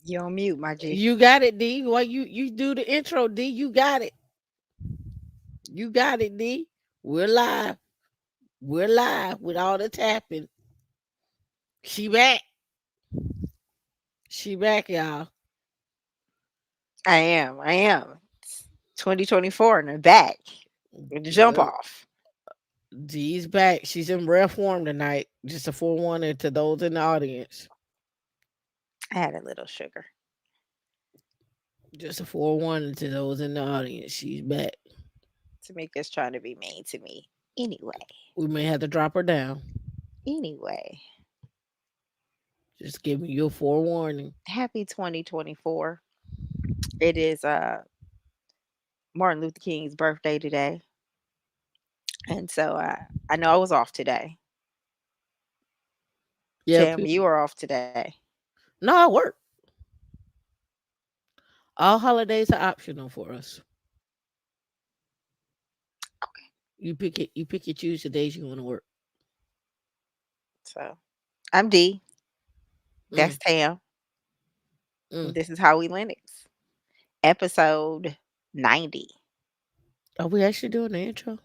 You on mute, my G. You got it, D. Why you do the intro, D? You got it. You got it, D. We're live. We're live with all the tapping. She back. She back, y'all. I am. I am. It's 2024 and I'm back. With the jump Well, off. D's back. She's in rare form tonight. Just a forewarning to those in the audience. I had a little sugar. Just a forewarning to those in the audience. She's back. Tamika's trying to be mean to me. Anyway. We may have to drop her down. Anyway. Just giving you a forewarning. Happy 2024. It is Martin Luther King's birthday today. And so I know I was off today. Yeah, Tim, people. you are off today. No, I work. All holidays are optional for us. Okay. You pick it. You pick and choose the days you want to work. So I'm D. Mm, That's Tam. mm. This is How We Linux. Episode 90. Are we actually doing the intro?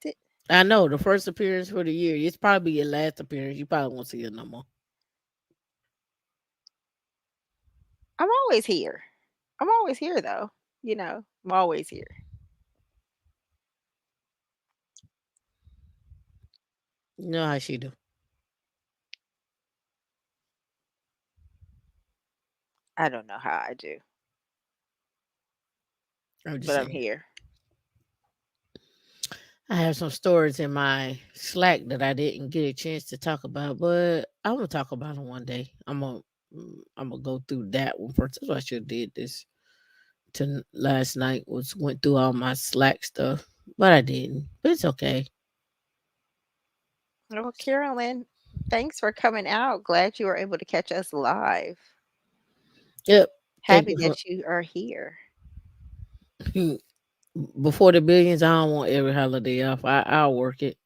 Di- I know the first appearance for the year. It's probably your last appearance. You probably won't see it no more. I'm always here. I'm always here though. I'm always here. You know how she do. I don't know how I do, I'm just but I'm saying. here. I have some stories in my Slack that I didn't get a chance to talk about, but I'm gonna talk about them one day. I'm gonna go through that one first. That's why I should have did this to last night. Was went through all my Slack stuff, but I didn't. But it's okay. Well, Carolyn, thanks for coming out. Glad you were able to catch us live. Yep. Thank Happy you for that you are here. before the billions. I don't want every holiday off. I'll work it.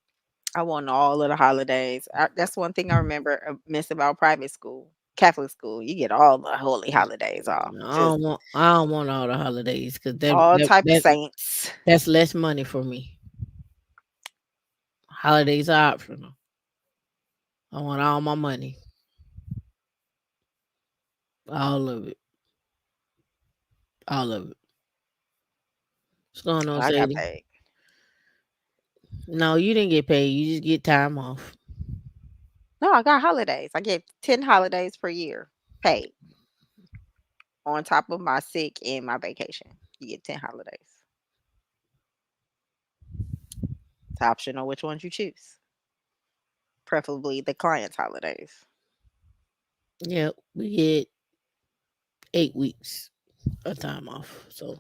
I want all of the holidays. That's one thing I remember miss about private school, Catholic school. You get all the holy holidays off. Just I don't want all the holidays because all type of saints. that's less money for me. Holidays are optional. I want all my money, all of it, all of it. What's going on, I got Sadie? paid. No, you didn't get paid. You just get time off. No, I got holidays. I get 10 holidays per year paid on top of my sick and my vacation. You get 10 holidays. It's optional which ones you choose, preferably the client's holidays. Yeah, we get 8 weeks of time off, so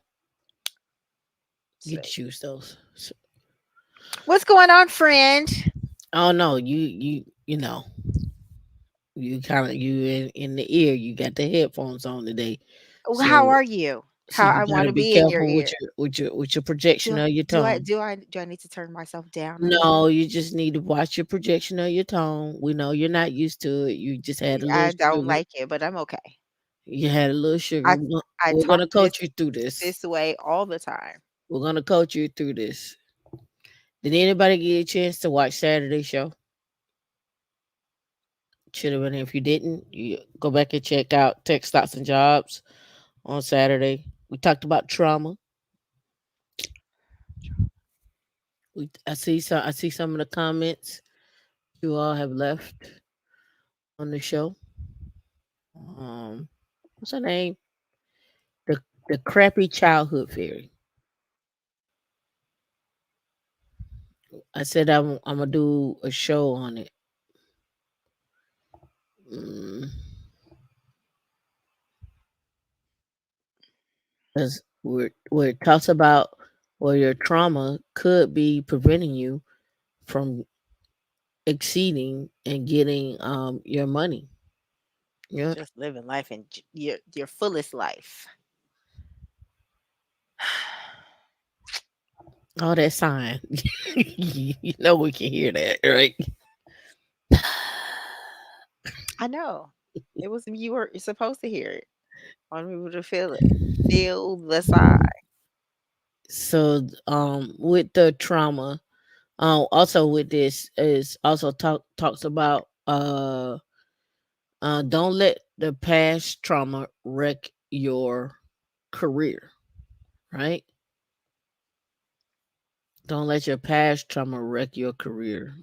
you get to So, choose those. So, what's going on, friend? oh no, you know you kind of you in the ear. You got the headphones on today, How so are you? so How you I got want to to be be in your careful with ear. your projection Do of your do I tone. do I do I need to turn myself down a little? No, you just need to watch your projection of your tone. We know you're not used to it. You just had a little I don't sugar. like it, but I'm okay. You had a little sugar. I I We're talk gonna this coach you through this. this way all the time. We're gonna coach you through this. Did anybody get a chance to watch Saturday show? Should have been. If you didn't, you go back and check out Tech Stocks and Jobs on Saturday. We talked about trauma. I see some of the comments you all have left on the show. Um, what's her name? The the crappy childhood fairy. I said I'm gonna do a show on it. Mm, where it talks about where your trauma could be preventing you from exceeding and getting your money. Yeah. Just living life in your fullest life. All that sign. You know we can hear that, right? I know. It was you were supposed to hear it. I want people to feel it. Feel the sigh. So with the trauma, also with this is also talks about don't let the past trauma wreck your career, right? Don't let your past trauma wreck your career.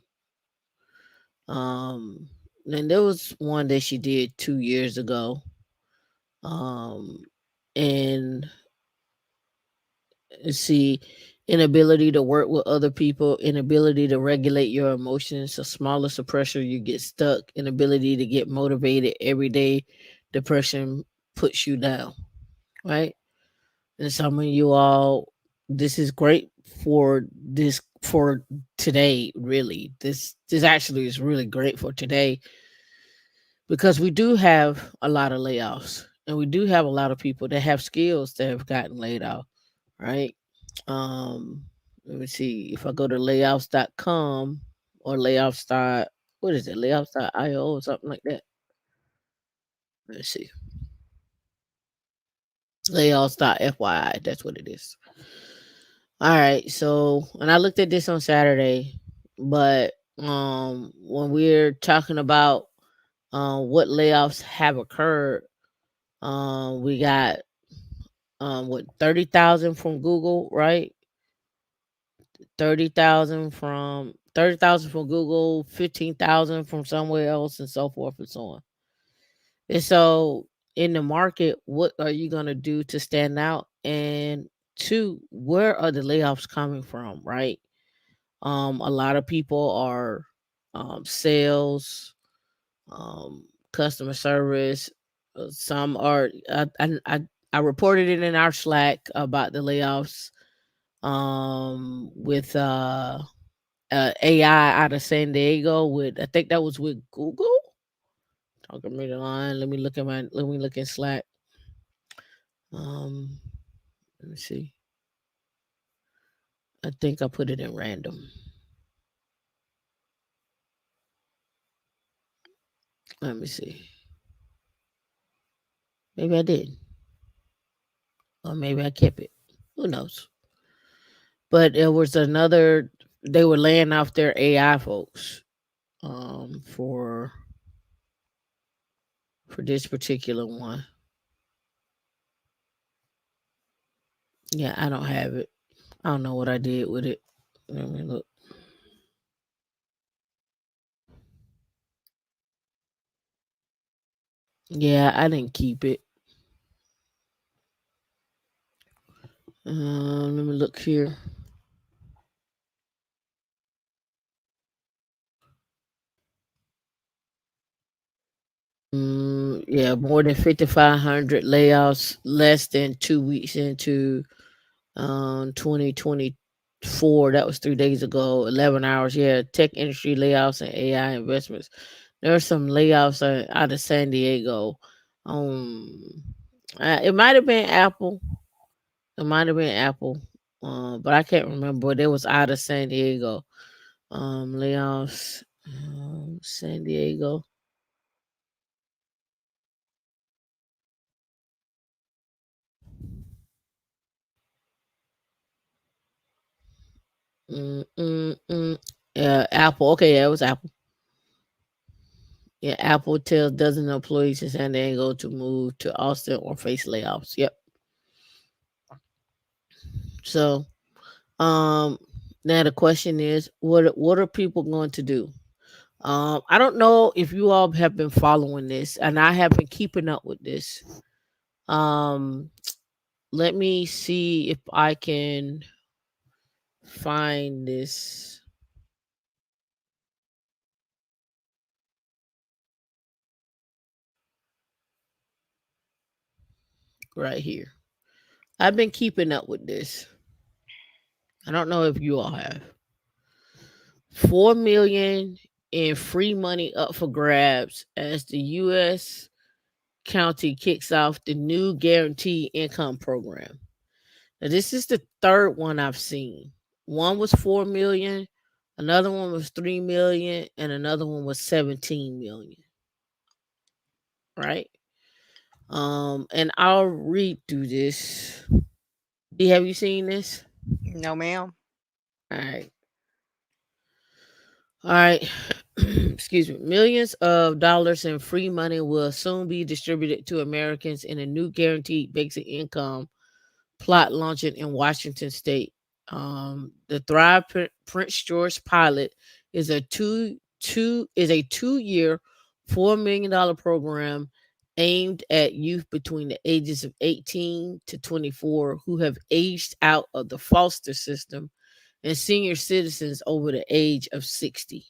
Um, and there was one that she did 2 years ago. Um, and see, inability to work with other people, inability to regulate your emotions, the smallest of pressure you get stuck, inability to get motivated every day, depression puts you down, right? And some of you all, this is great for today, really. This actually is really great for today because we do have a lot of layoffs and we do have a lot of people that have skills that have gotten laid off, right? Um, Let me see if I go to layoffs.com or layoffs dot what is it, layoffs.io or something like that. Let's see. Layoffs.fyi, that's what it is. All right, so and I looked at this on Saturday, but when we're talking about what layoffs have occurred, we got what 30,000 from Google, right? 30,000 from Google, 15,000 from somewhere else, and so forth and so on. And so, in the market, what are you going to do to stand out? And two, where are the layoffs coming from? Right. A lot of people are sales, customer service. Some are. I reported it in our Slack about the layoffs with AI out of San Diego with I think that was with Google. Talking me the line. Let me look in Slack. Um Let me see. I think I put it in random. Let me see. Maybe I did. Or maybe I kept it. Who knows? But there was another they were laying off their AI folks for this particular one. Yeah, I don't have it. I don't know what I did with it. Let me look. Yeah, I didn't keep it. Let me look here. Yeah, more than 5,500 layoffs less than 2 weeks into 2024. That was 3 days ago, 11 hours. Yeah, tech industry layoffs and AI investments. There are some layoffs out of San Diego. Um, it might have been Apple. It might have been Apple, but I can't remember. But it was out of San Diego. Layoffs, San Diego. Mm, mm, mm. Yeah, Apple. Okay, yeah, it was Apple. Yeah, Apple tells dozen employees in San Diego to move to Austin or face layoffs. Yep. So, um, now the question is, what are people going to do? I don't know if you all have been following this, and I have been keeping up with this. Um, Let me see if I can find this right here. I've been keeping up with this. I don't know if you all have. 4 million in free money up for grabs as the U.S. county kicks off the new guaranteed income program. Now, this is the third one I've seen. One was 4 million, another one was 3 million, and another one was 17 million. right? And I'll read through this. Have you seen this? No, ma'am. All right. All right. Excuse me. Millions of dollars in free money will soon be distributed to Americans in a new guaranteed basic income plot launching in Washington State. The Thrive Prince George pilot is a 2 year, $4 million program aimed at youth between the ages of 18 to 24 who have aged out of the foster system and senior citizens over the age of 60.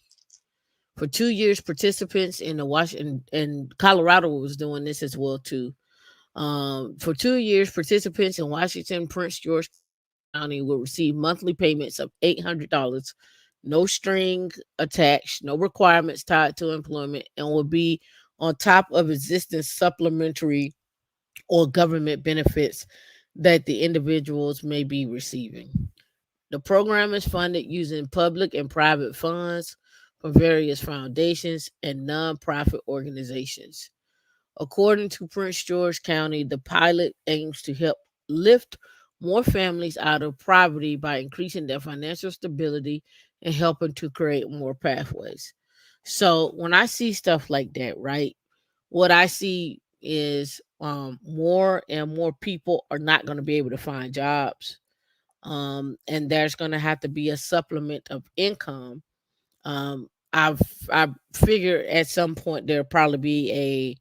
For 2 years, participants in the Washington and Colorado was doing this as well too. For 2 years, participants in Washington Prince George County will receive monthly payments of $800, no string attached, no requirements tied to employment, and will be on top of existing supplementary or government benefits that the individuals may be receiving. The program is funded using public and private funds from various foundations and nonprofit organizations. According to Prince George County, the pilot aims to help lift more families out of poverty by increasing their financial stability and helping to create more pathways. So when I see stuff like that, right, what I see is more and more people are not going to be able to find jobs. And there's going to have to be a supplement of income. I figure at some point there'll probably be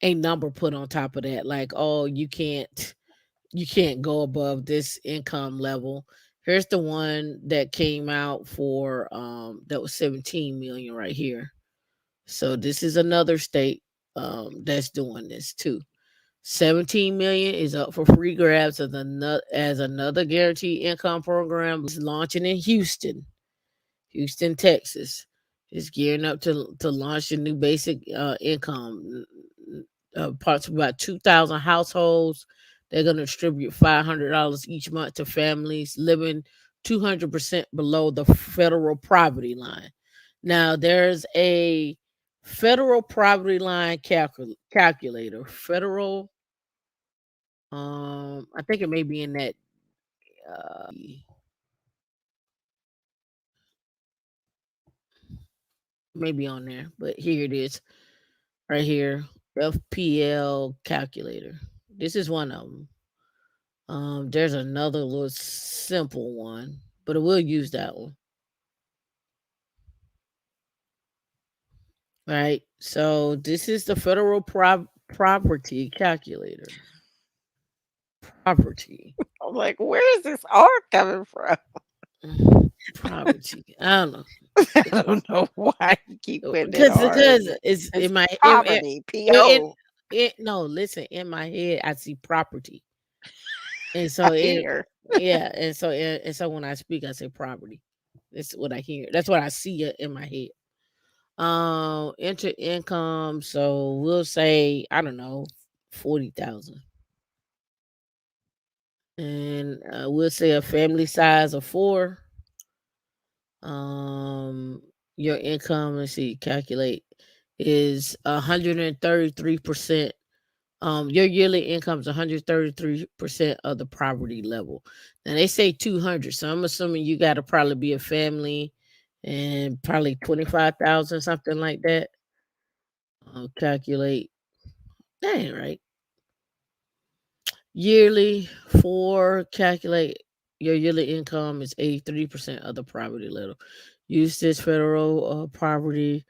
a number put on top of that, like, oh, you can't go above this income level. Here's the one that came out for that was 17 million right here. So this is another state that's doing this too. 17 million is up for free grabs as another guaranteed income program is launching in Houston, Texas. Is gearing up to launch a new basic income. Parts of about 2,000 households. They're going to distribute $500 each month to families living 200% below the federal poverty line. Now, there's a federal poverty line calculator. Federal, I think it may be in that, maybe on there, but here it is. Right here, FPL calculator. This is one of them. There's another little simple one, but we'll use that one. Right. So this is the federal property calculator. Property. I'm like, where is this R coming from? Property. I don't know. I don't know why you keep putting that Because R in because there. it's It's in my poverty, it, P-O. no, listen, in my head I see property. And I so it hear. yeah, and so when I speak I say property. That's what I hear. That's what I see in my head. Enter income, so we'll say, I don't know, 40,000. And we'll say a family size of 4. Um your income, let's see, calculate, is 133%. Your yearly income is 133% of the poverty level. Now they say 200, so I'm assuming you got to probably be a family and probably 25,000, something like that. Calculate. That ain't right. Yearly for calculate your yearly income is 83% of the poverty level. Use this federal poverty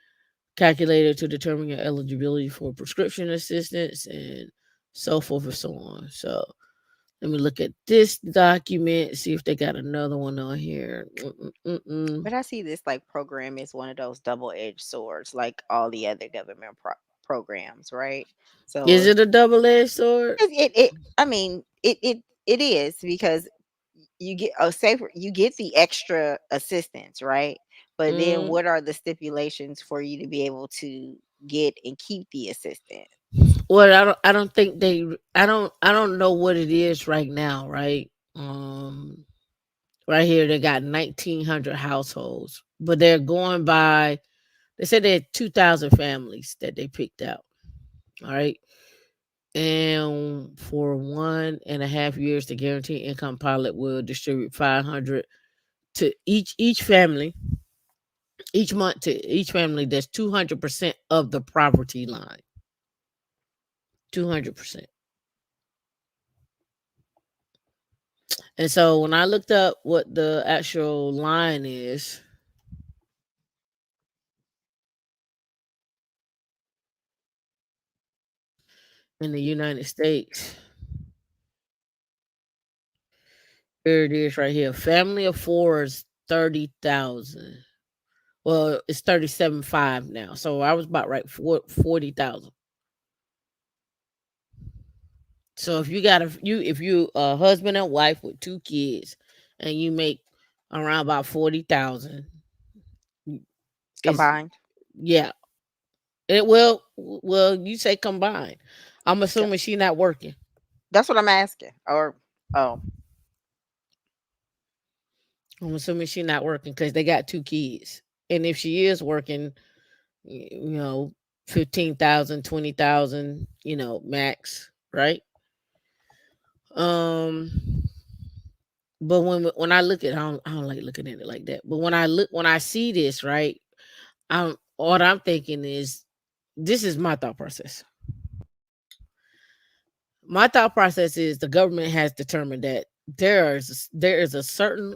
calculator to determine your eligibility for prescription assistance and so forth and so on. So let me look at this document, see if they got another one on here. Mm-mm-mm-mm. But I see this like program is one of those double-edged swords, like all the other government programs, right? So Is it a double-edged sword? I mean, it is because you get you get the extra assistance, right? But then Mm. what are the stipulations for you to be able to get and keep the assistance? Well, I don't think I don't know what it is right now, right? Right here they got 1,900 households, but they're going by. They said they had 2,000 families that they picked out. All right. And for 1.5 years, the guaranteed income pilot will distribute 500 to each family each month to each family that's 200% of the poverty line. 200%. And so when I looked up what the actual line is in the United States, here it is right here. Family affords 30,000. Well, it's 37.5 now. So I was about right, 40,000. So if you a husband and wife with two kids and you make around about 40,000, it's Combined. yeah. It will well, you say combined. I'm Co- assuming she not working. That's what I'm asking. Or oh, I'm assuming she not working because they got two kids. And if she is working, you know, 15,000, 20,000, max, right? Um, but when I look at I don't like looking at it like that. But when I see this, right, what I'm thinking is this is my thought process. My thought process is the government has determined that there is a certain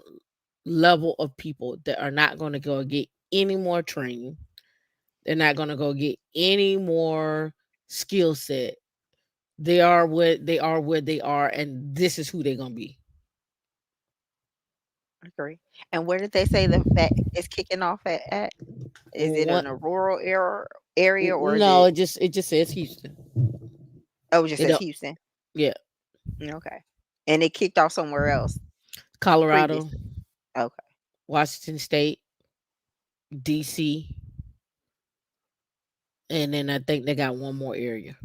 level of people that are not going to go get any more training. They're not going to go get any more skill set. They are where they are, and this is who they're going to be. agree. And where did they say that is kicking off at? Is it What? in a rural area or is No, it? it just says Houston. Oh, it just It says don't. Houston. Yeah, Okay, and it kicked off somewhere else Colorado, previously. Okay, Washington State, DC, and then I think they got one more area.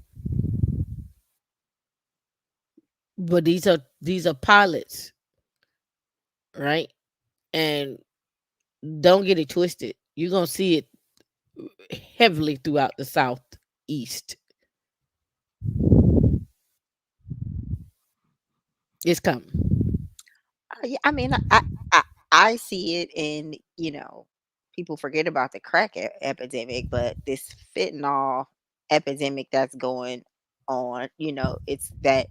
But these are pilots, right? And don't get it twisted. You're gonna see it heavily throughout the southeast. It's coming. yeah, I mean, I I see it, and people forget about the crack epidemic, but this fentanyl epidemic that's going on, it's that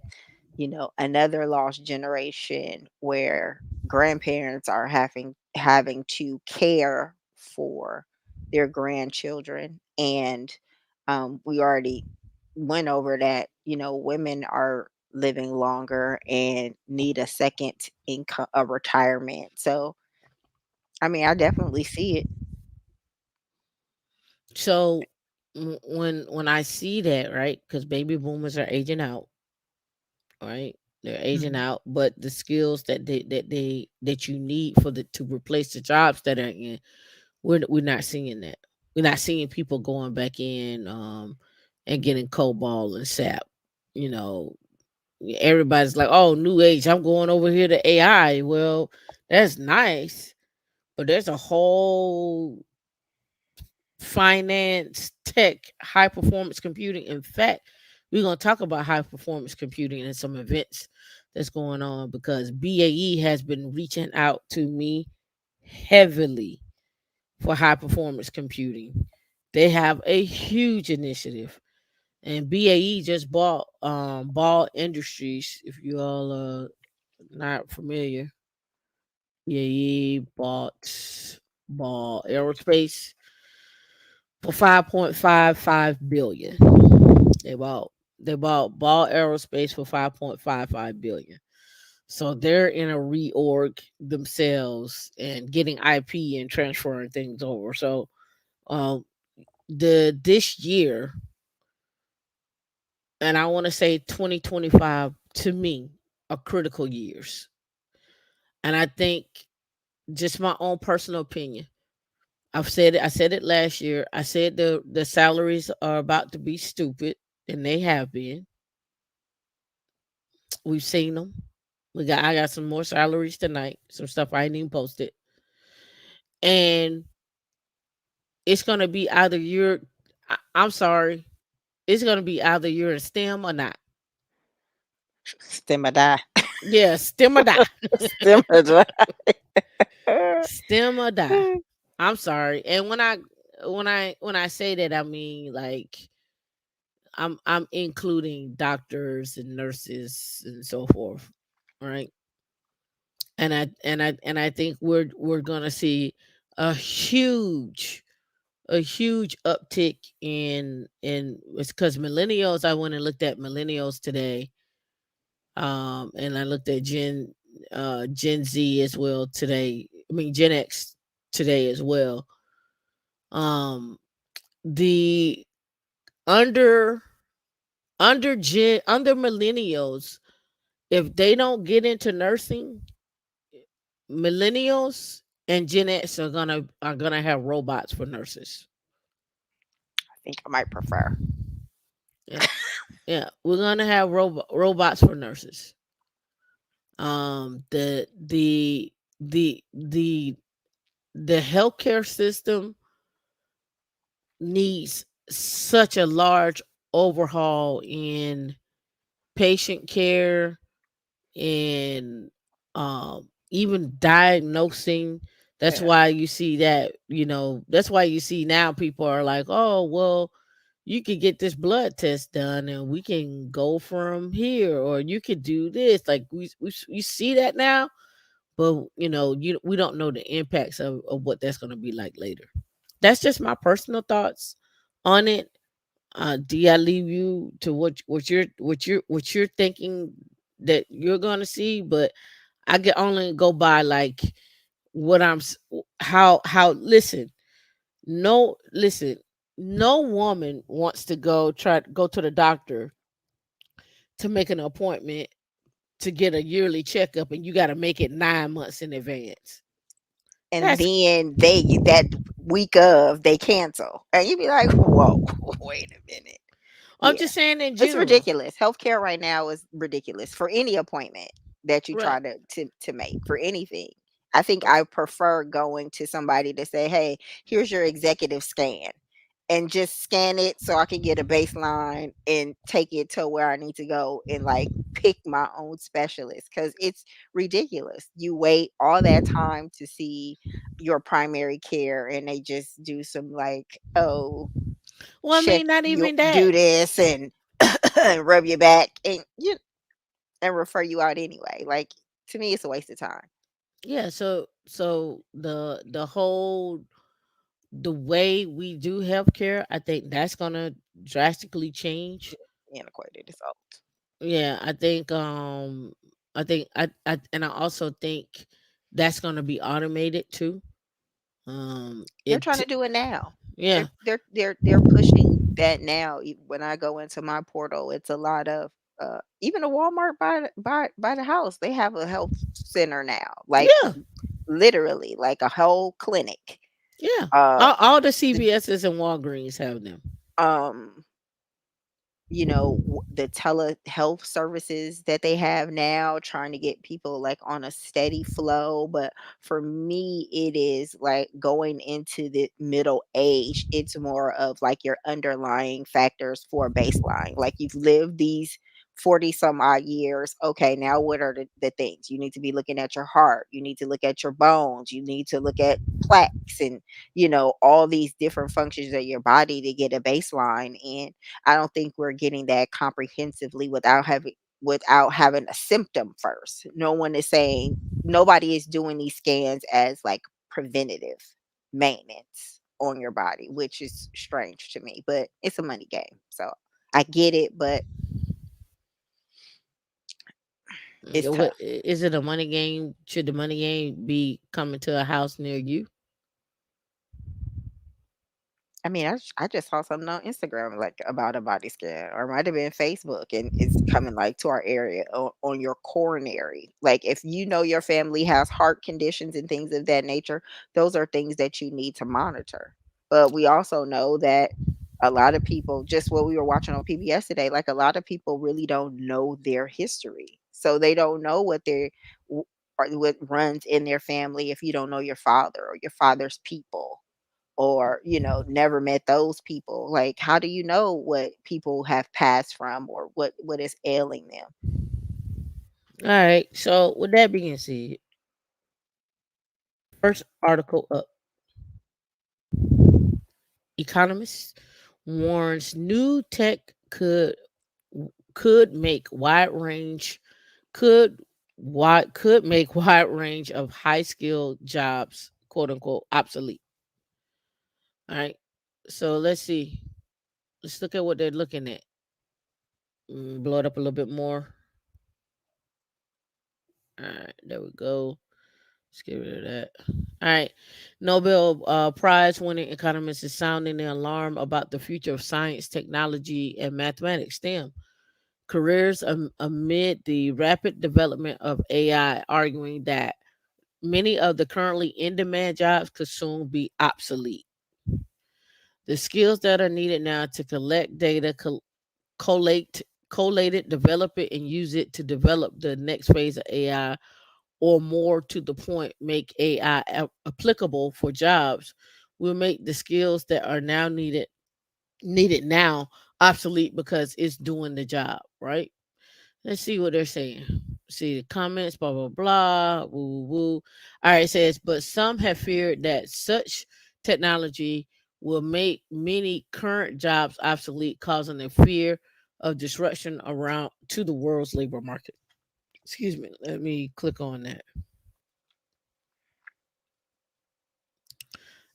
another lost generation where grandparents are having to care for their grandchildren. And we already went over that, women are living longer and need a second income, a retirement. So I mean, I definitely see it. So when I see that, right, because baby boomers are aging out, right? They're aging Mhm. out, but the skills that you need for the to replace the jobs that are in, we're not seeing that. We're not seeing people going back in and getting COBOL and SAP. You know, everybody's like, "Oh, new age, I'm going over here to AI." Well, that's nice, but there's a whole finance, tech, high performance computing. In fact, we're going to talk about high performance computing and some events that's going on because BAE has been reaching out to me heavily for high performance computing. They have a huge initiative, and BAE just bought Ball Industries. If you all are not familiar, BAE bought Ball Aerospace for 5.55 billion. They bought they bought Ball Aerospace for 5.55 billion. So they're in a reorg themselves and getting IP and transferring things over. So um the this year, and I want to say 2025 to me are critical years. And I think, just my own personal opinion, I said it last year. I said the salaries are about to be stupid, and they have been. We've seen them. I got some more salaries tonight. Some stuff I ain't even posted, and it's gonna be either I'm sorry. It's gonna be either you're in STEM or not. Stem or die. Yeah, STEM or die. Stem or die. STEM or die. I'm sorry. And when I say that, I mean like I'm including doctors and nurses and so forth, right? And I think we're gonna see a huge uptick in it's because millennials. I went and looked at millennials today, and I looked at Gen Z as well today. I mean Gen X today as well. Um, the under under millennials, if they don't get into nursing, millennials and Gen X are gonna have robots for nurses. I think I might prefer. Yeah, yeah, we're gonna have robots for nurses. The the healthcare system needs such a large overhaul in patient care and even diagnosing. That's Yeah. why you see that's why you see now people are like, oh, well, you could get this blood test done and we can go from here, or you could do this. Like we see that now, but we don't know the impacts of what that's going to be like later. That's just my personal thoughts on it. D, I leave you to what you're thinking that you're gonna see, but I can only go by like what how listen, no woman wants to go to the doctor to make an appointment to get a yearly checkup, and you got to make it 9 months in advance. And That's then they that week of they cancel. And you be like, whoa, wait a minute. I'm Yeah. just saying in It's general, ridiculous. Healthcare right now is ridiculous for any appointment that you right? try to make for anything. I think I prefer going to somebody to say, "Hey, here's your executive scan." And just scan it so I can get a baseline and take it to where I need to go and like pick my own specialist because it's ridiculous. You wait all that time to see your primary care and they just do some like, oh, Well, I check mean, not you even that. do this and rub your back and refer you out anyway. Like to me, it's a waste of time. Yeah, so the way we do healthcare, I think that's gonna drastically change. Antiquated. It's old. Yeah, I and I also think that's gonna be automated too. They're trying It to do it now. Yeah, They're pushing that now. When I go into my portal, it's a lot of even a Walmart by the house. They have a health center now, like yeah, literally, like a whole clinic. yeah. Uh, All the the, CVSs and Walgreens have them. um, the telehealth services that they have now, trying to get people like on a steady flow. But for me, it is like going into the middle age, it's more of like your underlying factors for a baseline. Like you've lived these 40 some odd years. Okay, now what are the things you need to be looking at? Your heart, you need to look at your bones, you need to look at plaques and all these different functions of your body to get a baseline. And I don't think we're getting that comprehensively without having a symptom first. No one is saying nobody is doing these scans as like preventative maintenance on your body, which is strange to me, but it's a money game. So I get it, but it's What tough. is it a money game? Should the money game be coming to a house near you? I mean, I just saw something on Instagram like about a body scan, or it might have been Facebook, and it's coming like to our area on your coronary. Like, if you know your family has heart conditions and things of that nature, those are things that you need to monitor. But we also know that a lot of people, just what we were watching on PBS today, like a lot of people really don't know their history, so they don't know or what runs in their family if you don't know your father or your father's people or, never met those people. Like, how do you know what people have passed from or what is ailing them? All right. So with that being said, first article up. Economist warns new tech could make wide range could make wide range of high skilled jobs quote unquote obsolete. All right. So let's see. Let's look at what they're looking at. Blow it up a little bit more. All right, there we go. Let's get rid of that. All right. Nobel Prize winning economist is sounding the alarm about the future of science, technology, and mathematics, STEM careers amid the rapid development of AI, arguing that many of the currently in demand jobs could soon be obsolete. The skills that are needed now to collect data, collate, collate it, develop it, and use it to develop the next phase of AI, or more to the point, make AI applicable for jobs, will make the skills that are now needed now obsolete because it's doing the job, right? Let's see what they're saying. See the comments, blah blah blah, woo woo woo. All right, it says, but some have feared that such technology will make many current jobs obsolete, causing a fear of disruption around to the world's labor market. Excuse me. Let me click on that.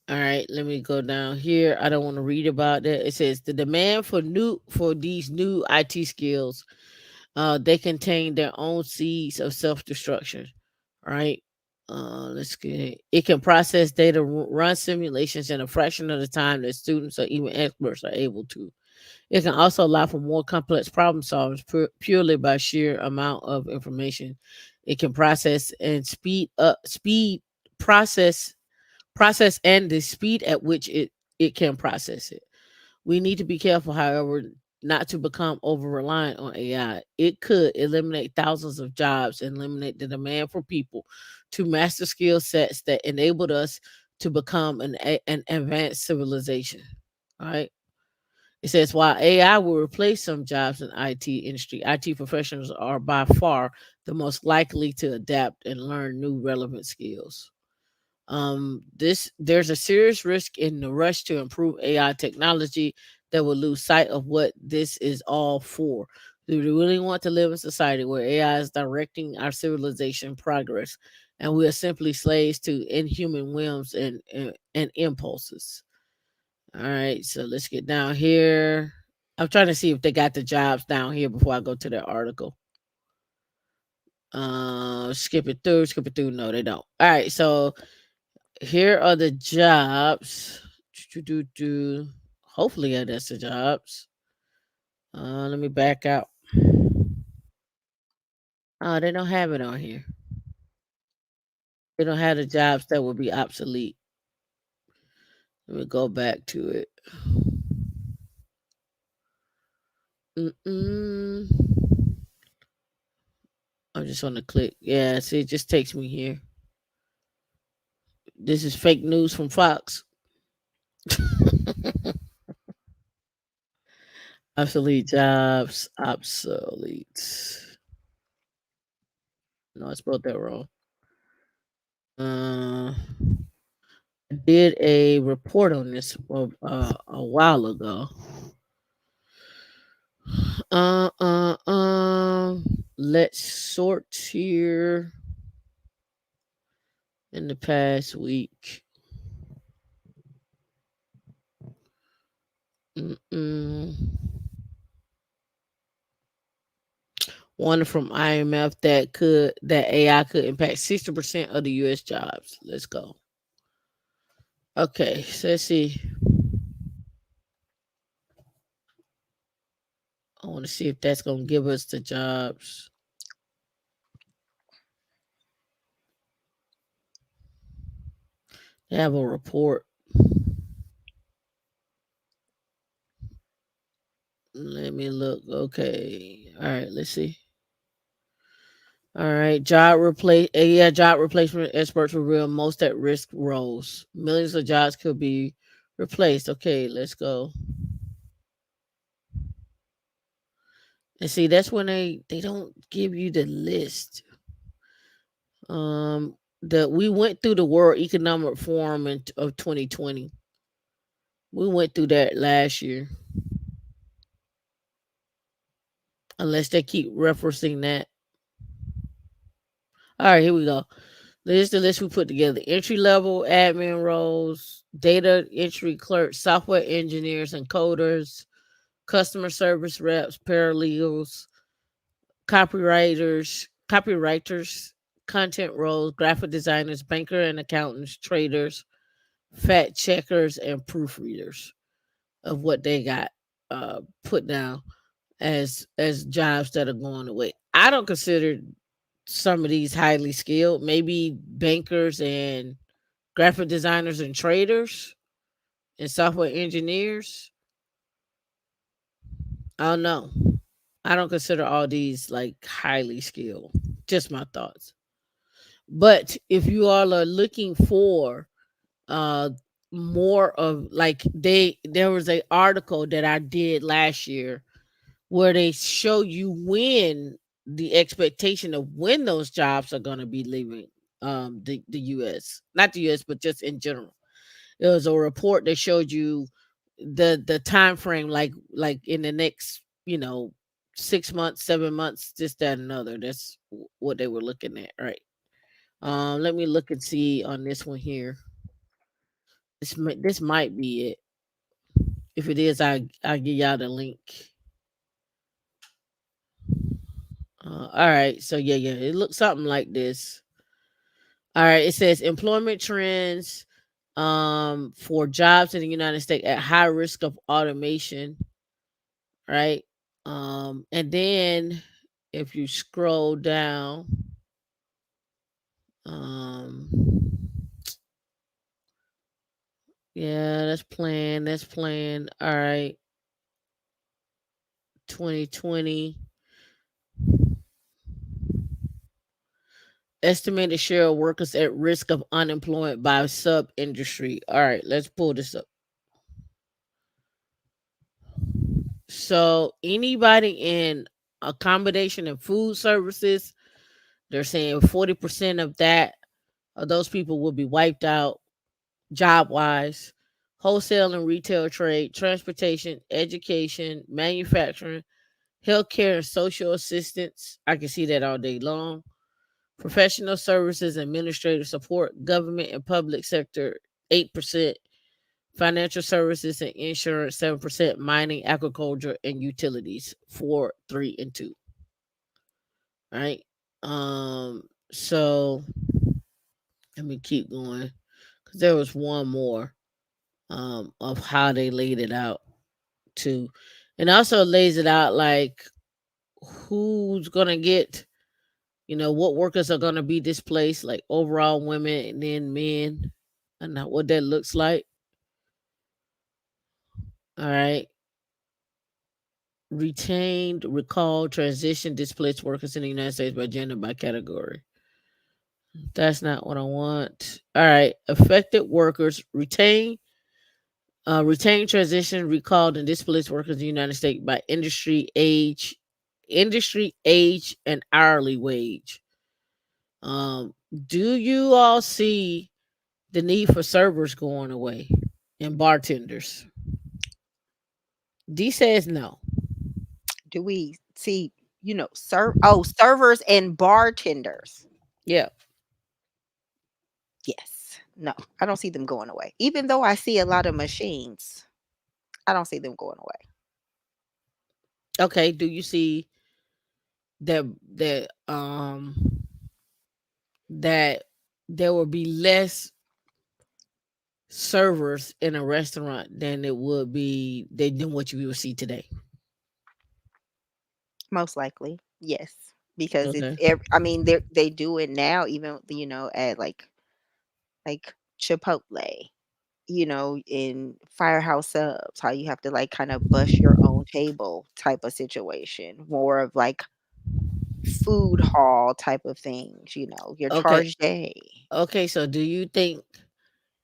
All right, let me go down here. I don't want to read about that. It says the demand for these new IT skills, they contain their own seeds of self destruction. Right. Let's get it. It can process data, run simulations in a fraction of the time that students or even experts are able to. It can also allow for more complex problem solving purely by sheer amount of information. It can process process and the speed at which it can process it. We need to be careful, however, not to become over reliant on AI. It could eliminate thousands of jobs and eliminate the demand for people to master skill sets that enabled us to become an advanced civilization. All right. It says while AI will replace some jobs in IT industry, IT professionals are by far the most likely to adapt and learn new relevant skills. This There's a serious risk in the rush to improve AI technology that will lose sight of what this is all for. Do we really want to live in a society where AI is directing our civilization progress and we are simply slaves to inhuman whims and impulses? All right, so let's get down here. I'm trying to see if they got the jobs down here before I go to the article. Skip it through. No, they don't. All right, so here are the jobs. Hopefully, yeah, that's the jobs. Let me back out. Oh, they don't have it on here. They don't have the jobs that would be obsolete. Let me go back to it. Mm-mm. I'm just going to click. Yeah, see, it just takes me here. This is fake news from Fox. Obsolete jobs. Obsolete. No, I spelled that wrong. I did a report on this a while ago. Uh, uh, um, let's sort here in the past week. Mm-mm. One from IMF that AI could impact 60% of the U.S. jobs. Let's go. Okay, so let's see. I want to see if that's gonna give us the jobs. They have a report. Let me look. Okay. All right. Let's see. All right. Job replacement experts reveal most at risk roles. Millions of jobs could be Replaced. Okay, let's go. And see, that's when they don't give you the list. The we went through the World Economic Forum of 2020. We went through that last year, unless they keep referencing that. All right, here we go. This is the list we put together: entry level admin roles, data entry clerks, software engineers and coders, customer service reps, paralegals, copywriters, content roles, graphic designers, banker and accountants, traders, fact checkers, and proofreaders of what they got put down as jobs that are going away. I don't consider some of these highly skilled. Maybe bankers and graphic designers and traders and software engineers. I don't know. I don't consider all these like highly skilled. Just my thoughts. But if you all are looking for uh more of like there was a article that I did last year where they show you when the expectation of when those jobs are going to be leaving the US, not the US but just in general. It was a report that showed you the time frame, like in the next 6 months, 7 months, this that and another. That's what they were looking at, right? Let me look and see on this one here. This might be it. If it is, I'll give y'all the link. All right, so yeah, it looks something like this. All right, it says employment trends for jobs in the United States at high risk of automation, right? And then if you scroll down, um, yeah, that's playing. That's playing. All right, 2020 estimated share of workers at risk of unemployment by sub industry. All right, let's pull this up. So anybody in accommodation and food services, they're saying 40% of those people will be wiped out job wise. Wholesale and retail trade, transportation, education, manufacturing, healthcare and social assistance. I can see that all day long. Professional services, administrative support, government and public sector, 8%. Financial services and insurance, 7%. Mining, agriculture, and utilities, 4, 3, and 2. Right? So let me keep going. Because there was one more of how they laid it out too. And also lays it out like who's gonna get, what workers are gonna be displaced, like overall women and then men, and what that looks like. All right. Retained, recalled, transition, displaced workers in the United States by gender, by category. That's not what I want. All right. Affected workers, retained, transition, recalled, and displaced workers in the United States by industry age, and hourly wage. Um, do you all see the need for servers going away and bartenders? D says no. Do we see, servers and bartenders? Yeah. Yes. No, I don't see them going away. Even though I see a lot of machines, I don't see them going away. Okay. Do you see that there will be less servers in a restaurant than it would be than what you will see today? Most likely, yes, because it's Okay. I mean, they do it now, even at like Chipotle, in Firehouse Subs, how you have to like kind of bust your own table type of situation, more of like food hall type of things, your Okay. charge day. Okay. So do you think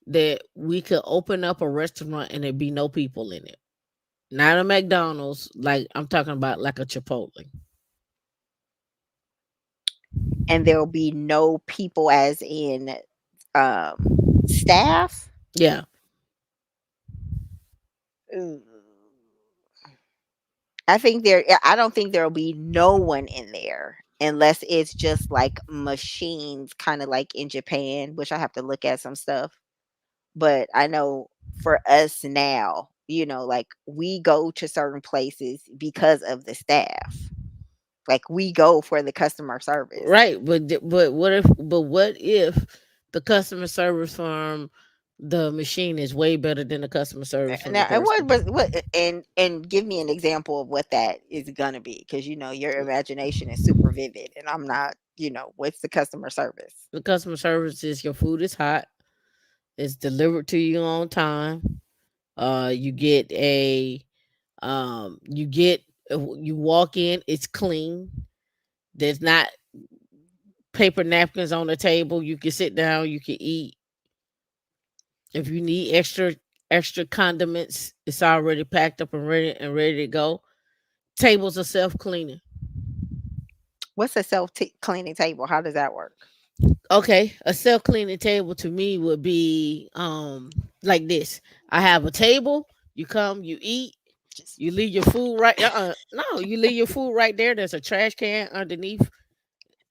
that we could open up a restaurant and there'd be no people in it. Not a McDonald's, like I'm talking about like a Chipotle. And there'll be no people as in, staff? Yeah. Ooh. I don't think there'll be no one in there unless it's just, like, machines, kinda like in Japan, which I have to look at some stuff. But I know for us now, like, we go to certain places because of the staff. Like, we go for the customer service. Right, but what if the customer service from the machine is way better than the customer service from the Now, and person? and give me an example of what that is gonna be, because your imagination is super vivid, and I'm not. What's the customer service? The customer service is your food is hot, it's delivered to you on time. You get you get you walk in, it's clean. There's not paper napkins on the table. You can sit down, you can eat. If you need extra condiments, it's already packed up and ready to go. Tables are self cleaning. What's a cleaning table? How does that work? Okay, a self cleaning table to me would be like this. I have a table. You come, you eat. Just You leave your food right. No, you leave your food right there. There's a trash can underneath,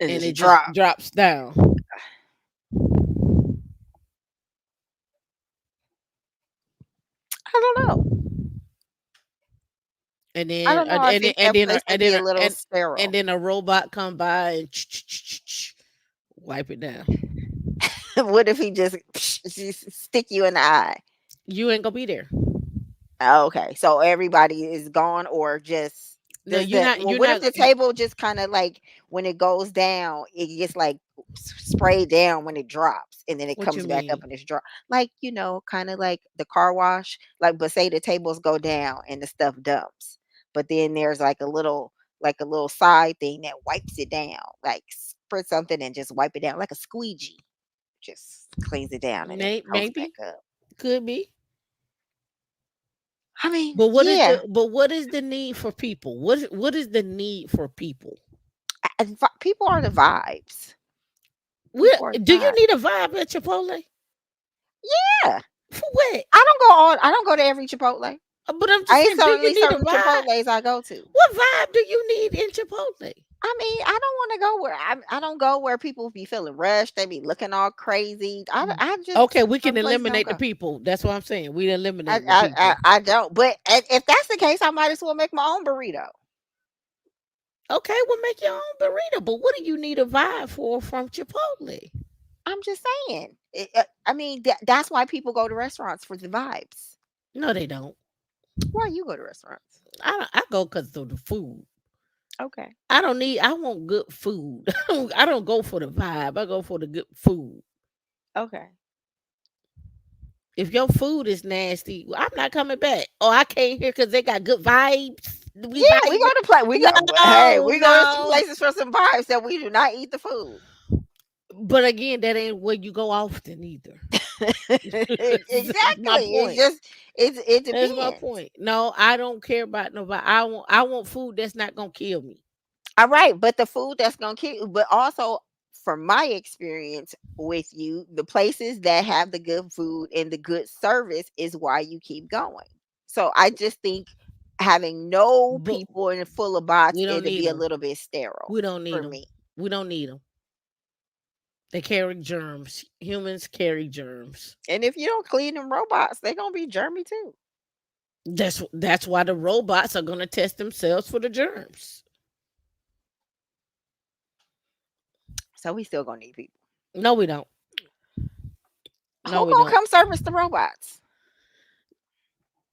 it and just it just drop. drops down. I don't know. And I then don't know. I think that place would be a little and sterile. then a robot come by and wipe it down. What if he just stick you in the eye? You ain't gonna be there. Oh, okay, so everybody is gone, or just No, well, what if the table just kind of like when it goes down, it gets like sprayed down when it drops, and then it what you comes back up mean? and it's drop, like kind of like the car wash. Like, but say the tables go down and the stuff dumps, but then there's like a little side thing that wipes it down, like spritz something and just wipe it down like a squeegee, just cleans it down and it goes back Maybe up. could be. I mean, yeah. But what is the need for people? What is the need for people? People are the vibes. What People are the do you vibes. need a vibe at Chipotle? Yeah. For what? I don't go to every Chipotle. But I'm just I eat saying, do you certainly need a certain vibe? Chipotles I go to. What vibe do you need in Chipotle? I mean, I don't wanna go where I don't go where people be feeling rushed, they be looking all crazy. I just Okay, we can some places don't eliminate the go. people. That's what I'm saying. We eliminating the I people. I don't, but if that's the case, I might as well make my own burrito. Okay, we'll make your own burrito. But what do you need a vibe for from Chipotle? I'm just saying. I mean, that's why people go to restaurants, for the vibes. No, they don't. Why you go to restaurants? I go because of the food. Okay. I don't need. I want good food. I don't go for the vibe. I go for the good food. Okay. If your food is nasty, I'm not coming back. Oh, I came here because they got good vibes. We Yeah, we vibe. go to play. Hey, No, we go to some no. places for some vibes that we do not eat the food. But again, that ain't where you go often either. That's my Exactly. point. It That's my depends. point. No, I don't care about nobody. I want food that's not gonna kill me. All right, but the food that's gonna kill you, but also from my experience with you, the places that have the good food and the good service is why you keep going. So I just think having no But people and full of bots, we don't it'll need be a them. little bit sterile We don't need for them. me. We don't need them. They carry germs. Humans carry germs. And if you don't clean them robots, they're gonna be germy too. That's why the robots are gonna test themselves for the germs. So we still gonna need people. No, we don't. No, Who we gonna don't. come service the robots?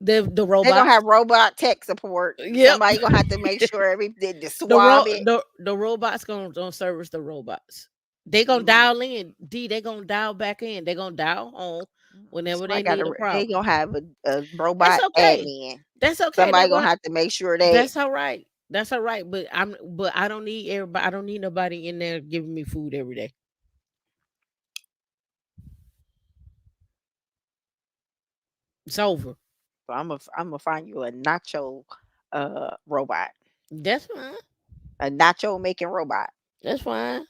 The They're gonna robots. have robot tech support. Yep. Somebody gonna have to make sure everything to swab it. The robots gonna service the robots. They gonna Mm. dial in. They gonna dial back in. They gonna dial home whenever they Somebody got need a to. They problem. gonna have a That's robot okay. admin. That's okay. Somebody gonna have to make sure they. That's all right. That's all right. But I don't need everybody. I don't need nobody in there giving me food every day. It's over. So I'm gonna find you a nacho robot, That's fine. a nacho making robot, That's fine.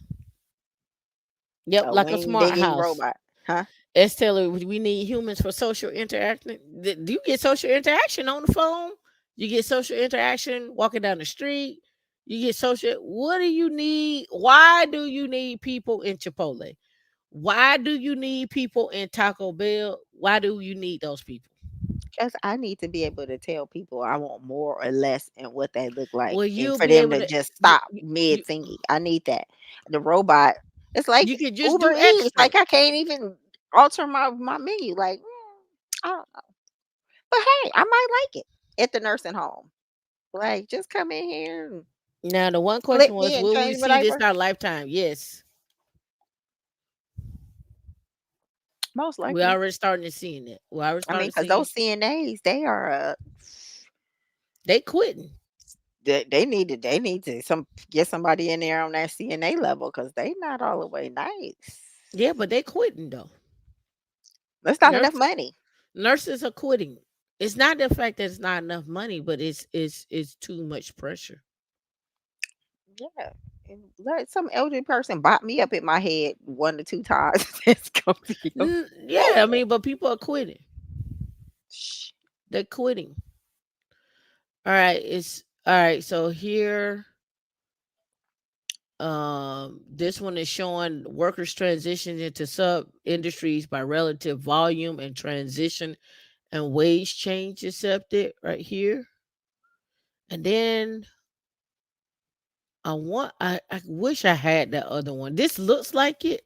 Yep, a like a wing smart digging house. robot, huh? It's telling we need humans for social interaction. Do you get social interaction on the phone? You get social interaction walking down the street. You get social. What do you need? Why do you need people in Chipotle? Why do you need people in Taco Bell? Why do you need those people? Because I need to be able to tell people I want more or less and what they look like, Well, and you'll for be them able to to. just You stop you mid you, thingy. I need that. The robot, it's like you can just Uber do Eats. extra. Like I can't even alter my menu. Like I don't know, but hey, I might like it at the nursing home. Like just come in here and Now, the one flip question was, me and will we change my see this diaper. in our lifetime? Yes, Most we likely. already starting to seeing it. We already I mean, started because seeing. those CNAs, they are They quitting. they need to some get somebody in there on that CNA level because they not all the way nice. Yeah, but they quitting though. That's not enough Nurse money. Nurses are quitting. It's not the fact that it's not enough money, but it's too much pressure. Yeah. And let some elderly person bop me up in my head 1 to 2 times. It's gonna be Yeah, I okay. mean, but people are quitting. Shh. They're quitting. All right, it's all right. So here, this one is showing workers transition into sub industries by relative volume and transition and wage change accepted right here. And then I wish I had that other one. This looks like it,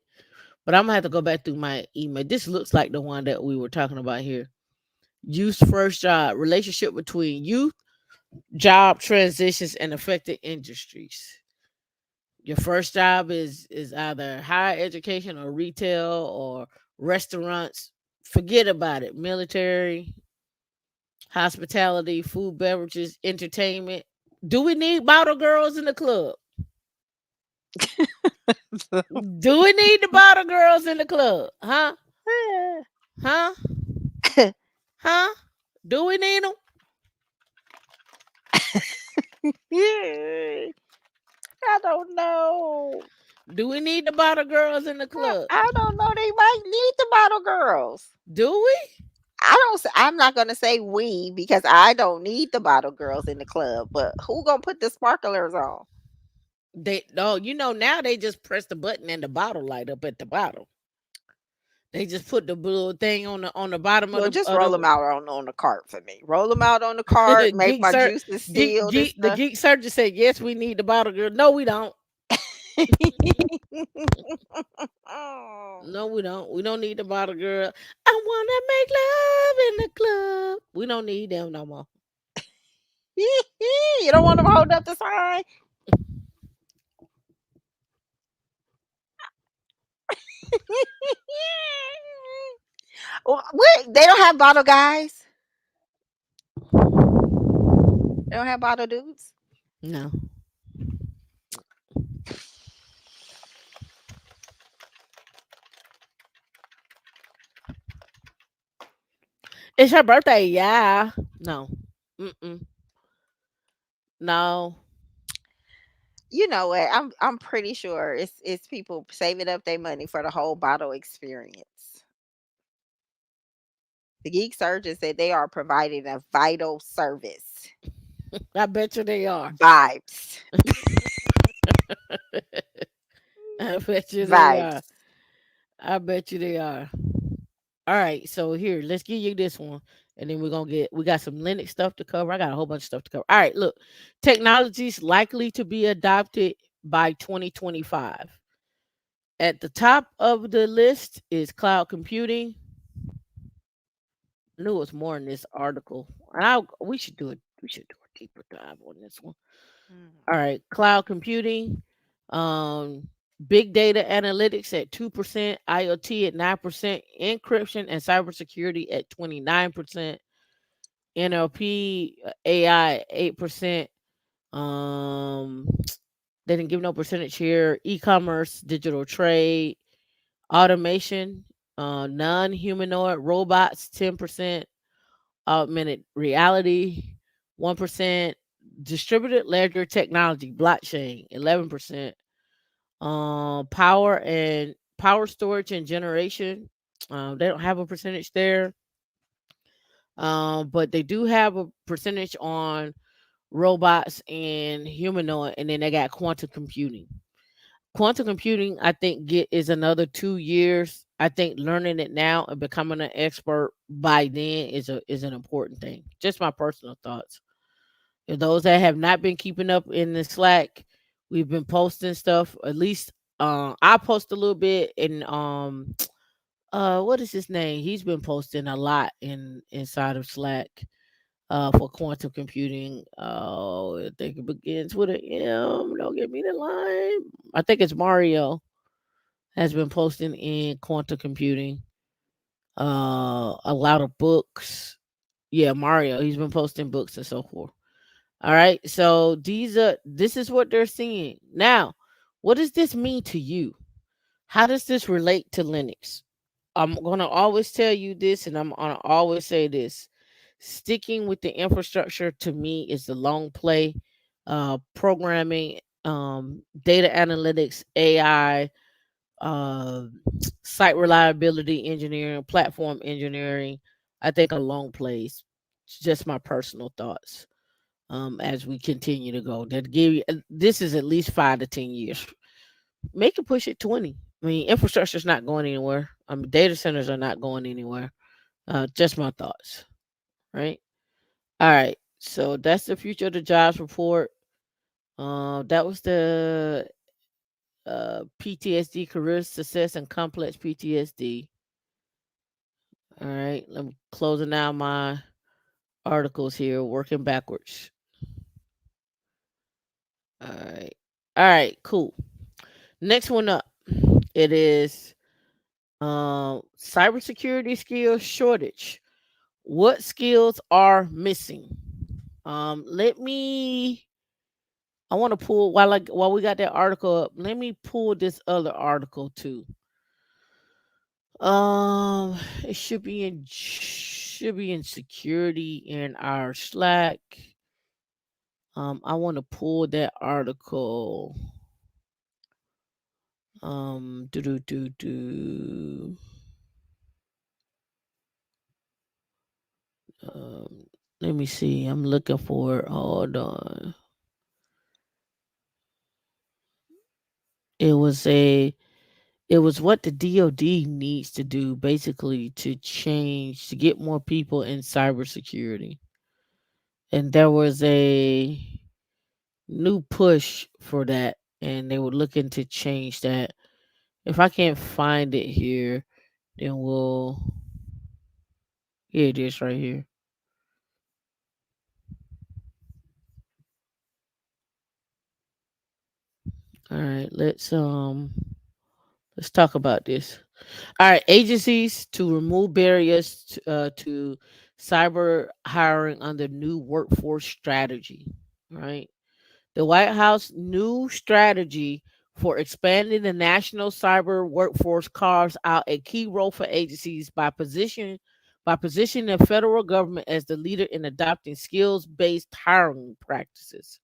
but I'm gonna have to go back through my email. This looks like the one that we were talking about here. Youth first job, relationship between youth, job transitions, and affected industries. Your first job is either higher education or retail or restaurants. Forget about it. Military, hospitality, food, beverages, entertainment. Do we need bottle girls in the club? Do we need the bottle girls in the club? Huh? Huh? Huh? Do we need them? Yeah. I don't know. Do we need the bottle girls in the club? I don't know. They might need the bottle girls. Do we? I'm not gonna say we because I don't need the bottle girls in the club, but who gonna put the sparklers on? They oh, now they just press the button and the bottle light up at the bottom. They just put the blue thing on the bottom of Well, the just of roll them the out on the cart for me. Roll them out on the cart, make geek my sir juices geek sealed and geek the stuff. geek surgeon said yes, we need the bottle girl. No, we don't. Oh. No, we don't. We don't need the bottle girl. I wanna make love in the club. We don't need them no more. You don't want them holding up the sign? What? They don't have bottle guys? They don't have bottle dudes? No. It's her birthday, yeah. No. Mm-mm. No. You know what? I'm pretty sure it's people saving up their money for the whole bottle experience. The geek surgeon said they are providing a vital service. I bet you they are. Vibes. I bet you they Vibes. are. I bet you they are. All right, so here, let's give you this one, and then we got some Linux stuff to cover. I got a whole bunch of stuff to cover. All right, look, technologies likely to be adopted by 2025. At the top of the list is cloud computing. I knew it was more in this article, and we should do it. We should do a deeper dive on this one. All right, cloud computing, um, big data analytics at 2%, IoT at 9%, encryption and cybersecurity at 29%, NLP, AI at 8%. Um, they didn't give no percentage here. E-commerce, digital trade, automation, non-humanoid robots 10%, augmented reality, 1%, distributed ledger technology, blockchain, 11%, power storage and generation. They don't have a percentage there, but they do have a percentage on robots and humanoid, and then they got quantum computing. Quantum computing, I think, is another 2 years. I think learning it now and becoming an expert by then is an important thing. Just my personal thoughts. And those that have not been keeping up in the Slack, we've been posting stuff. At least I post a little bit, and what is his name? He's been posting a lot inside of Slack for quantum computing. I think it begins with an M. Don't get me the line. I think it's Mario has been posting in quantum computing. A lot of books. Yeah, Mario. He's been posting books and so forth. All right. So this is what they're seeing. Now, what does this mean to you? How does this relate to Linux? I'm gonna always tell you this, and I'm gonna always say this. Sticking with the infrastructure to me is the long play. Programming, data analytics, AI, uh, site reliability engineering, platform engineering. I think a long plays. It's just my personal thoughts. As we continue to go, that give you this is at least 5 to 10 years. Make it push it 20. I mean, infrastructure is not going anywhere. Data centers are not going anywhere. Just my thoughts, right? All right. So that's the future of the jobs report. That was the PTSD, career success and complex PTSD. All right. I'm closing out my articles here, working backwards. All right. All right. Cool. Next one up. It is cybersecurity skills shortage. What skills are missing? Let me. I want to pull while we got that article up. Let me pull this other article too. It should be in security in our Slack. I want to pull that article. Do do do do. Um, Let me see. I'm looking for it. Hold on. It was a. It was what the DoD needs to do, basically, to change to get more people in cybersecurity. And there was a new push for that, and they were looking to change that. If I can't find it here, then we'll. Here it is, right here. All right, let's talk about this. All right, agencies to remove barriers to cyber hiring under new workforce strategy. Right, the White House new strategy for expanding the national cyber workforce carves out a key role for agencies by positioning the federal government as the leader in adopting skills-based hiring practices.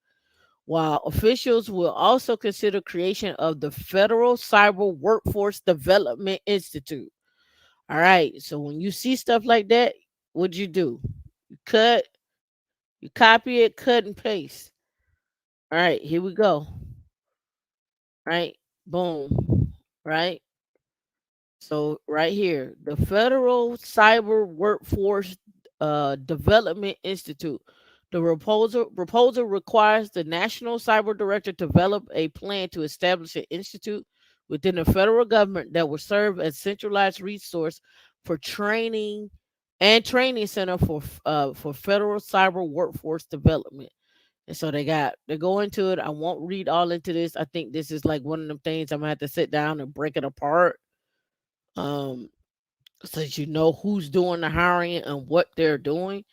While officials will also consider creation of the Federal Cyber Workforce Development Institute. All right. So when you see stuff like that, what'd you do? You cut, you copy it, cut and paste. All right, here we go. Right? Boom. Right? So right here, the Federal Cyber Workforce Development Institute. The proposal requires the National Cyber Director to develop a plan to establish an institute within the federal government that will serve as centralized resource for training and training center for federal cyber workforce development. And so they go into it. I won't read all into this. I think this is like one of them things I'm gonna have to sit down and break it apart, um, so that you know who's doing the hiring and what they're doing.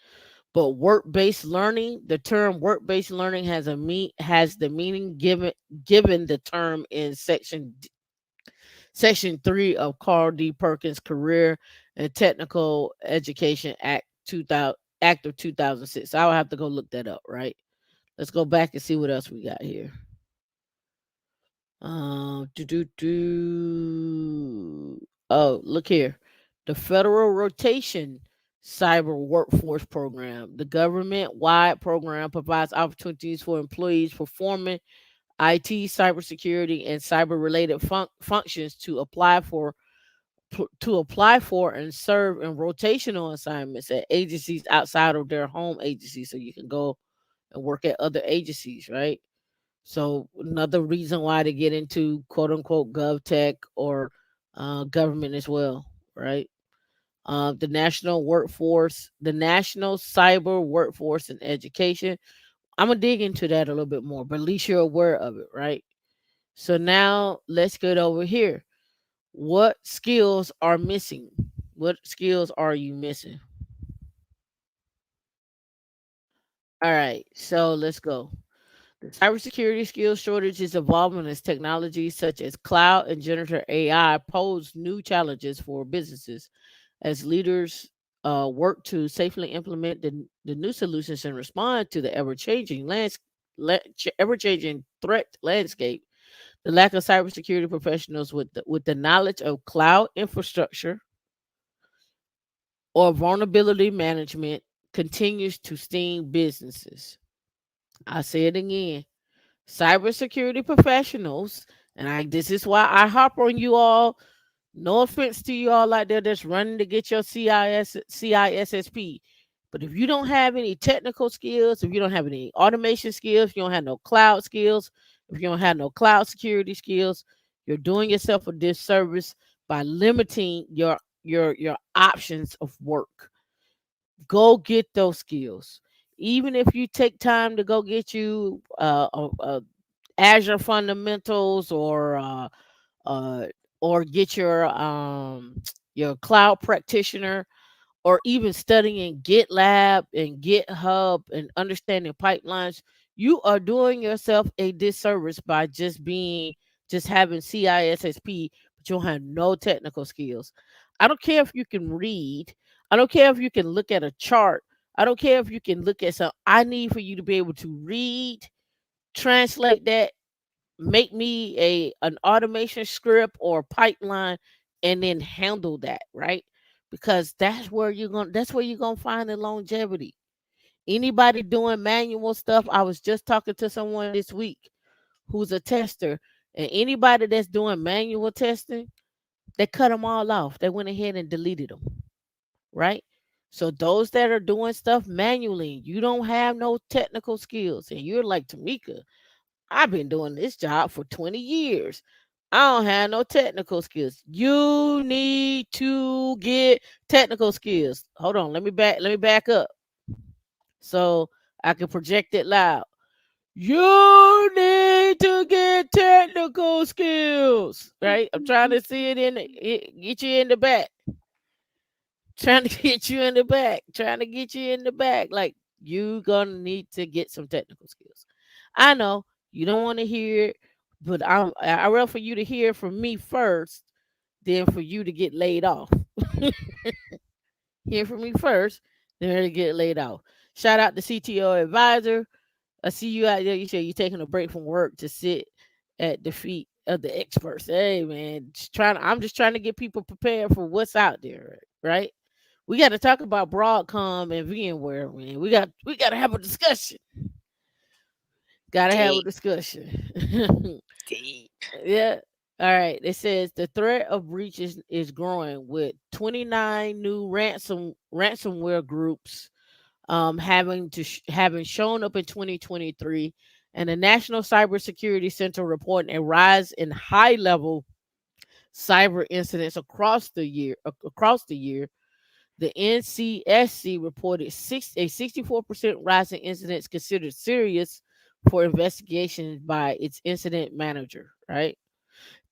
But work-based learning, the term work-based learning has the meaning given the term in section 3 of Carl D. Perkins Career and Technical Education Act 2000. Act of 2006. I'll have to go look that up, right? Let's go back and see what else we got here. Do do do. Oh, look here. The Federal Rotation Cyber Workforce Program. The government-wide program provides opportunities for employees performing IT, cybersecurity, and cyber-related functions to apply for and serve in rotational assignments at agencies outside of their home agency. So you can go and work at other agencies, right? So another reason why to get into quote unquote gov tech or government as well, right? The National Cyber Workforce and Education. I'm gonna dig into that a little bit more, but at least you're aware of it, right? So now let's get over here. What skills are missing? What skills are you missing? All right, so let's go. The cybersecurity skills shortage is evolving as technologies such as cloud and generative AI pose new challenges for businesses as leaders work to safely implement the new solutions and respond to the ever changing threat landscape. The lack of cybersecurity professionals with the knowledge of cloud infrastructure or vulnerability management continues to sting businesses. I say it again. Cybersecurity professionals, and this is why I hop on you all. No offense to you all out there that's running to get your CISSP. But if you don't have any technical skills, if you don't have any automation skills, if you don't have no cloud skills, if you don't have no cloud security skills, you're doing yourself a disservice by limiting your options of work. Go get those skills. Even if you take time to go get you Azure fundamentals uh, or get your cloud practitioner or even studying GitLab and GitHub and understanding pipelines, you are doing yourself a disservice by just having CISSP, but you don't have no technical skills. I don't care if you can read. I don't care if you can look at a chart. I don't care if you can look at some. I need for you to be able to read, translate that, make me a an automation script or pipeline, and then handle that, right? Because that's where you're gonna find the longevity. Anybody doing manual stuff, I was just talking to someone this week who's a tester, and anybody that's doing manual testing, they cut them all off. They went ahead and deleted them, right? So those that are doing stuff manually, you don't have no technical skills, and you're like, Tamika, I've been doing this job for 20 years. I don't have no technical skills. You need to get technical skills. Hold on, let me back up so I can project it loud. You need to get technical skills, right? I'm trying to see get you in the back. Trying to get you in the back. Trying to get you in the back. Like you gonna need to get some technical skills. I know you don't want to hear it, but I rather for you to hear from me first than for you to get laid off. Hear from me first, then to get laid off. Shout out to CTO advisor. I see you out there. You say you're taking a break from work to sit at the feet of the experts. Hey man, I'm just trying to get people prepared for what's out there, right? We got to talk about Broadcom and VMware, man. We got to have a discussion. Got to have a Deep, discussion. deep. Yeah. All right. It says the threat of breaches is growing with 29 new ransomware groups having shown up in 2023, and the National Cybersecurity Center reporting a rise in high level cyber incidents across the year. The NCSC reported a 64% rise in incidents considered serious for investigation by its incident manager, right?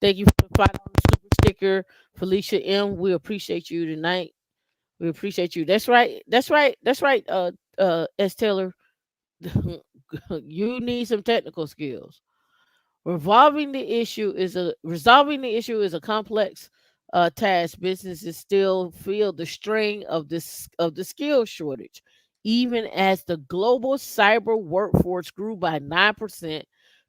Thank you for the $5 super sticker, Felicia M. We appreciate you tonight. We appreciate you. That's right. That's right. That's right. S. Taylor, you need some technical skills. Resolving the issue is a complex task. Businesses still feel the strain of the skill shortage, even as the global cyber workforce grew by 9%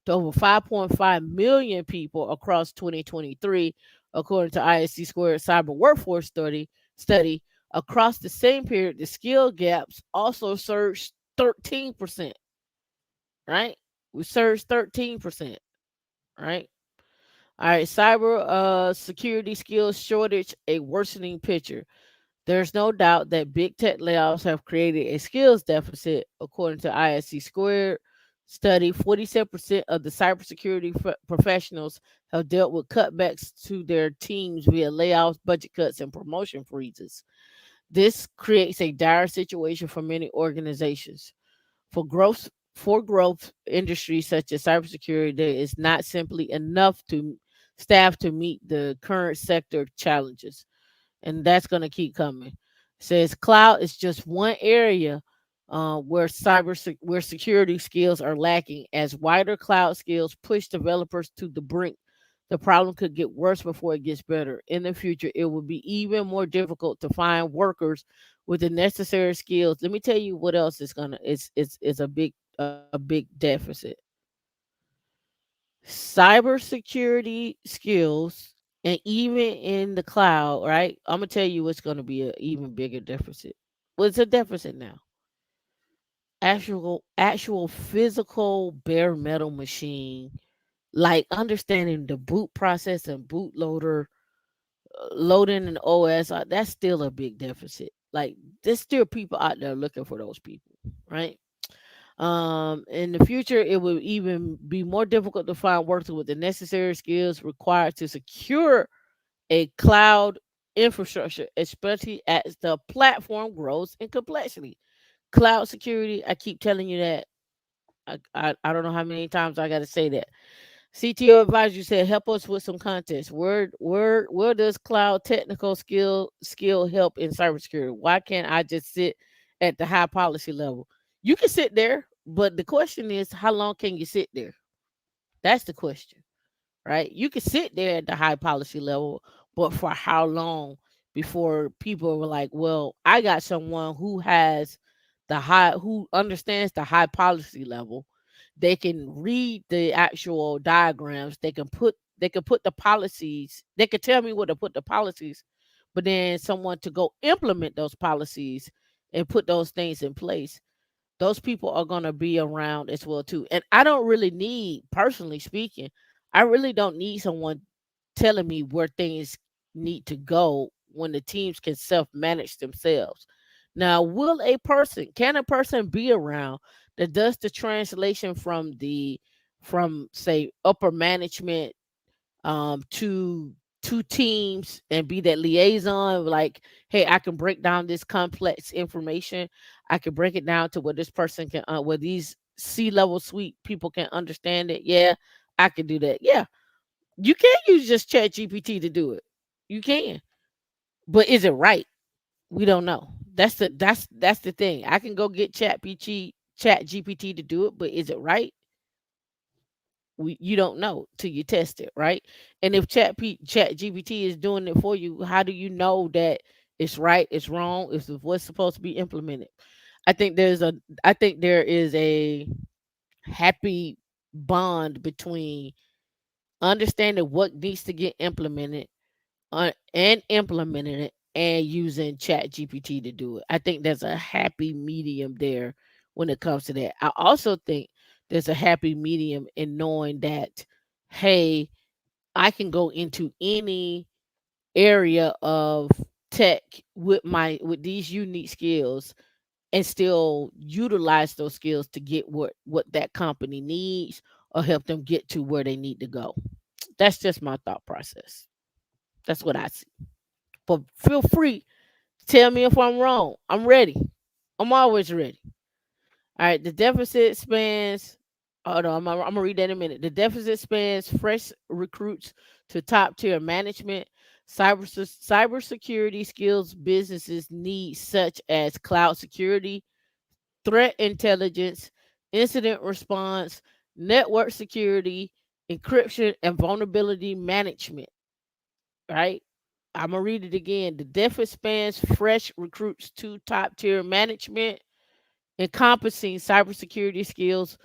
to over 5.5 million people across 2023, according to ISC Squared Cyber Workforce study. Across the same period, the skill gaps also surged 13%, right? We surged 13%, right? All right, cyber security skills shortage, a worsening picture. There's no doubt that big tech layoffs have created a skills deficit, according to ISC Squared study. 47% of the cybersecurity professionals have dealt with cutbacks to their teams via layoffs, budget cuts, and promotion freezes. This creates a dire situation for many organizations. For growth industries such as cybersecurity, there is not simply enough to staff to meet the current sector challenges, and that's going to keep coming. Says cloud is just one area where security skills are lacking. As wider cloud skills push developers to the brink, the problem could get worse before it gets better. In the future, it will be even more difficult to find workers with the necessary skills. Let me tell you what else is gonna is a big deficit. Cybersecurity skills, and even in the cloud, right? I'm gonna tell you what's gonna be an even bigger deficit. Well, it's a deficit now. Actual physical bare metal machine, like understanding the boot process and bootloader, loading an OS. That's still a big deficit. Like there's still people out there looking for those people, right? In the future, it will even be more difficult to find workers with the necessary skills required to secure a cloud infrastructure, especially as the platform grows in complexity. Cloud security, I keep telling you that. I don't know how many times I got to say that. CTO advisor said, help us with some context. Where does cloud technical skill help in cybersecurity? Why can't I just sit at the high policy level? You can sit there, but the question is, how long can you sit there? That's the question, right? You can sit there at the high policy level, but for how long before people were like, well, I got someone who understands the high policy level. They can read the actual diagrams. They can put the policies. They can tell me where to put the policies, but then someone to go implement those policies and put those things in place, those people are going to be around as well too. And I don't really need, personally speaking, I really don't need someone telling me where things need to go when the teams can self-manage themselves. Now, can a person be around that does the translation from say upper management to teams and be that liaison, like, hey, I can break down this complex information. I can break it down to where this person can where these C-level suite people can understand it. Yeah, I can do that. Yeah, you can use just chat GPT to do it. You can, but is it right? We don't know. That's the thing. I can go get chat GPT to do it, but is it right? You don't know till you test it, right? And if chat GPT is doing it for you, how do you know that it's right, it's wrong, it's what's supposed to be implemented? I think there is a happy bond between understanding what needs to get implemented and implementing it and using chat GPT to do it. I think there's a happy medium there when it comes to that. I also think there's a happy medium in knowing that, hey, I can go into any area of tech with these unique skills and still utilize those skills to get what that company needs or help them get to where they need to go. That's just my thought process. That's what I see. But feel free to tell me if I'm wrong. I'm ready. I'm always ready. All right. The deficit spans. Hold on. I'm gonna read that in a minute. The deficit spans fresh recruits to top tier management. Cybersecurity skills businesses need, such as cloud security, threat intelligence, incident response, network security, encryption, and vulnerability management. Right? I'm gonna read it again. The deficit spans fresh recruits to top tier management. encompassing cybersecurity skills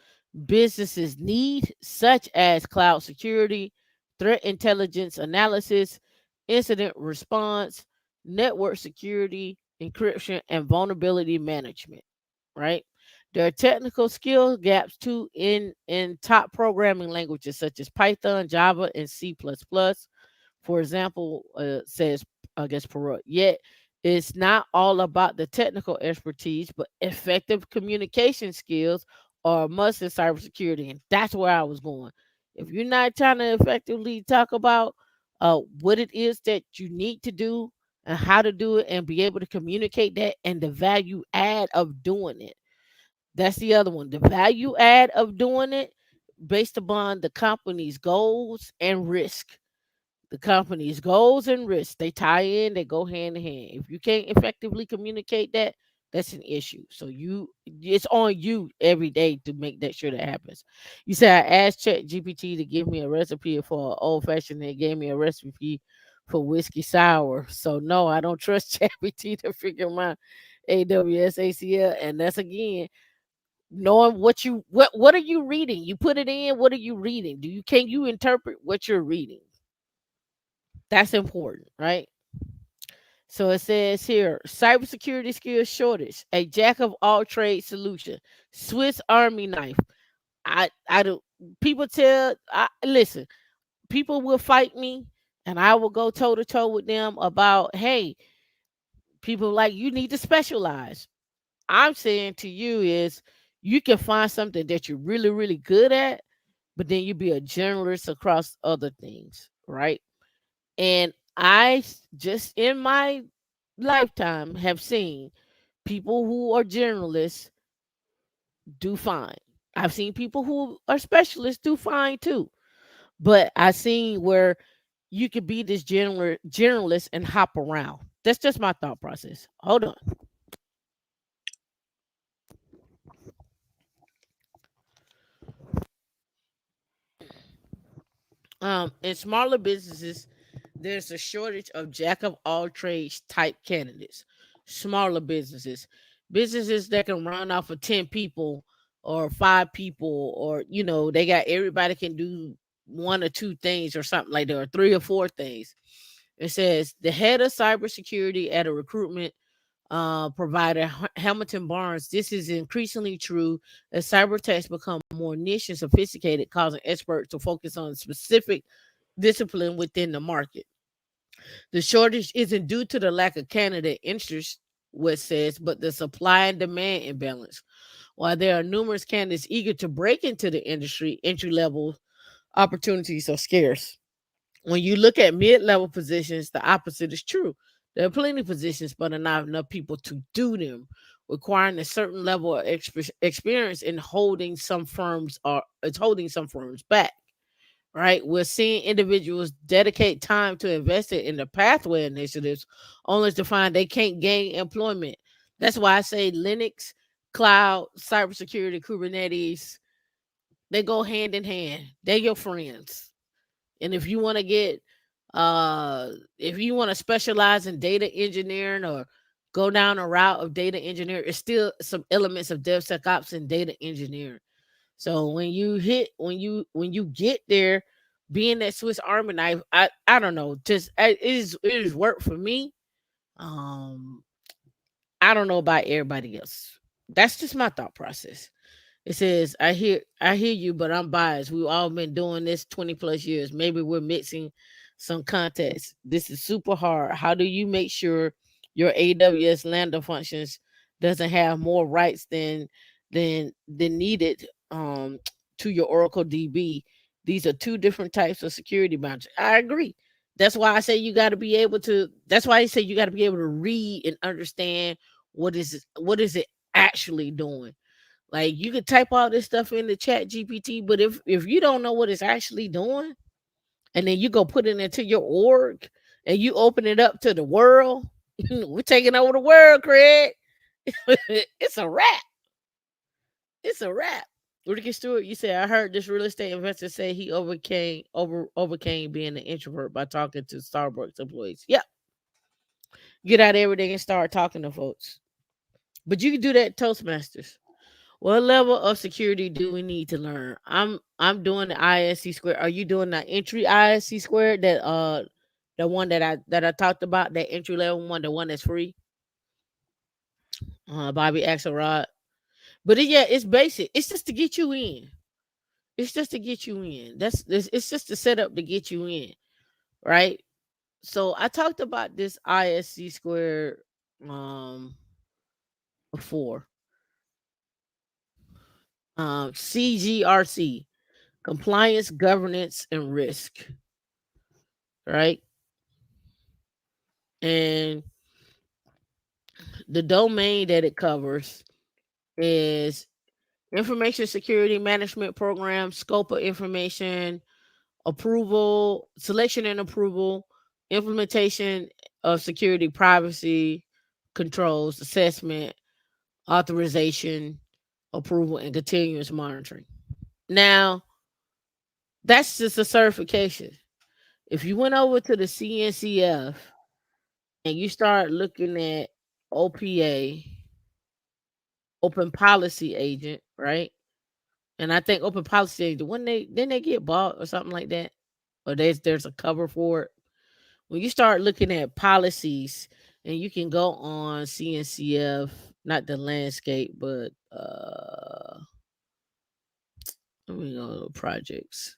businesses need, such as cloud security, threat intelligence analysis, incident response, network security, encryption, and vulnerability management. Right? There are technical skill gaps too in top programming languages such as Python, Java, and C++. For example, says, I guess, Perot. Yet, it's not all about the technical expertise, but effective communication skills are a must in cybersecurity. And that's where I was going. If you're not trying to effectively talk about what it is that you need to do and how to do it and be able to communicate that and the value add of doing it, that's the other one. The value add of doing it based upon the company's goals and risk. The company's goals and risks, they tie in, they go hand in hand. If you can't effectively communicate that, that's an issue. So it's on you every day to make that sure that happens. You said I asked Chat GPT to give me a recipe for old fashioned. They gave me a recipe for whiskey sour. So no, I don't trust Chat GPT to figure my AWS ACL. And that's again knowing what are you reading. You put it in. What are you reading? Can you interpret what you're reading? That's important, right? So it says here, cybersecurity skills shortage, a jack of all trades solution, Swiss Army knife. I don't. People listen. People will fight me, and I will go toe to toe with them about, hey, people like you need to specialize. I'm saying to you is you can find something that you're really really good at, but then you be a generalist across other things, right? And just in my lifetime have seen people who are generalists do fine. I've seen people who are specialists do fine too. But I seen where you could be this generalist and hop around. That's just my thought process. Hold on. In smaller businesses, there's a shortage of jack of all trades type candidates. Smaller businesses that can run off of 10 people or 5 people, or they got everybody can do one or two things or something like that, or three or four things. It says the head of cybersecurity at a recruitment provider, Hamilton Barnes. This is increasingly true as cyber attacks become more niche and sophisticated, causing experts to focus on specific discipline within the market. The shortage isn't due to the lack of candidate interest, what says, but the supply and demand imbalance. While there are numerous candidates eager to break into the industry, entry level opportunities are scarce. When you look at mid level positions, the opposite is true. There are plenty of positions, but not enough people to do them, requiring a certain level of experience in holding some firms are it's holding some firms back. Right, we're seeing individuals dedicate time to invest in the pathway initiatives, only to find they can't gain employment. That's why I say Linux, cloud, cybersecurity, Kubernetes, they go hand in hand. They're your friends. And if you want to if you want to specialize in data engineering or go down a route of data engineering, it's still some elements of DevSecOps and data engineering. So when you get there, being that Swiss Army knife, I don't know, just it is work for me. Um, I don't know about everybody else. That's just my thought process. It says, I hear you, but I'm biased. We've all been doing this 20 plus years. Maybe we're mixing some context. This is super hard. How do you make sure your AWS Lambda functions doesn't have more rights than needed to your Oracle DB? These are two different types of security boundaries. I agree. That's why I say you got to be able to. That's why I say you got to be able to read and understand what is it actually doing. Like you could type all this stuff in the Chat GPT, but if you don't know what it's actually doing, and then you go put it into your org and you open it up to the world, we're taking over the world, Craig. It's a wrap. It's a wrap. Ricky Stewart, you said I heard this real estate investor say he overcame being an introvert by talking to Starbucks employees. Yep. Get out of everything and start talking to folks. But you can do that at Toastmasters. What level of security do we need to learn? I'm doing the ISC square. Are you doing the entry ISC square, that the one that I talked about, that entry level one, the one that's free? Bobby Axelrod. But yeah, it's basic. It's just to get you in. It's just to get you in. It's just to set up to get you in, right? So I talked about this ISC square um before. CGRC, compliance, governance, and risk, right? And the domain that it covers is information security management program, scope of information, approval, selection and approval, implementation of security privacy controls, assessment, authorization, approval, and continuous monitoring. Now, that's just a certification. If you went over to the CNCF and you start looking at OPA, Open Policy Agent, right? And I think Open Policy Agent, when they didn't they get bought or something like that, or there's a cover for it. When you start looking at policies, and you can go on CNCF, not the landscape, but let me go to projects.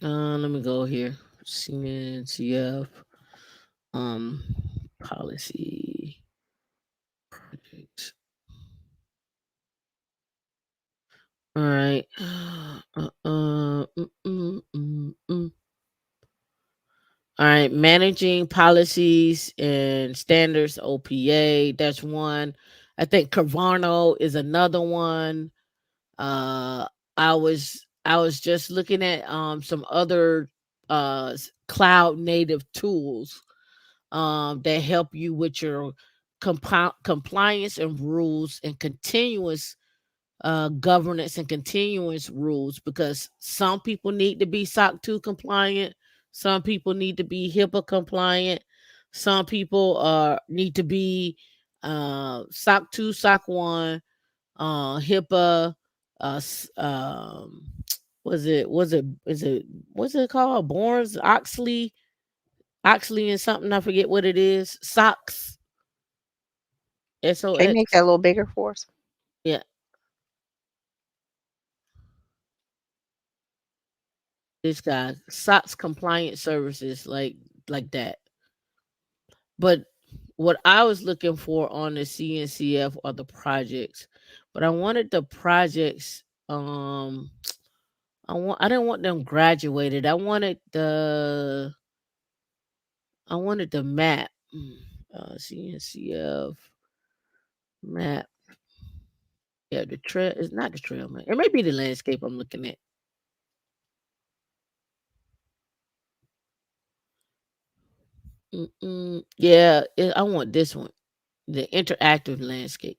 Let me go here. CNCF um policy projects. All right. All right, managing policies and standards, OPA. That's one. I think Carvano is another one. Uh, I was just looking at some other cloud native tools that help you with your compliance and rules and continuous governance and continuous rules, because some people need to be SOC 2 compliant, some people need to be HIPAA compliant, some people need to be SOC 2, SOC 1, HIPAA, was it is it what's it called? Barnes Oxley and something, I forget what it is. SOX, Can you make SOX. that a little bigger for us? Yeah, this guy, SOX compliance services, like that. But what I was looking for on the CNCF are the projects. But I wanted the projects, I didn't want them graduated. I wanted the map. CNCF map. Yeah, the trail is not the trail map. It may be the landscape I'm looking at. Yeah, I want this one, the interactive landscape.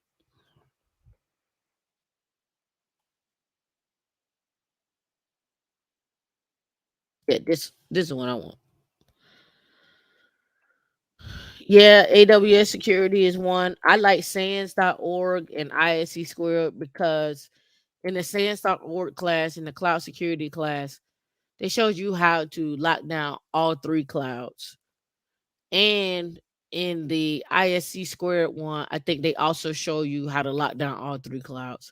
Yeah, this is what I want. Yeah, AWS security is one. I like SANS.org and ISC Squared, because in the SANS.org class, in the cloud security class, they showed you how to lock down all three clouds. And in the ISC Squared one, I think they also show you how to lock down all three clouds.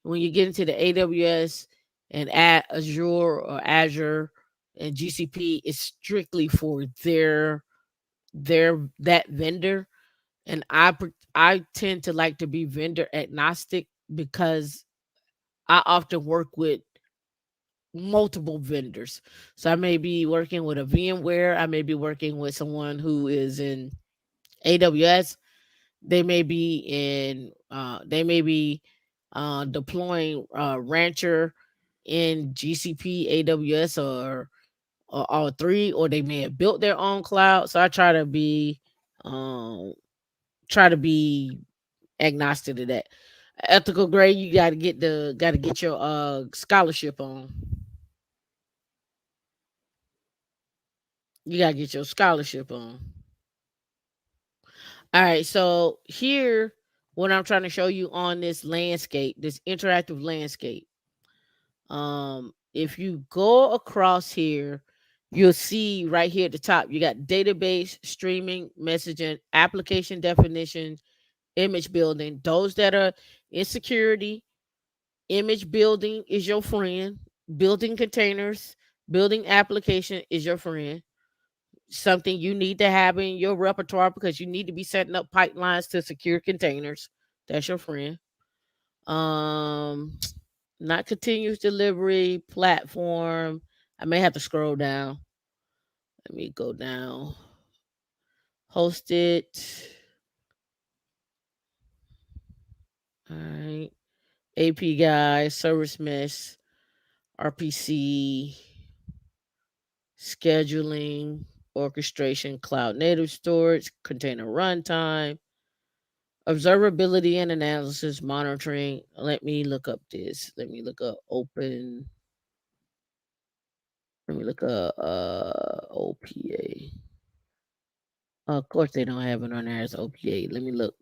When you get into the AWS and Azure or Azure and GCP, it's strictly for their that vendor. And I tend to like to be vendor agnostic, because I often work with multiple vendors. So I may be working with a VMware, I may be working with someone who is in AWS, they may be deploying Rancher in GCP, AWS, or all three, or they may have built their own cloud. So I um try to be agnostic to that. Ethical grade, you got to get your scholarship on. You gotta get your scholarship on. All right, so here, what I'm trying to show you on this landscape, this interactive landscape. If you go across here, you'll see right here at the top, you got database, streaming, messaging, application definition, image building. Those that are in security, image building is your friend. Building containers, building application is your friend. Something you need to have in your repertoire because you need to be setting up pipelines to secure containers. That's your friend. Um, Not continuous delivery platform. I may have to scroll down. Let me go down. Hosted. All right. AP guy, service mesh, RPC, scheduling, orchestration, cloud native storage, container runtime, observability and analysis, monitoring. Let me look up this. Let me look up open. Let me look up OPA. Of course, they don't have it on there as OPA. Let me look.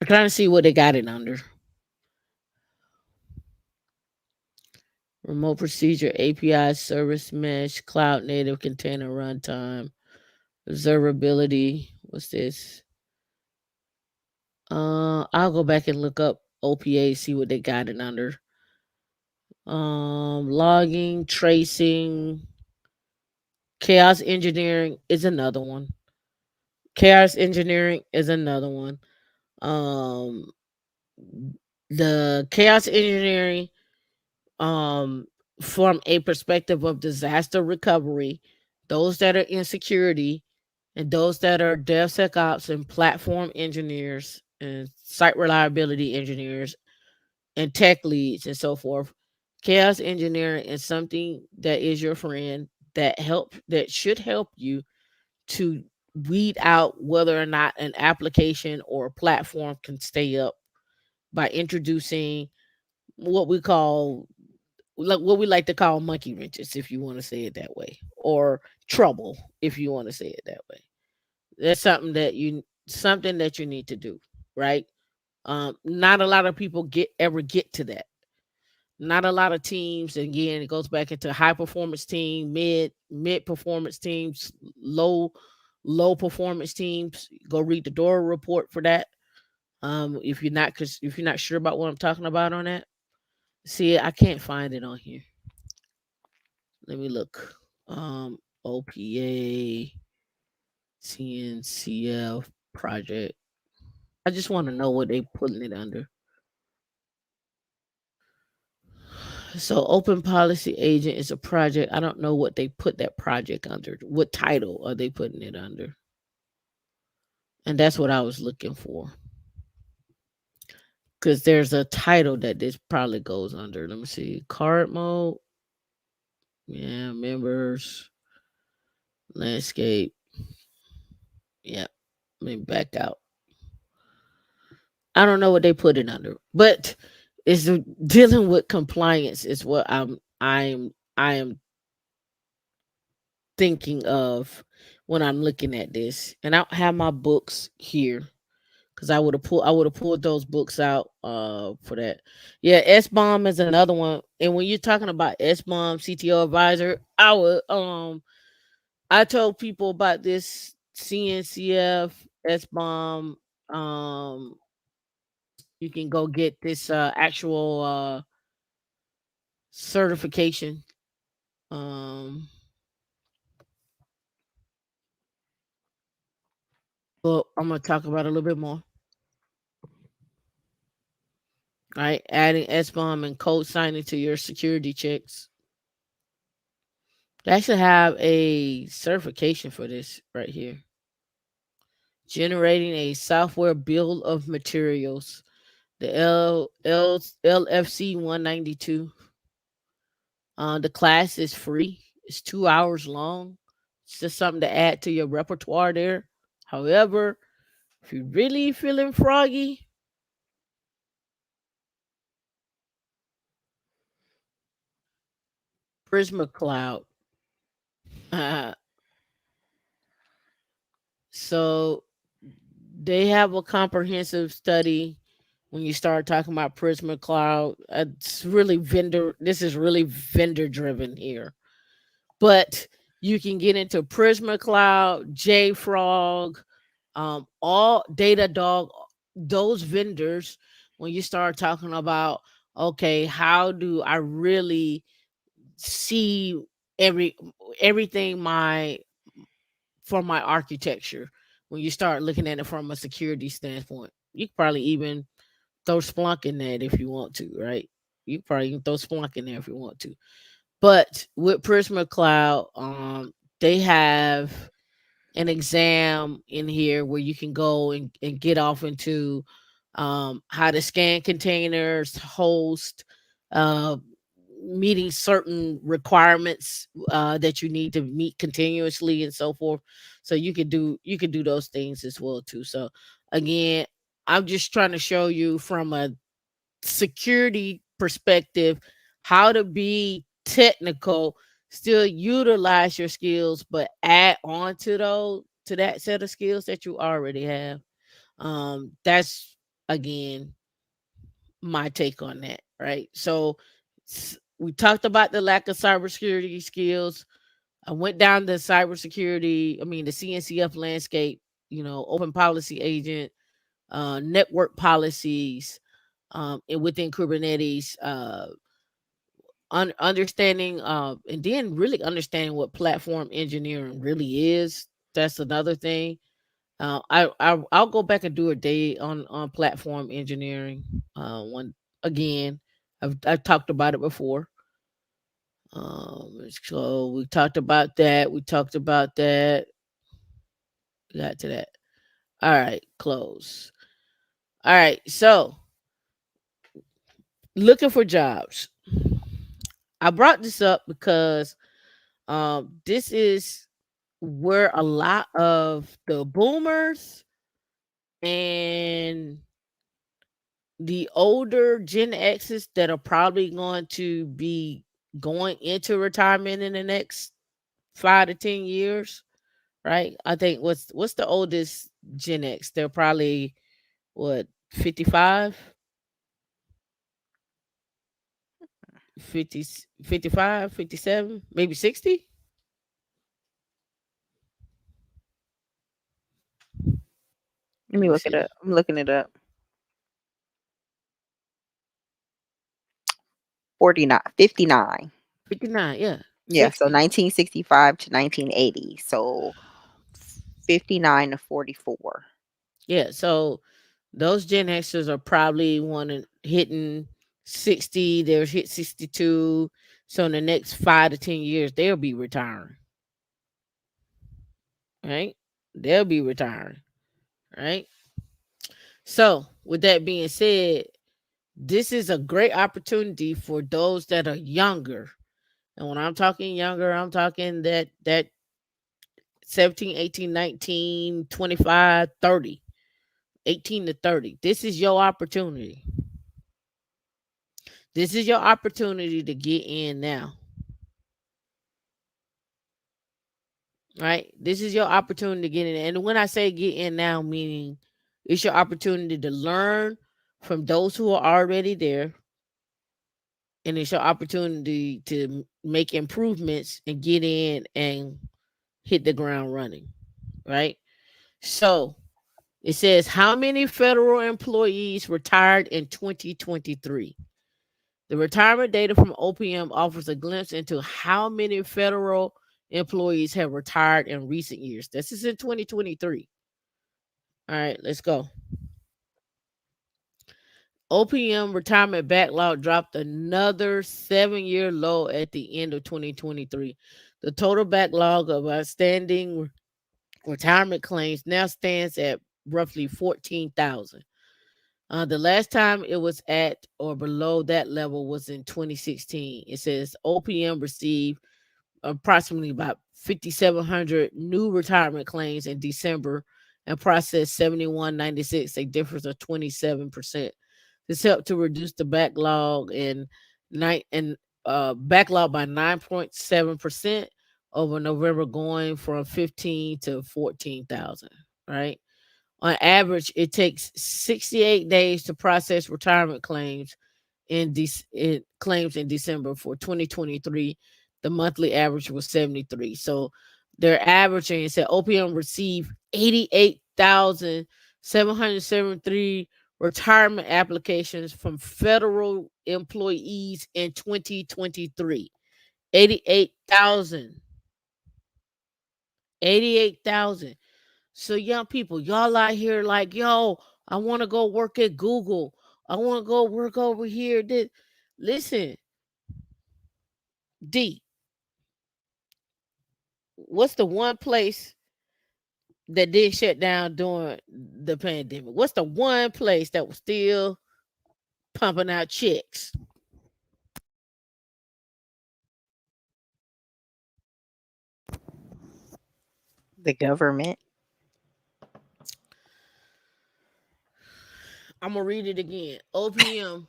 I'm trying to see what they got it under. Remote procedure, API, service mesh, cloud native, container runtime, observability. What's this? I'll go back and look up OPA, see what they got it under. Logging, tracing, chaos engineering is another one. Chaos engineering is another one. Um, the chaos engineering, um, from a perspective of disaster recovery, those that are in security and those that are DevSecOps and platform engineers and site reliability engineers and tech leads and so forth. Chaos engineering is something that is your friend that should help you to weed out whether or not an application or a platform can stay up by introducing what we call like what we like to call monkey wrenches, if you want to say it that way, or trouble, if you want to say it that way. That's something that you need to do, right? Not a lot of people get to that. Not a lot of teams. Again, it goes back into high performance team, mid performance teams, low performance teams. Go read the Dora report for that. If you're not sure about what I'm talking about on that, see, I can't find it on here. Let me look. OPA, CNCF project. I just want to know what they putting it under. So, Open Policy Agent is a project. I don't know what they put that project under. What title are they putting it under? And that's what I was looking for. Because there's a title that this probably goes under. Let me see. Card mode. Yeah, members, landscape. Yeah, let me back out. I don't know what they put it under, but it's dealing with compliance is what I am thinking of when I'm looking at this. And I don't have my books here because I would have pulled those books out for that. Yeah, S bomb is another one. And when you're talking about S bomb CTO advisor, I told people about this CNCF S bomb. Um you can go get this actual certification. Um but I'm gonna talk about it a little bit more. Right, adding SBOM and code signing to your security checks. They should have a certification for this right here. Generating a software bill of materials. The LFC 192. The class is free. It's 2 hours long. It's just something to add to your repertoire there. However, if you're really feeling froggy, Prisma Cloud. So they have a comprehensive study when you start talking about Prisma Cloud. It's really vendor. This is really vendor driven here, but you can get into Prisma Cloud, JFrog, all Datadog, those vendors. When you start talking about, okay, how do I really see every everything my for my architecture? When you start looking at it from a security standpoint, you could probably even throw Splunk in there if you want to, right? You could probably even throw Splunk in there if you want to. But with Prisma Cloud, they have an exam in here where you can go and get off into how to scan containers, host, uh, meeting certain requirements that you need to meet continuously and so forth. So you can do those things as well too. So again, I'm just trying to show you from a security perspective how to be technical, still utilize your skills, but add on to those to that set of skills that you already have. That's again my take on that, right? So we talked about the lack of cybersecurity skills. I went down the cybersecurity, I mean the CNCF landscape, open policy agent, network policies, and within Kubernetes, understanding, and then really understanding what platform engineering really is. That's another thing. I'll go back and do a day on platform engineering. One again, I've talked about it before. So we talked about that. We talked about that. Got to that. All right, close. All right, so looking for jobs. I brought this up because this is where a lot of the boomers and the older Gen X's that are probably going to be going into retirement in the next 5 to 10 years, right? I think what's the oldest Gen X? They're probably what 55, 50, 55, 57, maybe 60. Let Let me me look it see. up. I'm looking it up. 49, 59. 59, yeah. Yeah, so 60. 1965 to 1980. So 59 to 44. Yeah, so those Gen Xers are probably wanting hitting 60. They'll hit 62. So in the next 5 to 10 years, they'll be retiring, right? They'll be retiring, right? So with that being said, this is a great opportunity for those that are younger. And when I'm talking younger, I'm talking that 17, 18, 19, 25, 30, 18 to 30. This is your opportunity. This is your opportunity to get in now. Right? This is your opportunity to get in. And when I say get in now, meaning it's your opportunity to learn from those who are already there. And it's your opportunity to make improvements and get in and hit the ground running. Right? So it says how many federal employees retired in 2023? The retirement data from OPM offers a glimpse into how many federal employees have retired in recent years. This is in 2023. All right, let's go. OPM retirement backlog dropped another 7-year low at the end of 2023. The total backlog of outstanding retirement claims now stands at roughly 14,000. The last time it was at or below that level was in 2016. It says OPM received approximately about 5,700 new retirement claims in December and processed 7196, a difference of 27%. This helped to reduce the backlog backlog by 9.7% over November, going from 15 to 14,000. right? On average, it takes 68 days to process retirement claims in December for 2023. The monthly average was 73. So they're averaging, it said OPM received 88,773 retirement applications from federal employees in 2023. 88,000. 88,000. So young people, y'all out here like, yo, I want to go work at Google. I want to go work over here. Listen, D, what's the one place that did shut down during the pandemic? What's the one place that was still pumping out checks? The government. I'm gonna read it again. OPM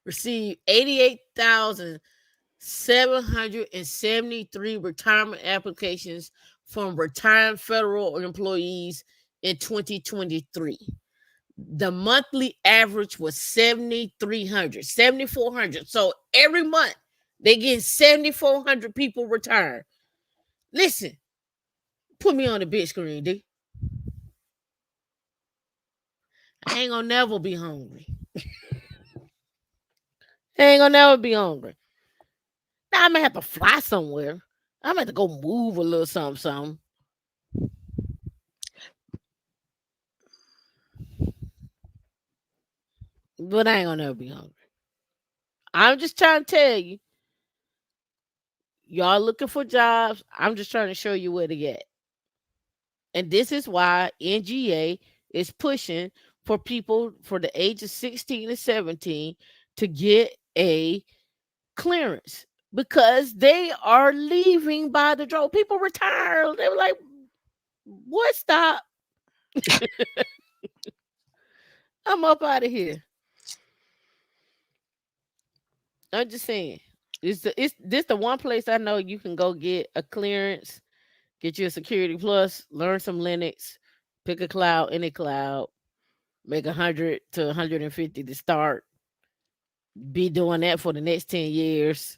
received 88,773 retirement applications from retired federal employees in 2023. The monthly average was 7,300, 7,400. So every month they get 7,400 people retired. Listen, put me on the big screen, D. I ain't gonna never be hungry. I ain't gonna never be hungry. Now I'm gonna have to fly somewhere. I'm gonna have to go move a little something, something. But I ain't gonna never be hungry. I'm just trying to tell you, y'all looking for jobs. I'm just trying to show you where to get. And this is why NGA is pushing for people for the age of 16 and 17 to get a clearance because they are leaving by the drove. People retire. They were like, what? Stop. I'm up out of here. I'm just saying. It's this the one place I know you can go get a clearance, get you a security plus, learn some Linux, pick a cloud, any cloud, make 100 to 150 to start, be doing that for the next 10 years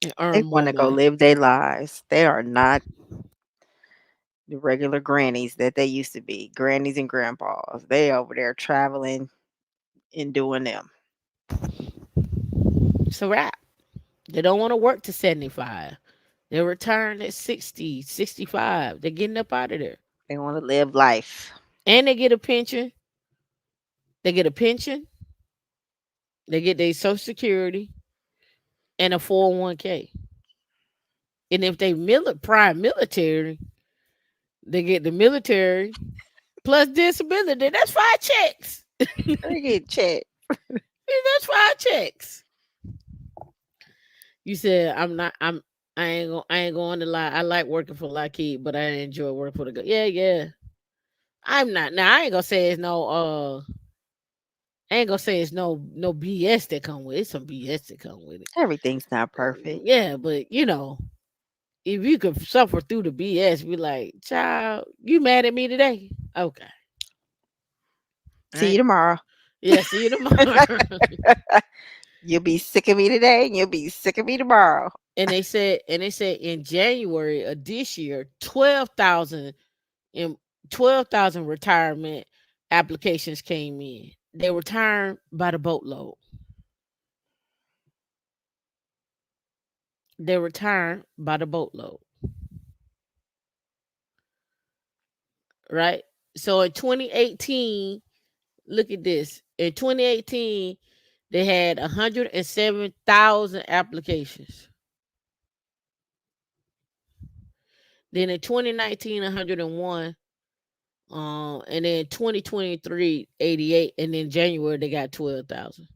and They earn want more to go money. live their lives. They are not the regular grannies that they used to be. Grannies and grandpas. They over there traveling and doing them. It's a wrap. They don't want to work to 75. They're retiring at 60, 65. They're getting up out of there. They want to live life. And they get a pension. They get a pension. They get their social security and a 401k. And if they prime military, they get the military plus disability. That's 5 checks. They get checked. That's 5 checks. You said I'm not. I ain't going to lie. I like working for Lockheed, but I enjoy working for the. Yeah, yeah. I'm not. Now I ain't gonna say it's no. I ain't gonna say it's no BS that come with it. It's some BS that come with it. Everything's not perfect. Yeah, but if you could suffer through the BS, be like, child, you mad at me today? Okay. All See you right. tomorrow. Yeah, see you tomorrow. You'll be sick of me today and you'll be sick of me tomorrow. and they said in January of this year, 12,000 retirement applications came in. They returned by the boatload. They returned by the boatload. Right? So in 2018, look at this. In 2018, they had 107,000 applications. Then in 2019, 101. And then 2023, 88. And then January, they got 12,000.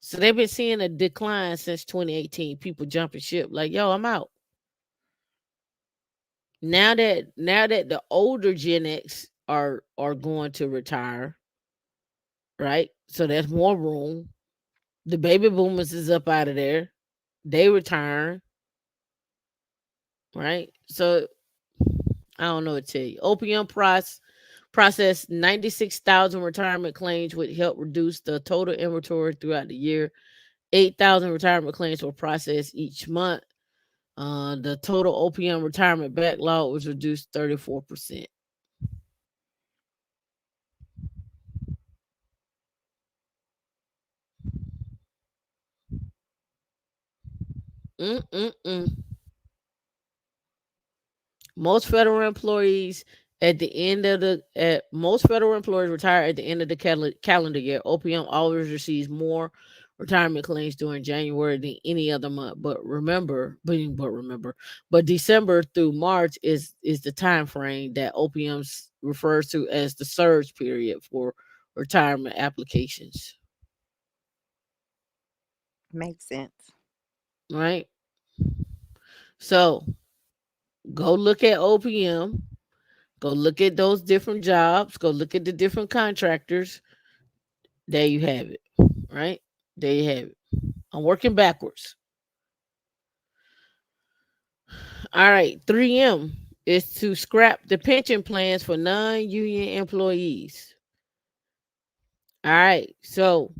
So they've been seeing a decline since 2018. People jumping ship like, yo, I'm out. Now that the older Gen X are going to retire, right? So there's more room. The baby boomers is up out of there. They retire, right? So I don't know what to tell you. OPM processed 96,000 retirement claims, which helped reduce the total inventory throughout the year. 8,000 retirement claims were processed each month. The total OPM retirement backlog was reduced 34%. Mm-mm-mm. Most federal employees at the end of the most federal employees retire at the end of the calendar year. OPM always receives more retirement claims during January than any other month. But December through March is the time frame that OPM refers to as the surge period for retirement applications. Makes sense. Right. So go look at OPM. Go look at those different jobs. Go look at the different contractors. There you have it. Right? There you have it. I'm working backwards. All right. 3M is to scrap the pension plans for non union employees. All right. So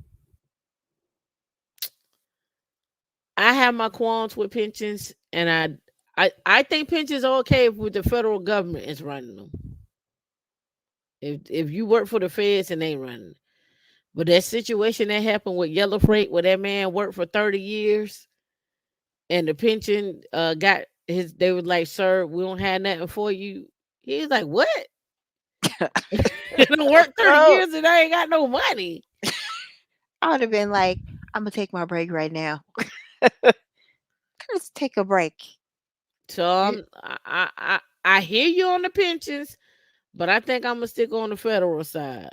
I have my qualms with pensions, and I think pensions are okay if the federal government is running them. If you work for the feds and they running, but that situation that happened with Yellow Freight, where that man worked for 30 years and the pension got his, they was like, "Sir, we don't have nothing for you." He's like, "What? I done worked 30 Oh, years and I ain't got no money." I would have been like, I'm gonna take my break right now. Let's take a break. So You- I hear you on the pensions, but I think I'm gonna stick on the federal side.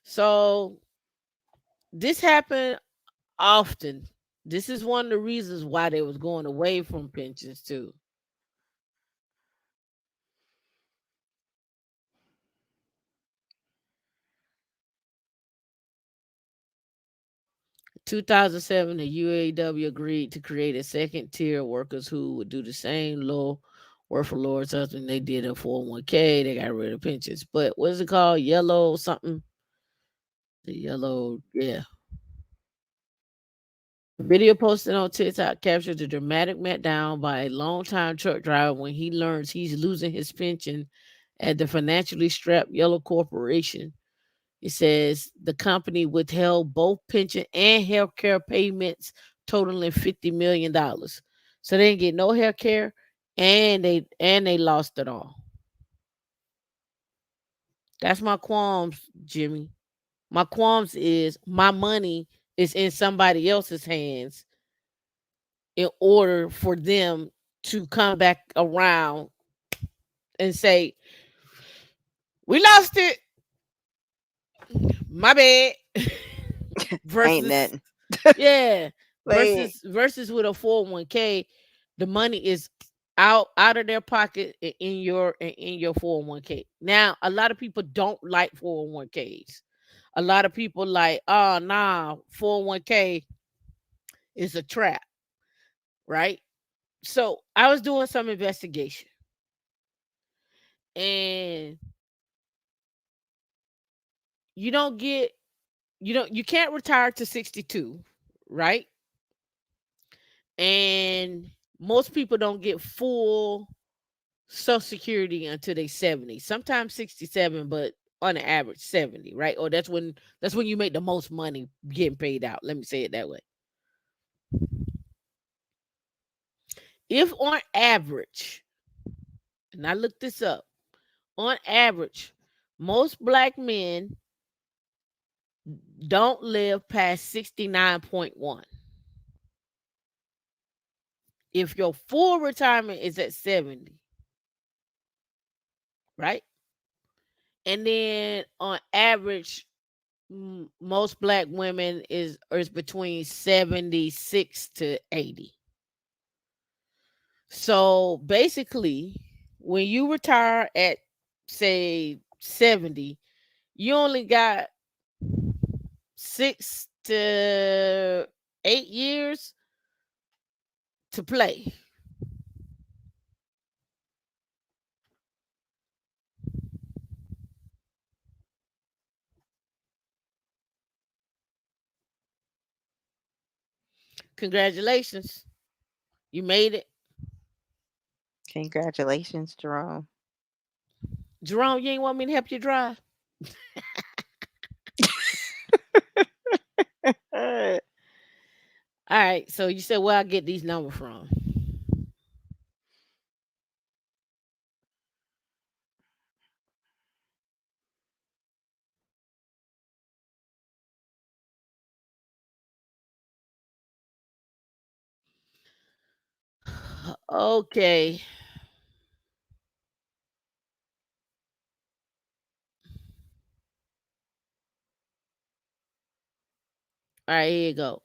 So this happened often. This is one of the reasons why they was going away from pensions too. 2007, the UAW agreed to create a second tier of workers who would do the same low work for lower something they did in 401k. They got rid of pensions. But what is it called? Yellow something? The yellow, yeah. A video posted on TikTok captured the dramatic meltdown by a longtime truck driver when he learns he's losing his pension at the financially strapped Yellow Corporation. It says the company withheld both pension and health care payments totaling $50 million. So they didn't get no health care and they lost it all. That's my qualms, Jimmy. My qualms is my money is in somebody else's hands in order for them to come back around and say, "We lost it. My bad." Ain't versus nothing. Yeah, Like, versus with a 401k, the money is out of their pocket in your 401k. Now, a lot of people don't like 401ks. A lot of people like, "Oh, nah, 401k is a trap," right? So, I was doing some investigation and you don't get you can't retire to 62, right? And most people don't get full Social Security until they 70, sometimes 67, but on the average 70, right? Or that's when you make the most money getting paid out. Let me say it that way. If on average, and I looked this up, on average, most black men don't live past 69.1. If your full retirement is at 70, right? And then on average, most black women is between 76 to 80. So basically, when you retire at say 70, you only got 6 to 8 years to play. Congratulations. You made it. Congratulations, Jerome. Jerome, you ain't want me to help you drive? All right. So you said where I get these numbers from. Okay. All right, here you go.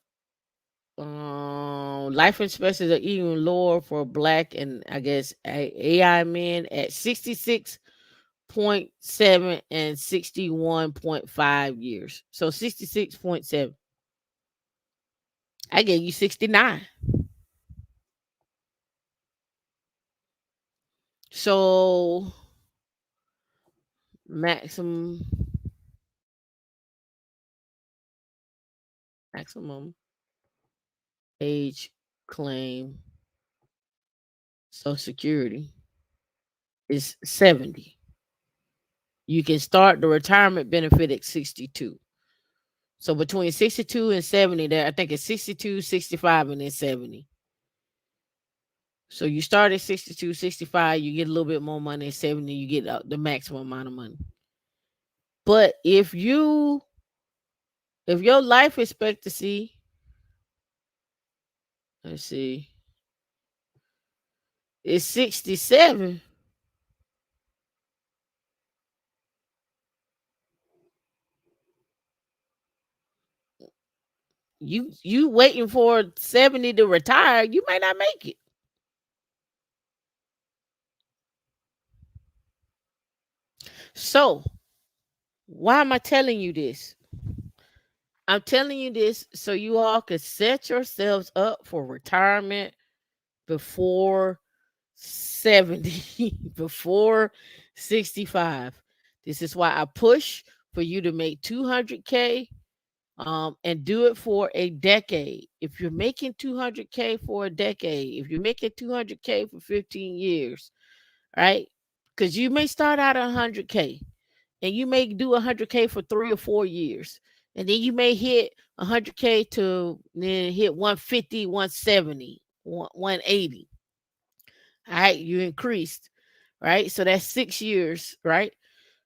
Life expectancies are even lower for black and I guess AI men at 66.7 and 61.5 years. So 66.7. I gave you 69. So maximum maximum age claim Social Security is 70. You can start the retirement benefit at 62. So between 62 and 70, there I think it's 62, 65, and then 70. So you start at 62, 65, you get a little bit more money. At 70, you get the maximum amount of money. But if your life expectancy, let's see, is 67, you waiting for 70 to retire, you might not make it. So why am I telling you this? I'm telling you this so you all can set yourselves up for retirement before 70, before 65. This is why I push for you to make 200K and do it for a decade. If you're making 200K for a decade, if you're making 200K for 15 years, right? Because you may start out at 100K and you may do 100K for 3 or 4 years. And then you may hit 100K to then hit 150, 170, 180. All right, you increased, right? So that's 6 years, right?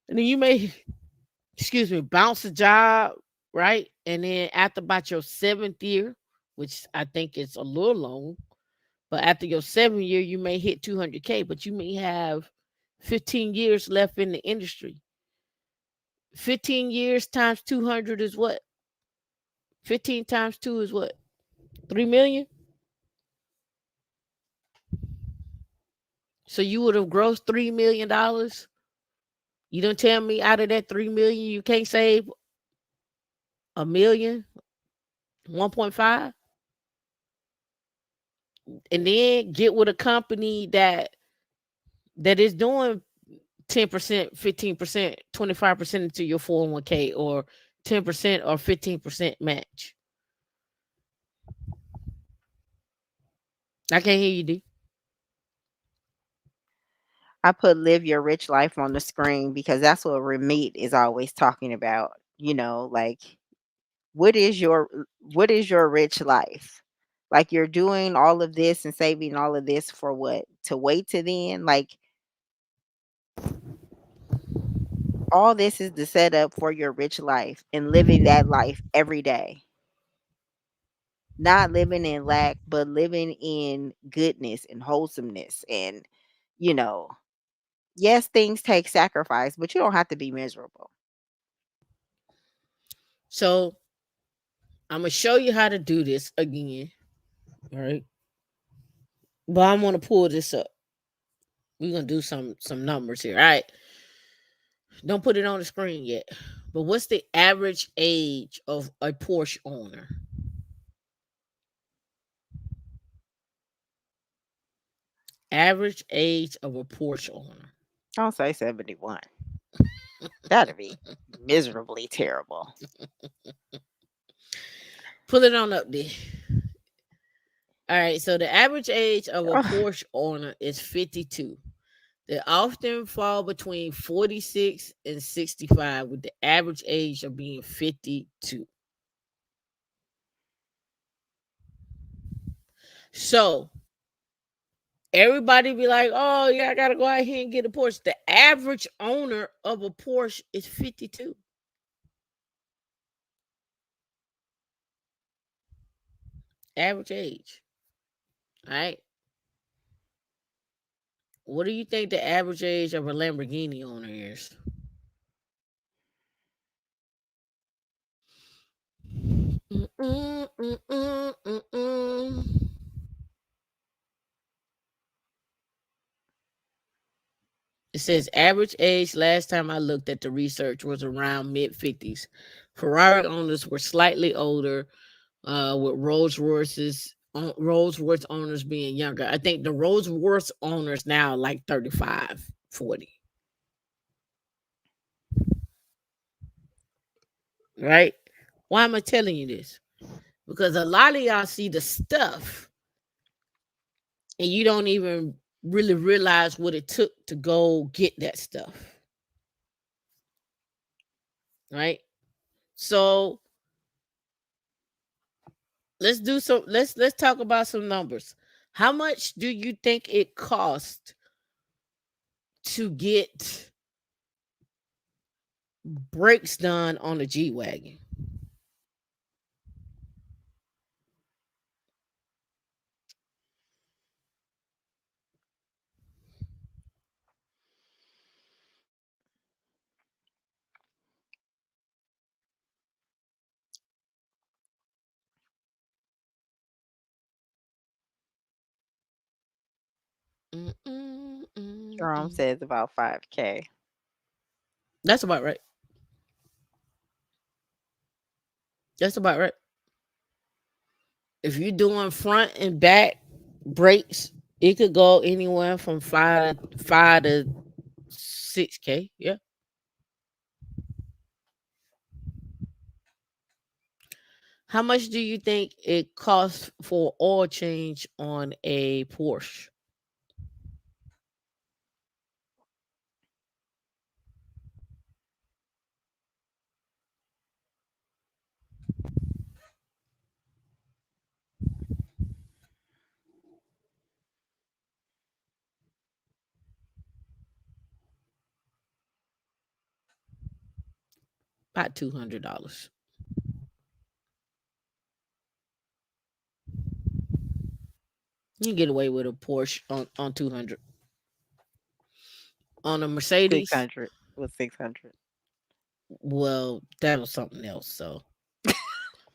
And then you may, excuse me, bounce a job, right? And then after about your seventh year, which I think is a little long, but after your 7th year, you may hit 200K, but you may have 15 years left in the industry. 15 years times 200 is what? 15 times 2 is what? 3 million? So you would have grossed $3 million. You don't tell me out of that 3 million you can't save a million, 1.5, and then get with a company that is doing 10%, 15%, 25% into your 401k or 10% or 15% match. I can't hear you, D. I put live your rich life on the screen because that's what Ramit is always talking about. Like what is your rich life? Like you're doing all of this and saving all of this for what? To wait to then? Like all this is the setup for your rich life and living that life every day. Not living in lack, but living in goodness and wholesomeness and you know, yes, things take sacrifice, but you don't have to be miserable. So I'm gonna show you how to do this again. All right. But I'm gonna pull this up. We're gonna do some numbers here. All right. Don't put it on the screen yet. But what's the average age of a Porsche owner? Average age of a Porsche owner. Don't say 71. That'd be miserably terrible. Pull it on up there. All right, so the average age of a Ugh, Porsche owner is 52. They often fall between 46 and 65, with the average age of being 52. So everybody be like, oh, yeah, I got to go out here and get a Porsche. The average owner of a Porsche is 52, average age. All right. What do you think the average age of a Lamborghini owner is? Mm-mm, mm-mm, mm-mm. It says average age last time I looked at the research was around mid 50s. Ferrari owners were slightly older, with Rolls Royce owners being younger. I think the Rolls Royce owners now are like 35, 40, right? Why am I telling you this? Because a lot of y'all see the stuff and you don't even really realize what it took to go get that stuff, right? So let's talk about some numbers. How much do you think it cost to get brakes done on a G Wagon? Mm, mm, mm, Jerome mm. says about 5K. That's about right. That's about right. If you're doing front and back brakes, it could go anywhere from 5 to 6K. Yeah. How much do you think it costs for oil change on a Porsche? About $200. You can get away with a Porsche on 200. On a Mercedes, 600 was 600. well, that was something else. So,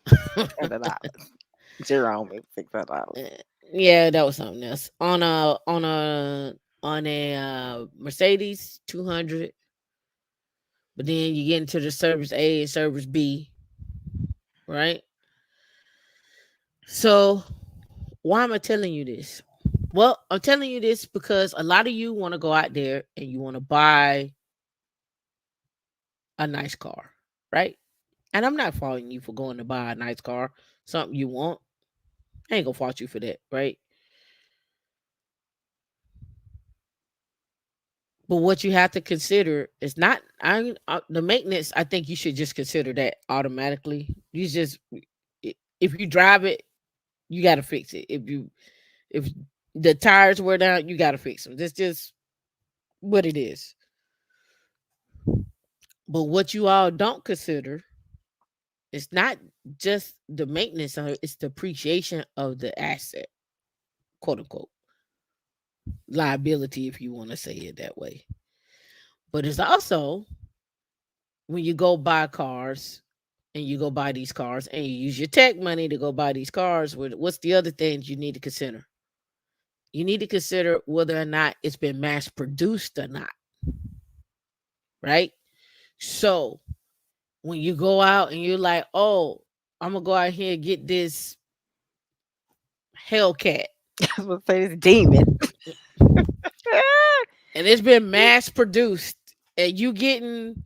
$600. Jerome is $600. Eh, yeah, that was something else. On a Mercedes 200, but then you get into the service A and service B, right? So, why am I telling you this? Well, I'm telling you this because a lot of you want to go out there and you want to buy a nice car, right? And I'm not faulting you for going to buy a nice car, something you want. I ain't gonna fault you for that, right? But what you have to consider is not the maintenance. I think you should just consider that automatically. You just if you drive it, you got to fix it. If the tires wear down, you got to fix them. That's just what it is. But what you all don't consider is not just the maintenance of it, it's the appreciation of the asset, quote unquote, liability, if you want to say it that way. But it's also when you go buy cars and you go buy these cars and you use your tech money to go buy these cars, what's the other things you need to consider? You need to consider whether or not it's been mass produced or not, right? So when you go out and you're like, oh, I'm gonna go out here and get this Hellcat, I was going to say this demon. and it's been mass produced, and you getting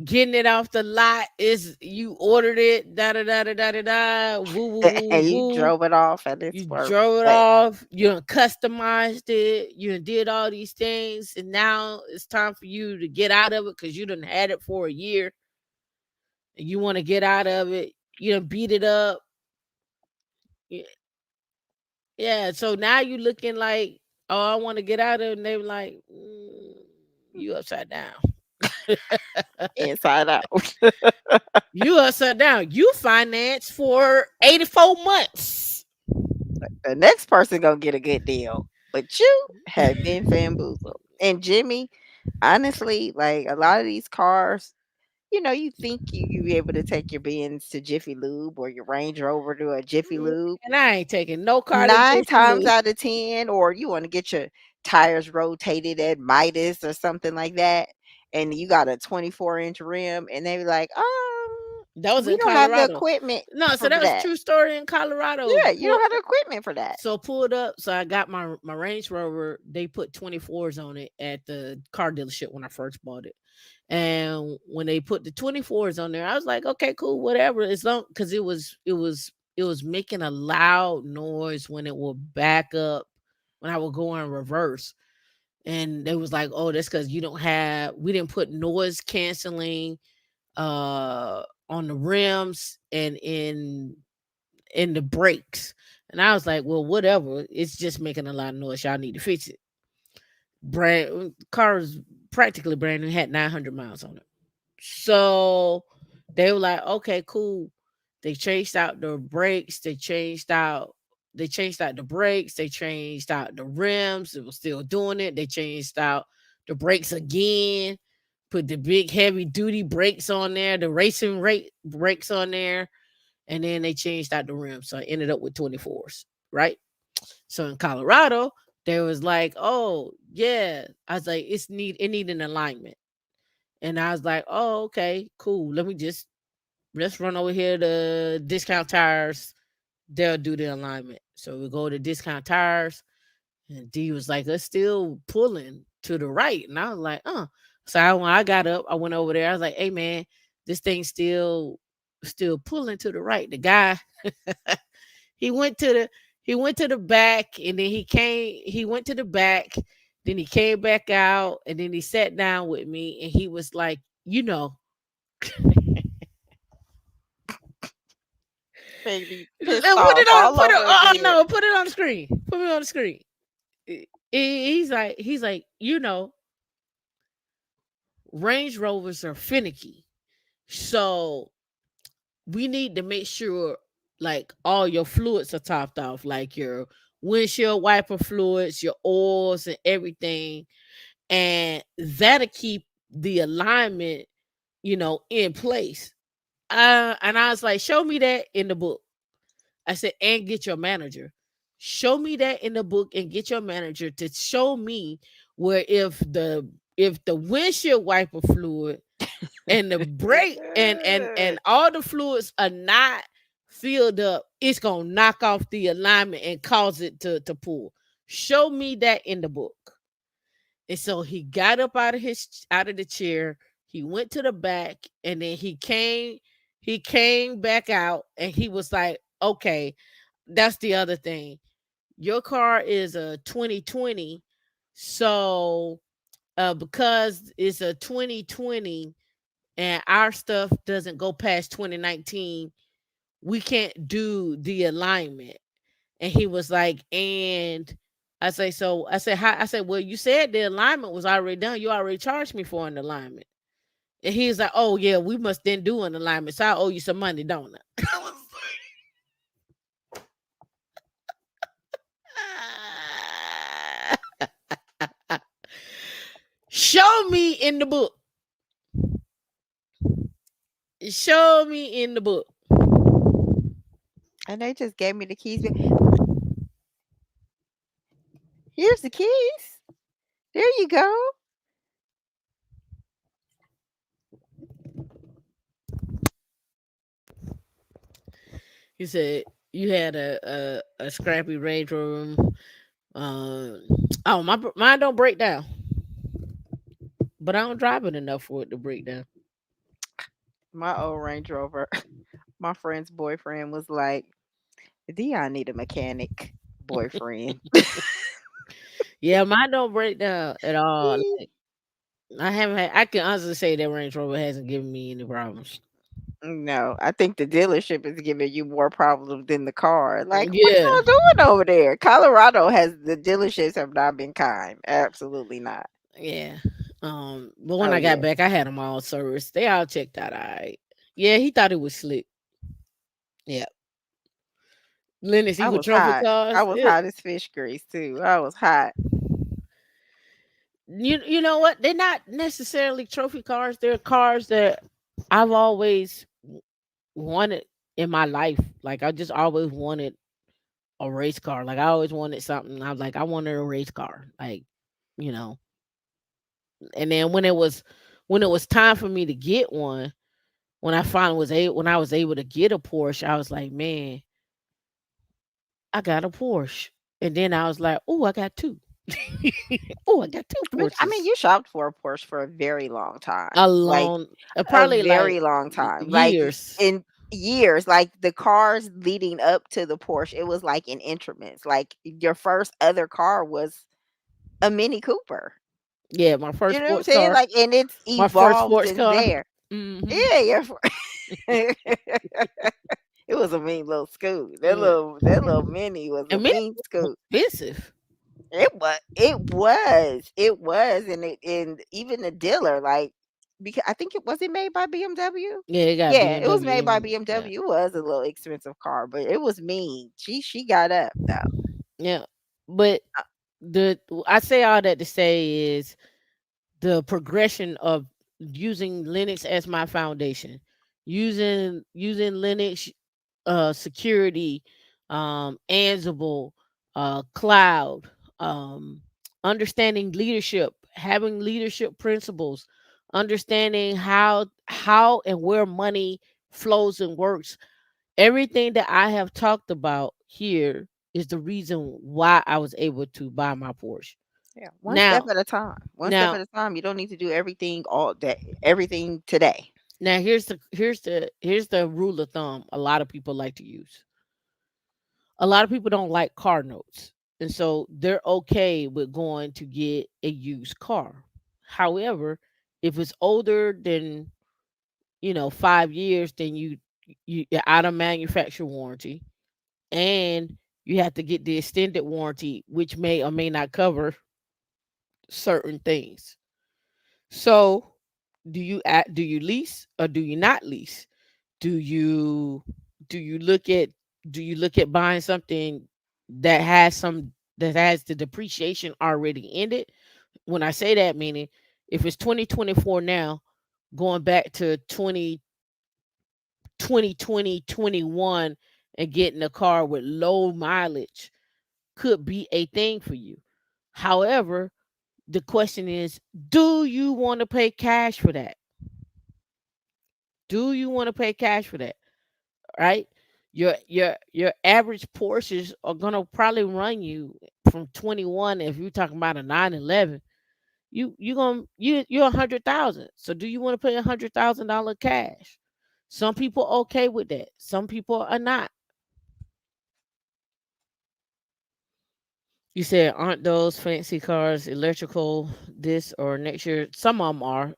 getting it off the lot is you ordered it, da da da da da da da, woo woo woo And you woo. drove it off and You it's worth drove it what? off, you done customized it, you done did all these things, and now it's time for you to get out of it because you done had it for a year and you want to get out of it. You done beat it up. Y- Yeah, so now you looking like, oh, I want to get out of it. And they were like, you upside down. Inside out. You upside down. You financed for 84 months. The next person gonna get a good deal, but you have been bamboozled. And Jimmy, honestly, like a lot of these cars, you think you be able to take your Benz to Jiffy Lube or your Range Rover to a Jiffy Lube. And I ain't taking no car to 9 Jiffy times Lube. out of 10, or you wanna get your tires rotated at Midas or something like that, and you got a 24-inch rim, and they be like, That was we in don't have the Colorado. equipment No, so for that was that." true story in Colorado. Yeah, you don't have the equipment for that. So pulled up. So I got my Range Rover. They put 24s on it at the car dealership when I first bought it. And when they put the 24s on there, I was like, okay, cool, whatever. It's long because it was making a loud noise when it would back up when I would go in reverse. And they was like, oh, that's because we didn't put noise canceling on the rims and in the brakes. And I was like, well, whatever. It's just making a lot of noise. Y'all need to fix it. Car is practically brand new, had 900 miles on it. So they were like, okay, cool. They changed out the brakes. They changed out the brakes. They changed out the rims. It was still doing it. They changed out the brakes again. Put the big heavy duty brakes on there, the racing rate brakes on there, and then they changed out the rims. So I ended up with 24s, right? So in Colorado, there was like, oh yeah. I was like, it need an alignment. And I was like, oh, okay, cool. Let's run over here to Discount Tires. They'll do the alignment. So we go to Discount Tires, and D was like, it's still pulling to the right. And I was like, So when I got up, I went over there. I was like, hey man, this thing's still pulling to the right. The guy, he went to the he went to the back, and then he went to the back, then he came back out, and then he sat down with me, and he was like, Made me pissed put off it on all put it over again. no, put it on the screen. Put me on the screen. He's like, Range Rovers are finicky. So we need to make sure like all your fluids are topped off, like your windshield wiper fluids, your oils and everything. And that'll keep the alignment, in place. And I was like, show me that in the book. I said, and get your manager. Show me that in the book and get your manager to show me where if the windshield wiper fluid and the brake and all the fluids are not filled up, it's gonna knock off the alignment and cause it to pull. Show me that in the book. And so he got up out of the chair. He went to the back, and then he came back out, and he was like, okay, that's the other thing. Your ar is a 2020. So because it's a 2020 and our stuff doesn't go past 2019, we can't do the alignment. And he was like, and I said, well, you said the alignment was already done. You already charged me for an alignment. And he's like, oh yeah, we must then do an alignment. So I owe you some money, don't I? I was like, show me in the book. Show me in the book. And they just gave me the keys. Here's the keys. There you go. He said you had a scrappy Range Rover. Um, oh, mine don't break down, but I don't drive it enough for it to break down. My old Range Rover, my friend's boyfriend was like, "Dion need a mechanic boyfriend." Yeah, mine don't break down at all. Like, I haven't had, I can honestly say that Range Rover hasn't given me any problems. No, I think the dealership is giving you more problems than the car. Like, what Yeah, y'all doing over there? Colorado has the dealerships have not been kind. Absolutely not. yeah. But when Oh I got yeah. back, I had them all serviced. They all checked out. All right. Yeah, he thought it was slick. Yeah, Lennox I Eagle was trophy hot. I cars. was hot as fish grease too. I was hot. You know what? They're not necessarily trophy cars. They're cars that I've always wanted in my life. Like I just always wanted a race car. Like I always wanted something. I was like, I wanted a race car. Like, you know. And then when it was time for me to get one, when I was able to get a Porsche, I was like, man, I got a Porsche. And then I was like, oh, I got two. Oh, I got two But I mean, Porsches. you shopped for a Porsche for a very long time. A Like long, a probably like very long time. Like years. in years, like the cars leading up to the Porsche, it was like in increments. Like your first other car was a Mini Cooper. Yeah, my You first know what I'm sports saying? car. Like, and it's My first evolved sports since car. there. Hmm. Yeah, yeah. It was a mean little scoot. Yeah. That little mini was a And many mean scoot. expensive. It was, and even the dealer, like, because I think it made by BMW? Yeah, they got Yeah, it was BMW made by in it. Yeah. BMW. It was a little expensive car, but it was mean. She got up though. Yeah. But the I say all that to say is the progression of using Linux as my foundation, using Linux security, Ansible, cloud, understanding leadership, having leadership principles, understanding how and where money flows and works. Everything that I have talked about here is the reason why I was able to buy my Porsche. Yeah, one step Now, at a time. One step now at a time. You don't need to do everything all day, everything today. Now here's the rule of thumb a lot of people like to use. A lot of people don't like car notes. And so they're okay with going to get a used car. However, if it's older than, 5 years, then you're out of manufacturer warranty and you have to get the extended warranty which may or may not cover certain things. So, do you lease or do you not lease? do you do you look at do you look at buying something that has the depreciation already in it? When I say that, meaning if it's 2024 now, going back to 2021 and getting a car with low mileage could be a thing for you. However, the question is, do you want to pay cash for that? Do you want to pay cash for that? Right? Your average Porsches are gonna probably run you from 21. If you're talking about a 911, you're 100,000. So do you want to pay $100,000 cash? Some people okay with that. Some people are not. You said aren't those fancy cars electrical this or next year? Some of them are.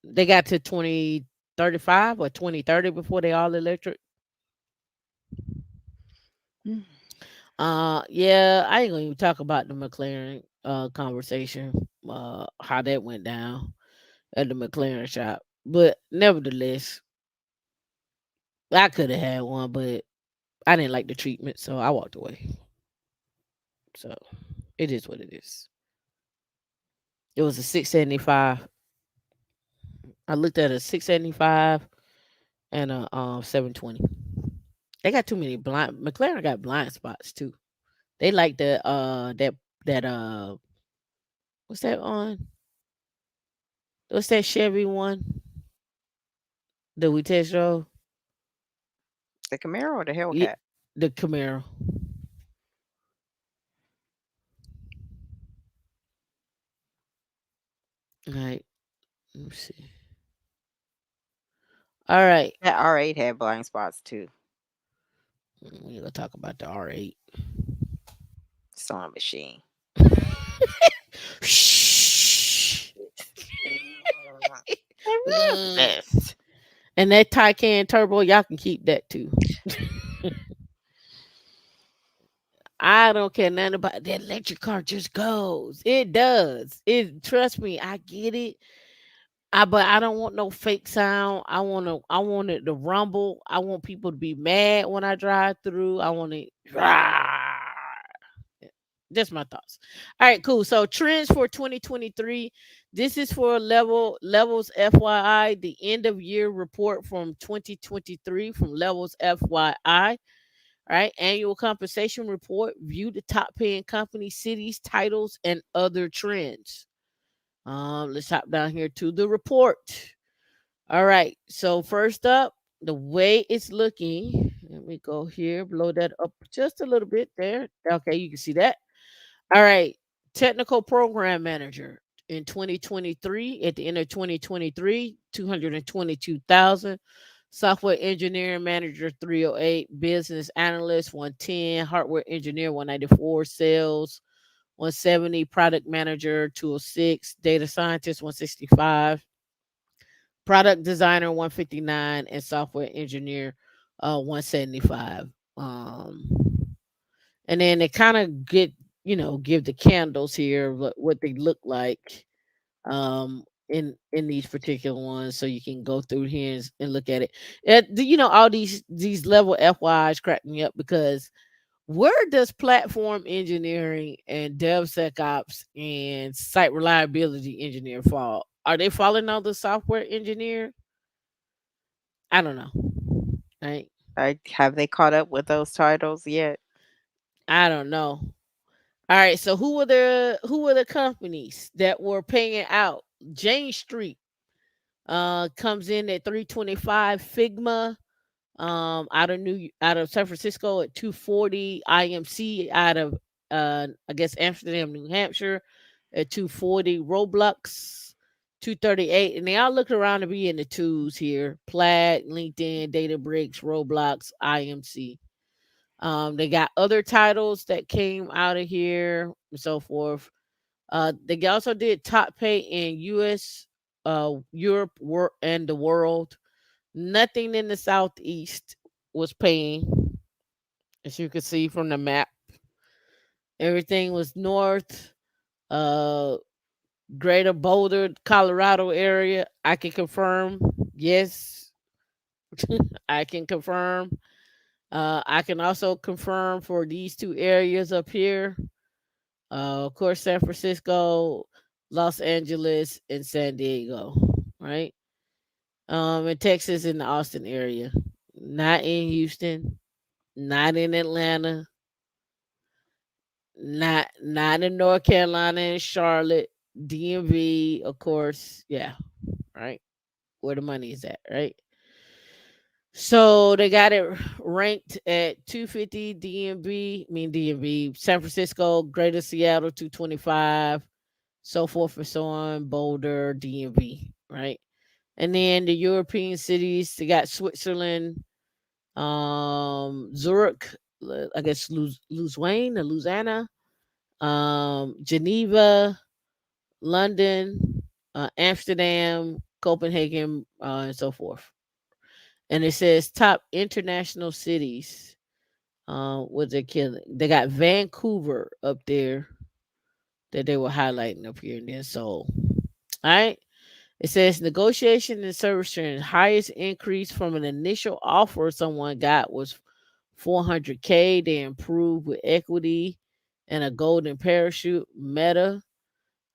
They got to 2035 or 2030 before they all electric. Mm. Yeah, I ain't gonna even talk about the McLaren conversation, how that went down at the McLaren shop. But nevertheless, I could have had one, but I didn't like the treatment, so I walked away. So it is what it is. It was a 675. I looked at a 675 and a 720. They got too many blind McLaren got blind spots too. They like the that what's that on? What's that Chevy one that we test drove? The Camaro or the Ye Hellcat? the Camaro. Right. Let me see. All right. That R8 had blind spots too. We're gonna talk about the R8. Sewing machine. Shh. It was the Mm. best. And that Taycan turbo, y'all can keep that too. I don't care nothing about that electric car just goes. It does. It trust me, I get it. But I don't want no fake sound. I want it to rumble. I want people to be mad when I drive through. I want it. Just my thoughts. All right, cool. So trends for 2023. This is for levels FYI. The end of year report from 2023 from levels FYI. All right, annual compensation report. View the top paying companies, cities, titles, and other trends. Let's hop down here to the report. All right. So first up, the way it's looking. Let me go here, blow that up just a little bit there. Okay, you can see that. All right. Technical program manager in 2023, at the end of 2023, 222,000. Software engineering manager 308, business analyst 110, hardware engineer 194, sales 170, product manager 206, data scientist 165, product designer 159, and software engineer 175. And then they kind of give the candles here what they look like in these particular ones, so you can go through here and look at it. All these level FYIs crack me up, because where does platform engineering and DevSecOps and site reliability engineer fall? Are they falling on the software engineer? I don't know. Right? I have they caught up with those titles yet? I don't know. All right. So who were the companies that were paying out? Jane Street comes in at 325. Figma out of San Francisco at 240. IMC out of I guess Amsterdam, New Hampshire at 240. Roblox 238, and they all look around to be in the twos here. Plaid, LinkedIn, Databricks, Roblox, IMC. They got other titles that came out of here and so forth. They also did top pay in US, Europe, and the world. Nothing in the southeast was paying, as you can see from the map. Everything was north, uh, greater Boulder, Colorado area. I can confirm. Yes, I can confirm. I can also confirm for these two areas up here. Of course, San Francisco, Los Angeles, and San Diego, right? In Texas, in the Austin area, not in Houston, not in Atlanta, not in North Carolina and Charlotte, DMV, of course, yeah, right, where the money is at, right? So they got it ranked at 250. DMV, San Francisco, Greater Seattle 225, so forth and so on. Boulder, DMV, right? And then the European cities, they got Switzerland, Zurich, I guess Lausanne or Louisiana, Geneva, London, Amsterdam, Copenhagen, and so forth. And it says top international cities. What they're killing. They got Vancouver up there that they were highlighting up here, and then Seoul. All right. It says negotiation and service training. Highest increase from an initial offer someone got was 400K. They improved with equity and a golden parachute. Meta,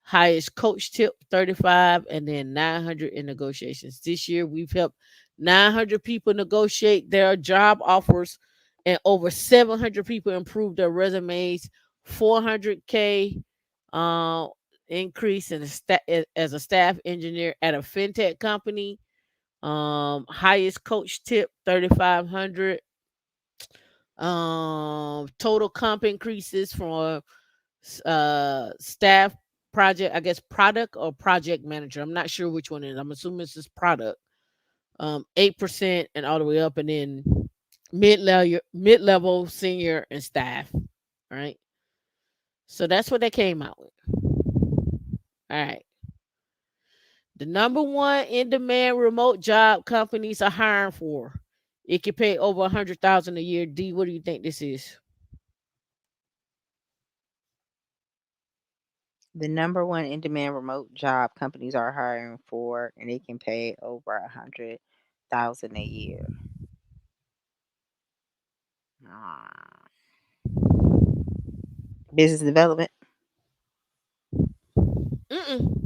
highest coach tip 35, and then 900 in negotiations. This year we've helped 900 people negotiate their job offers, and over 700 people improve their resumes. 400K uh, increase as a staff engineer at a fintech company. Highest coach tip 3,500. Total comp increases from staff, project, I guess product or project manager. I'm not sure which one it is. I'm assuming this is product. 8% and all the way up, and then mid level, senior, and staff. Right. So that's what they came out with. All right. The number one in demand remote job companies are hiring for. It can pay over 100,000 a year. D, what do you think this is? The number one in demand remote job companies are hiring for, and it can pay over 100,000 a year. Ah. Business development. Mm-mm.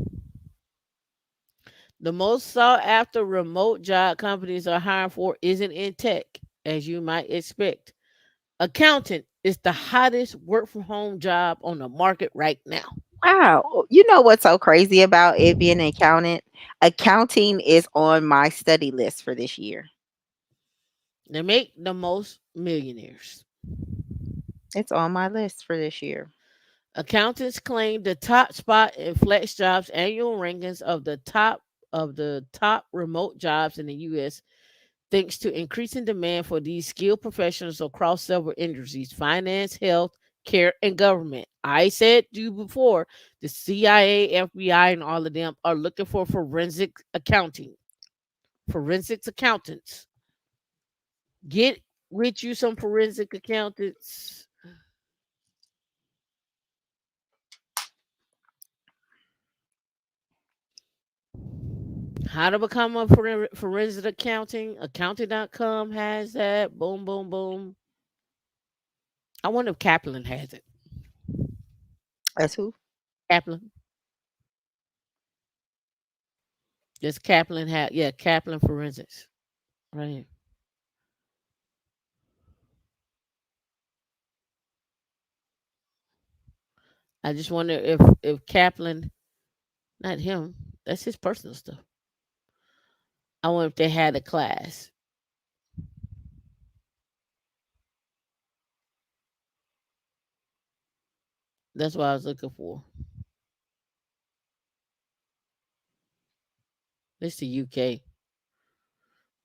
The most sought after remote job companies are hiring for isn't in tech, as you might expect. Accountant is the hottest work from home job on the market right now. Wow. You know what's so crazy about it being an accountant? Accounting is on my study list for this year. They make the most millionaires. It's on my list for this year. Accountants claim the top spot in FlexJobs annual rankings of the top remote jobs in the US, thanks to increasing demand for these skilled professionals across several industries: finance, health, care, and government. I said to you before, the CIA, FBI, and all of them are looking for forensics accountants. Get with you some forensic accountants. How to become a forensic accounting? Accounting.com has that. Boom, boom, boom. I wonder if Kaplan has it. That's who? Kaplan. Does Kaplan have? Yeah, Kaplan Forensics. Right here. I just wonder if Kaplan, not him, that's his personal stuff. I wonder if they had a class. That's what I was looking for. It's the UK,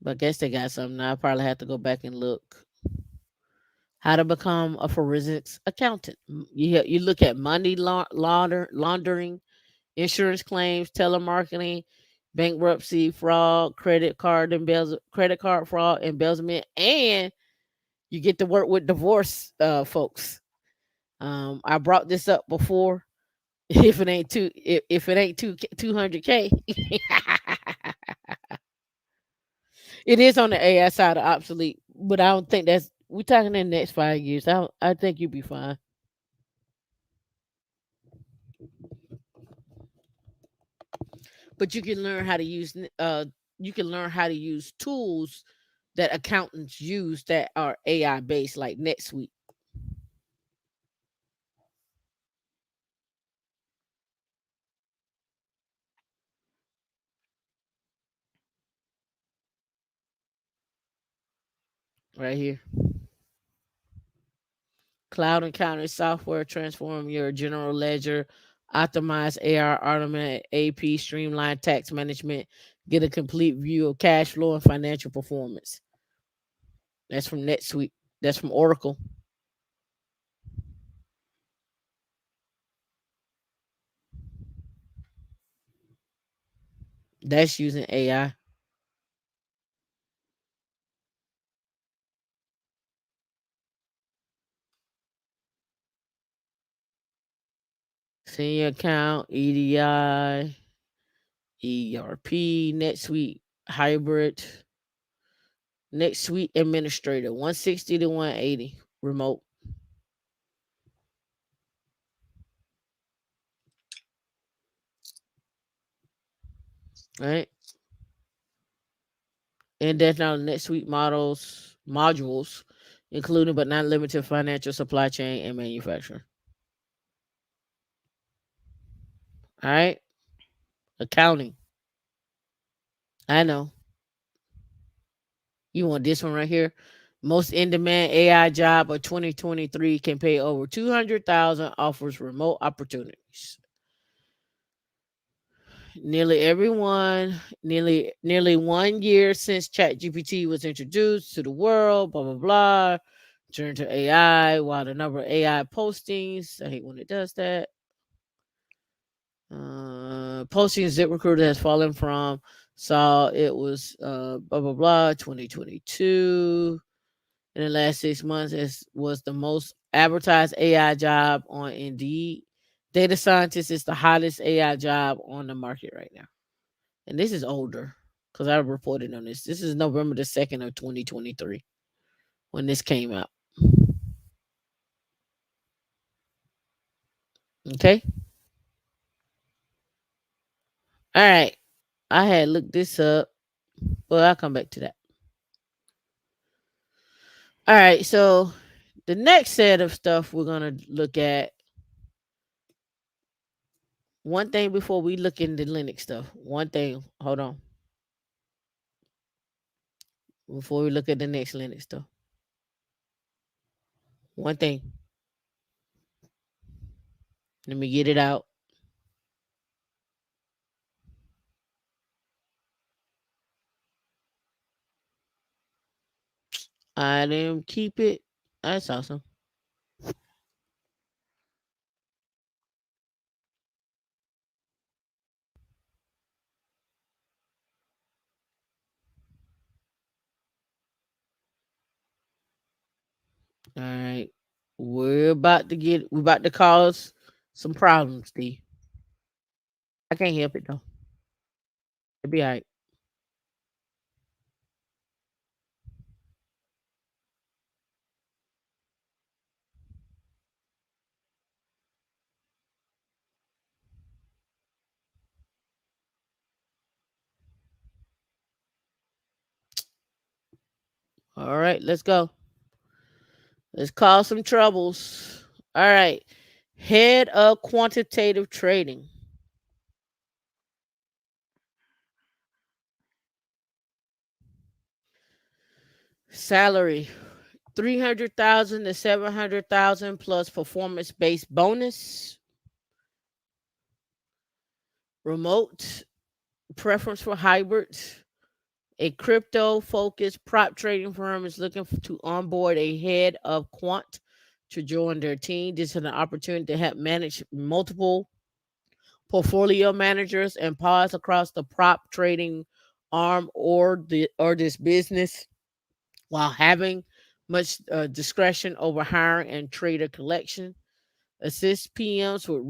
but I guess they got something. I probably have to go back and look. How to become a forensics accountant? You look at money laundering, insurance claims, telemarketing, bankruptcy fraud, credit card fraud, embezzlement, and you get to work with divorce folks. I brought this up before. If it ain't 200K, it is on the AI side of obsolete. But I don't think that's we're talking in the next 5 years. I think you'll be fine. But you can learn how to use tools that accountants use that are AI based, like NetSuite. Right here. Cloud accounting software transform your general ledger, optimize AR, automate AP, streamline tax management, get a complete view of cash flow and financial performance. That's from NetSuite. That's from Oracle. That's using AI. Senior account, EDI, ERP, NetSuite hybrid, NetSuite administrator, 160 to 180 remote. Right? And that's now NetSuite modules, including but not limited to financial, supply chain, and manufacturing. All right, accounting. I know you want this one right here. Most in-demand AI job of 2023 can pay over 200,000. Offers remote opportunities. nearly 1 year since ChatGPT was introduced to the world, blah blah blah. Turn to AI, while the number of AI postings, I hate when it does that. Postings ZipRecruiter has fallen from, saw it was blah blah blah 2022. In the last 6 months, it was the most advertised AI job on Indeed. Data scientist is the hottest AI job on the market right now. And this is older because I reported on this. This is November the 2nd of 2023 when this came out. Okay. All right. I had looked this up, but I'll come back to that. All right. So the next set of stuff we're going to look at, one thing before we look into Linux stuff. One thing. Hold on. Before we look at the next Linux stuff. One thing. Let me get it out. I didn't keep it. That's awesome. All right. We're about to cause some problems, D. I can't help it though. It'll be all right. All right, let's go. Let's cause some troubles. All right. Head of quantitative trading. Salary 300,000 to 700,000 plus performance based bonus. Remote preference for hybrid. A crypto focused prop trading firm is looking to onboard a head of quant to join their team. This is an opportunity to help manage multiple portfolio managers and pods across the prop trading arm or this business while having much discretion over hiring and trader collection. Assist PMs with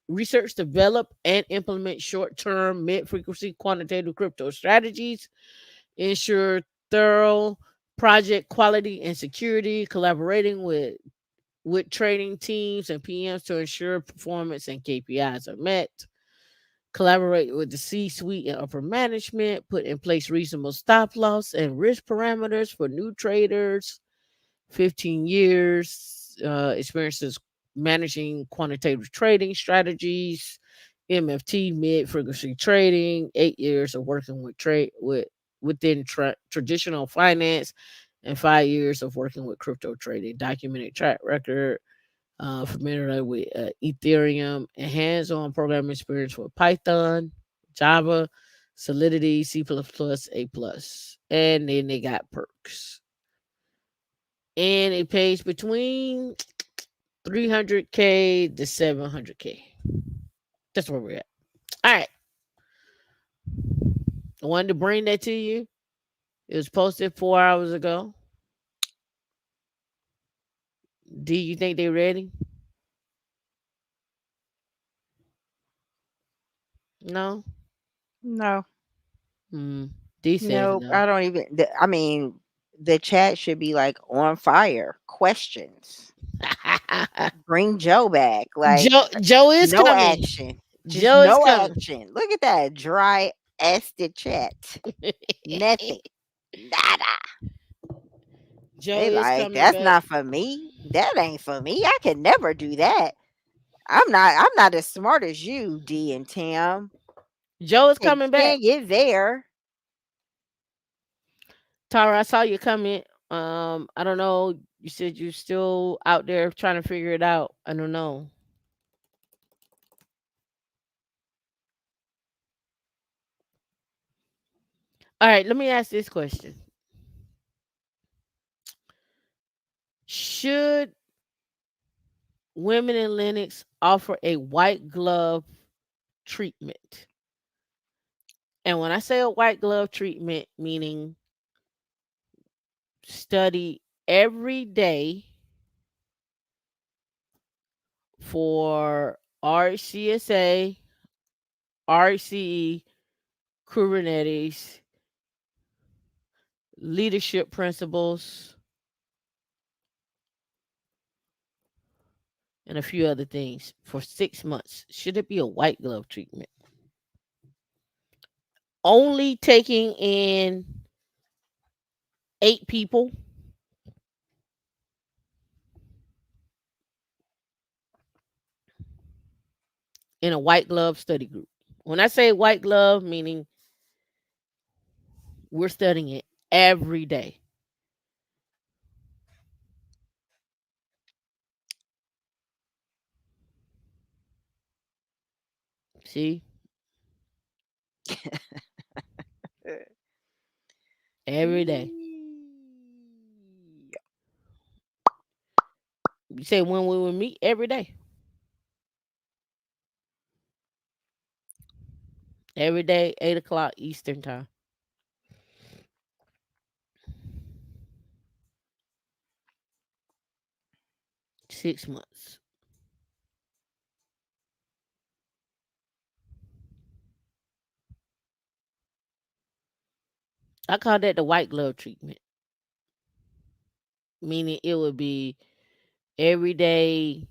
research, develop and implement short-term, mid-frequency quantitative crypto strategies, ensure thorough project quality and security, collaborating with trading teams and PMs to ensure performance and KPIs are met. Collaborate with the C suite and upper management, put in place reasonable stop loss and risk parameters for new traders. 15 years experiences managing quantitative trading strategies, MFT, mid frequency trading, 8 years of working with within traditional finance, and 5 years of working with crypto trading. Documented track record, familiar with Ethereum, and hands-on programming experience with Python, Java, Solidity, C++, A+. And then they got perks. And it pays between 300K to 700K. That's where we're at. All right. I wanted to bring that to you. It was posted 4 hours ago. Do you think they ready? No. No, Hmm. D says nope. no. I don't even. I mean, the chat should be like on fire. Questions. Bring Joe back. Like Joe is no coming. action. Just Joe is no coming. action. Look at that dry ested chat. Nothing. Nada. Joe They is like coming that's back. not for me. That ain't for me. I can never do that. I'm not as smart as you, D and Tim. Joe is And coming back. can't get there. Tara, I saw your comment. I don't know. You said you're still out there trying to figure it out. I don't know. All right, let me ask this question. Should women in Linux offer a white glove treatment? And when I say a white glove treatment, meaning study every day for RCSA, RCE, Kubernetes, leadership principles, and a few other things for 6 months. Should it be a white glove treatment? Only taking in 8 people in a white glove study group. When I say white glove, meaning we're studying it every day. See, every day. You say when we will meet every day. Every day, 8 o'clock Eastern time. 6 months. I call that the white glove treatment. Meaning it would be every day.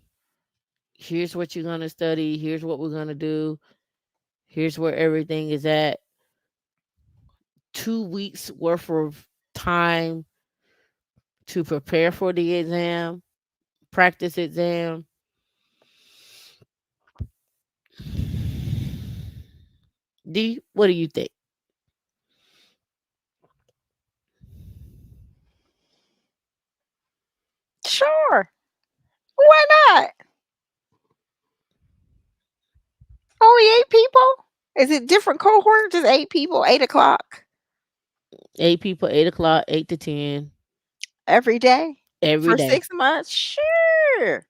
Here's what you're gonna study. Here's what we're gonna do. Here's where everything is at. 2 weeks worth of time to prepare for the exam, practice exam. D, what do you think? Sure. Why not? Only 8 people? Is it different cohort? Just 8 people, 8 o'clock 8 people, 8 o'clock, 8 to 10, every day every for day. 6 months? Sure.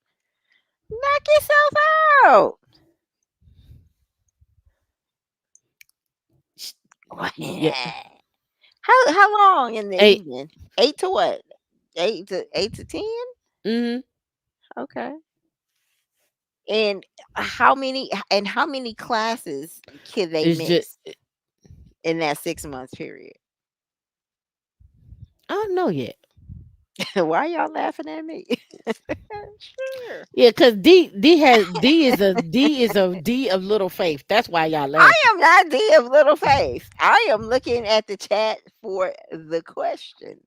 Knock yourself out. Yeah, How long in the eight. evening? 8 to what? 8 to 10? Mm-hmm. Okay. And how many classes can they It's just miss in that 6 months period? I don't know yet. Why y'all laughing at me? Sure. Yeah, cause D of little faith. That's why y'all I laughing. am not D of little faith. I am looking at the chat for the questions.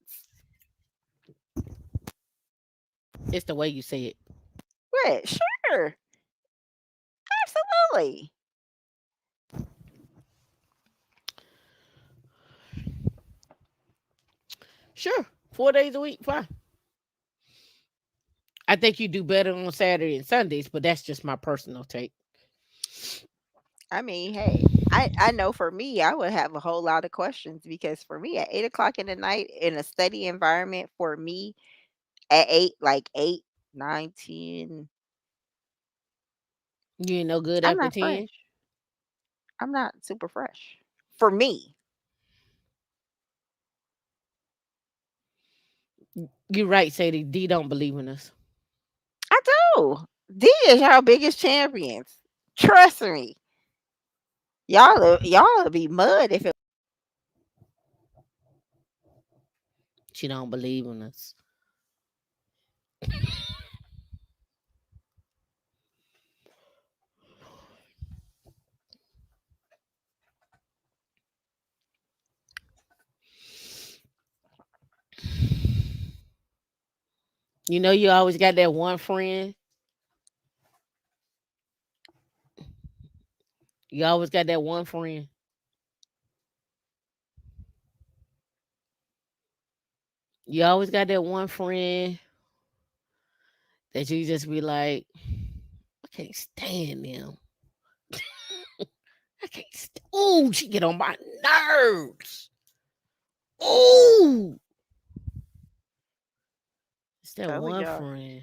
It's the way you say it. What? Sure. Absolutely. Sure, 4 days a week, fine. I think you do better on Saturday and Sundays, but that's just my personal take. I mean, hey, I know for me, I would have a whole lot of questions because for me, at 8 o'clock in the night in a study environment, for me, at eight, like 8, 9, 10, You ain't no good I'm after not 10. fresh. I'm not super fresh. For me, You're right, Sadie. D don't believe in us. I do. D is our biggest champions. Trust me. Y'all be mud if it. She don't believe in us. You know, you always got that one friend. You always got that one friend. You always got that one friend that you just be like, I can't stand them. I can't. Oh, she get on my nerves. Ooh, it's that Telling one y'all. friend.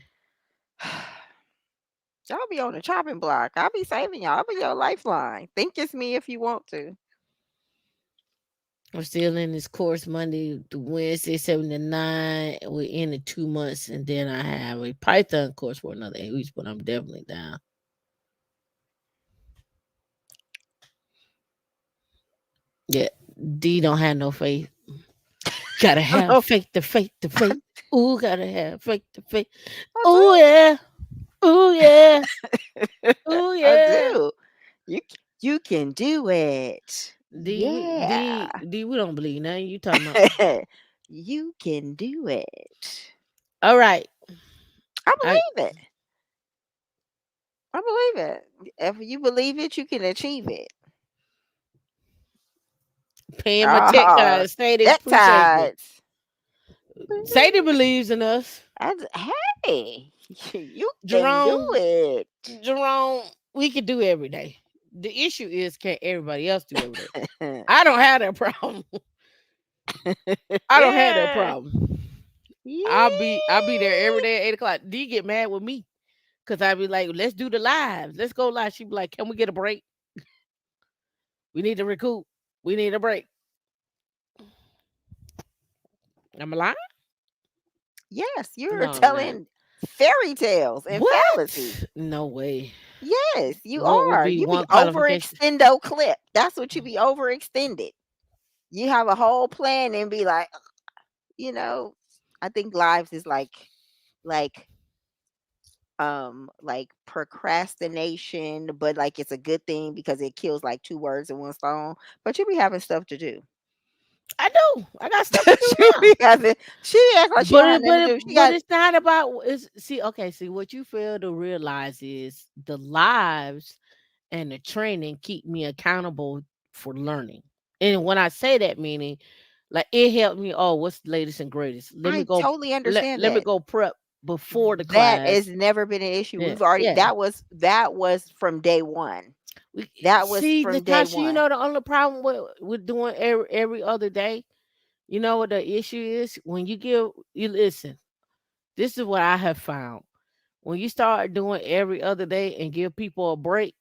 Y'all be on the chopping block. I'll be saving y'all. I'll be your lifeline. Think it's me if you want to. We're still in this course Monday to Wednesday, 7 to 9. We're in it 2 months, and then I have a Python course for another 8 weeks, but I'm definitely down. Yeah, D don't have no faith. Gotta I have know. faith to faith to faith. Ooh, gotta have faith to faith. I Ooh, do. yeah. Ooh, yeah. Ooh, I yeah. do. You can do it. Yeah. We don't believe nothing you talking about. You can do it. All right. I I believe it. I believe it. If you believe it, you can achieve it. paying my tech Ah, guys. Sadie appreciate it. peptides. Sadie believes in us. Hey, you can do Jerome, it. Jerome, we can do every day. The issue is can everybody else do every day? I don't have that problem. I don't have that Yeah. problem. I'll be there every Yeah. day at 8 o'clock. D get mad with me because I be like, let's do the live. Let's go live. She be like, can we get a break? We need to recoup. We need a break. I'm a lie? Yes, you're No, I'm not. telling fairy tales and fallacies. What? No way. Yes, you What would are. be You be one qualification? overextendo clip. That's what you be overextended. You have a whole plan and be like, you know, I think lives is like like procrastination, but like it's a good thing because it kills like two words in one stone. But you be having stuff to do. I do. I got stuff to do She now. be having she act like she don't have nothing to do. She But got it's not about it's see, okay, see what you fail to realize is the lives and the training keep me accountable for learning. And when I say that meaning like it helped me, oh, what's the latest and greatest? I totally understand Let me that. go prep before the That has class. never been an issue. Yeah. We've already Yeah. that was from day one. We That was see from day Natasha, you one. know the only problem with doing every other day. You know what the issue is? When you listen, this is what I have found. When you start doing every other day and give people a break,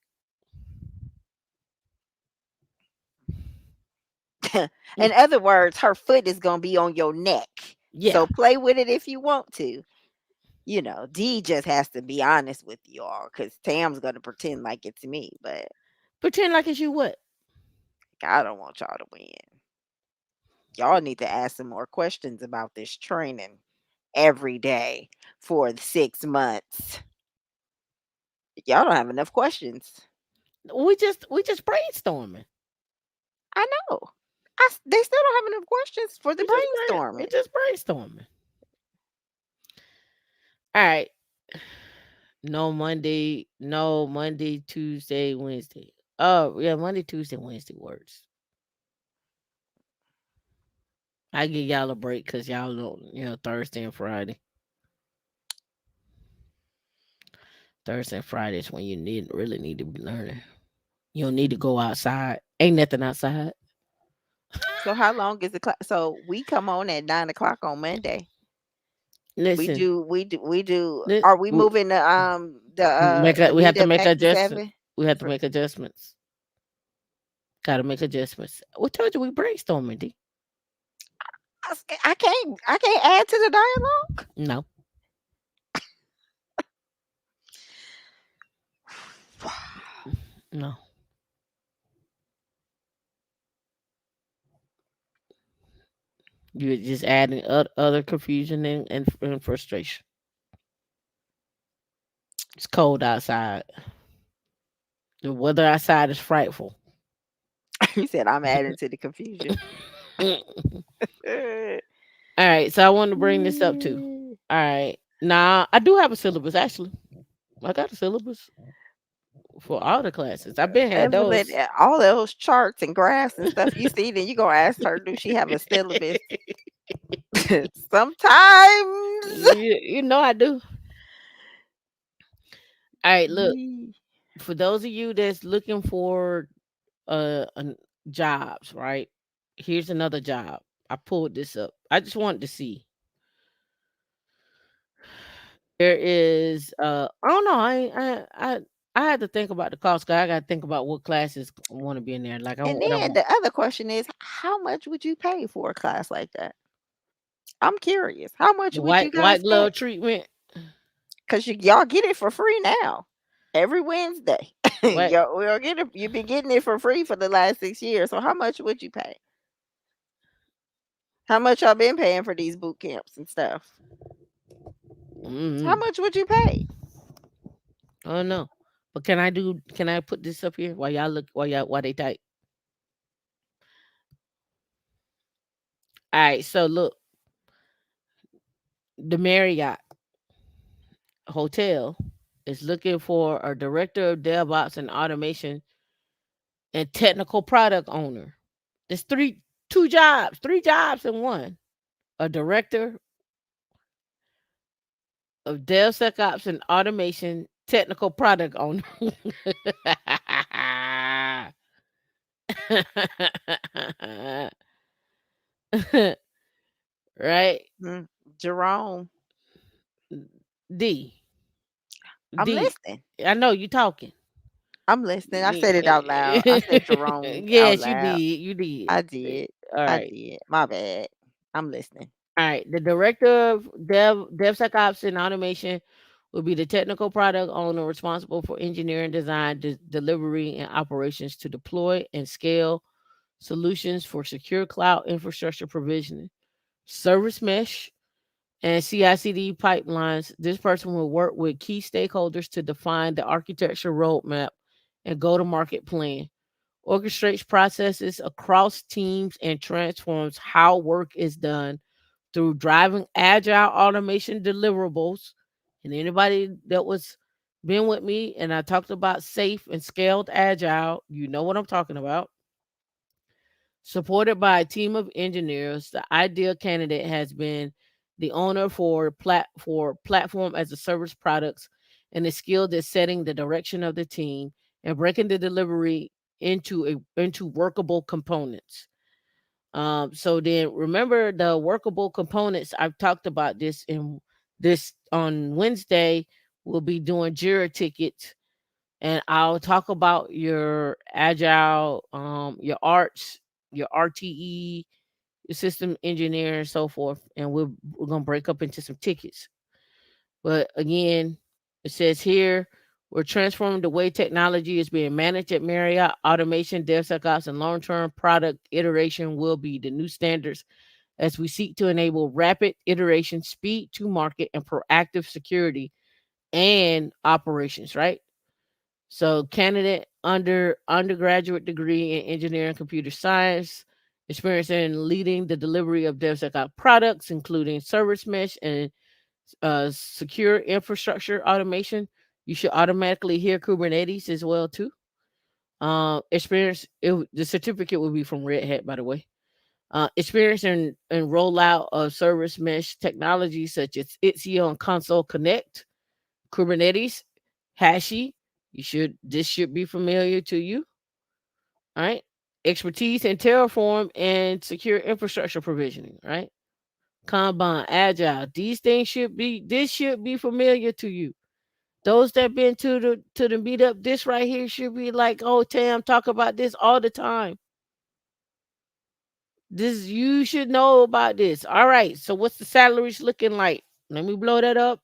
mm, In other words, her foot is gonna be on your neck. yeah, So play with it if you want to. D just has to be honest with you all because Tam's gonna pretend like it's me, but pretend like it's you what? I don't want y'all to win. Y'all need to ask some more questions about this training every day for 6 months. Y'all don't have enough questions. We just brainstorming. I know. They still don't have enough questions for the We brainstorming. just brainstorming. All right. No Monday, Tuesday, Wednesday. Oh yeah, Monday, Tuesday, Wednesday works. I give y'all a break because y'all don't, Thursday and Friday. Thursday and Friday is when you really need to be learning. You don't need to go outside. Ain't nothing outside. So how long is the class? So we come on at 9 o'clock on Monday. We Listen, do we do we do let, are we moving the we have to meetup make back to adjustments. 7? We have to For make adjustments. Got to make adjustments. We told you we brainstorming. D. I can't add to the dialogue. No, no. You're just adding other confusion and frustration. It's cold outside. The weather outside is frightful. You said I'm adding to the confusion. All right, so I want to bring this up too. Mm. All right, now I do have a syllabus. Actually, I got a syllabus for all the classes. I've been had Evelyn, those. all those charts and graphs and stuff you see, then you gonna ask her, do she have a syllabus? Sometimes. You know I do. All right, look, Yee. for those of you that's looking for jobs, right? Here's another job. I pulled this up. I just wanted to see. There is I don't know. I had to think about the cost. 'Cause I got to think about what classes want to be in there. Like I And what I then want. the other question is, how much would you pay for a class like that? I'm curious. How much The would you white guys glove pay? treatment. Because y'all get it for free now. Every Wednesday. What Y'all get it. You've been getting it for free for the last 6 years. So how much would you pay? How much y'all been paying for these boot camps and stuff? How mm, much would you pay? I don't know. But can I put this up here while y'all look while they type? All right, so look, the Marriott Hotel is looking for a director of DevOps and automation and technical product owner. There's three jobs in one. A director of DevSecOps and automation technical product owner. Right? Mm, Jerome, D. I'm D. listening. I know you talking. I'm listening. I said it out loud. I said Jerome out Yes, you loud. did. You did. I did. All I right. did. My bad. I'm listening. All right. The director of DevSecOps and automation will be the technical product owner responsible for engineering, design, delivery, and operations to deploy and scale solutions for secure cloud infrastructure provisioning, service mesh, and CI/CD pipelines. This person will work with key stakeholders to define the architecture roadmap and go-to-market plan, orchestrates processes across teams, and transforms how work is done through driving agile automation deliverables. And anybody that was been with me and I talked about safe and scaled agile, you know what I'm talking about. Supported by a team of engineers, the ideal candidate has been the owner for platform as a service products and is skilled at setting the direction of the team and breaking the delivery into workable components. So then remember the workable components. I've talked about this on Wednesday. We'll be doing Jira tickets and I'll talk about your agile, your arts, your RTE, your system engineer, and so forth. And we're gonna break up into some tickets. But again, it says here we're transforming the way technology is being managed at Marriott. Automation, DevSecOps, and long-term product iteration will be the new standards as we seek to enable rapid iteration, speed to market, and proactive security and operations. Right. So, candidate undergraduate degree in engineering and computer science, experience in leading the delivery of DevSecOps products, including service mesh and secure infrastructure automation. You should automatically hear Kubernetes as well too. The certificate will be from Red Hat, by the way. Experience in rollout of service mesh technology such as Istio and Console Connect, Kubernetes, Hashi. This should be familiar to you. All right. Expertise in Terraform and secure infrastructure provisioning. Right. Kanban, Agile. This should be familiar to you. Those that been to the meetup, this right here should be like, oh Tam, talk about this all the time. This you should know about this. All right. So what's the salaries looking like? Let me blow that up.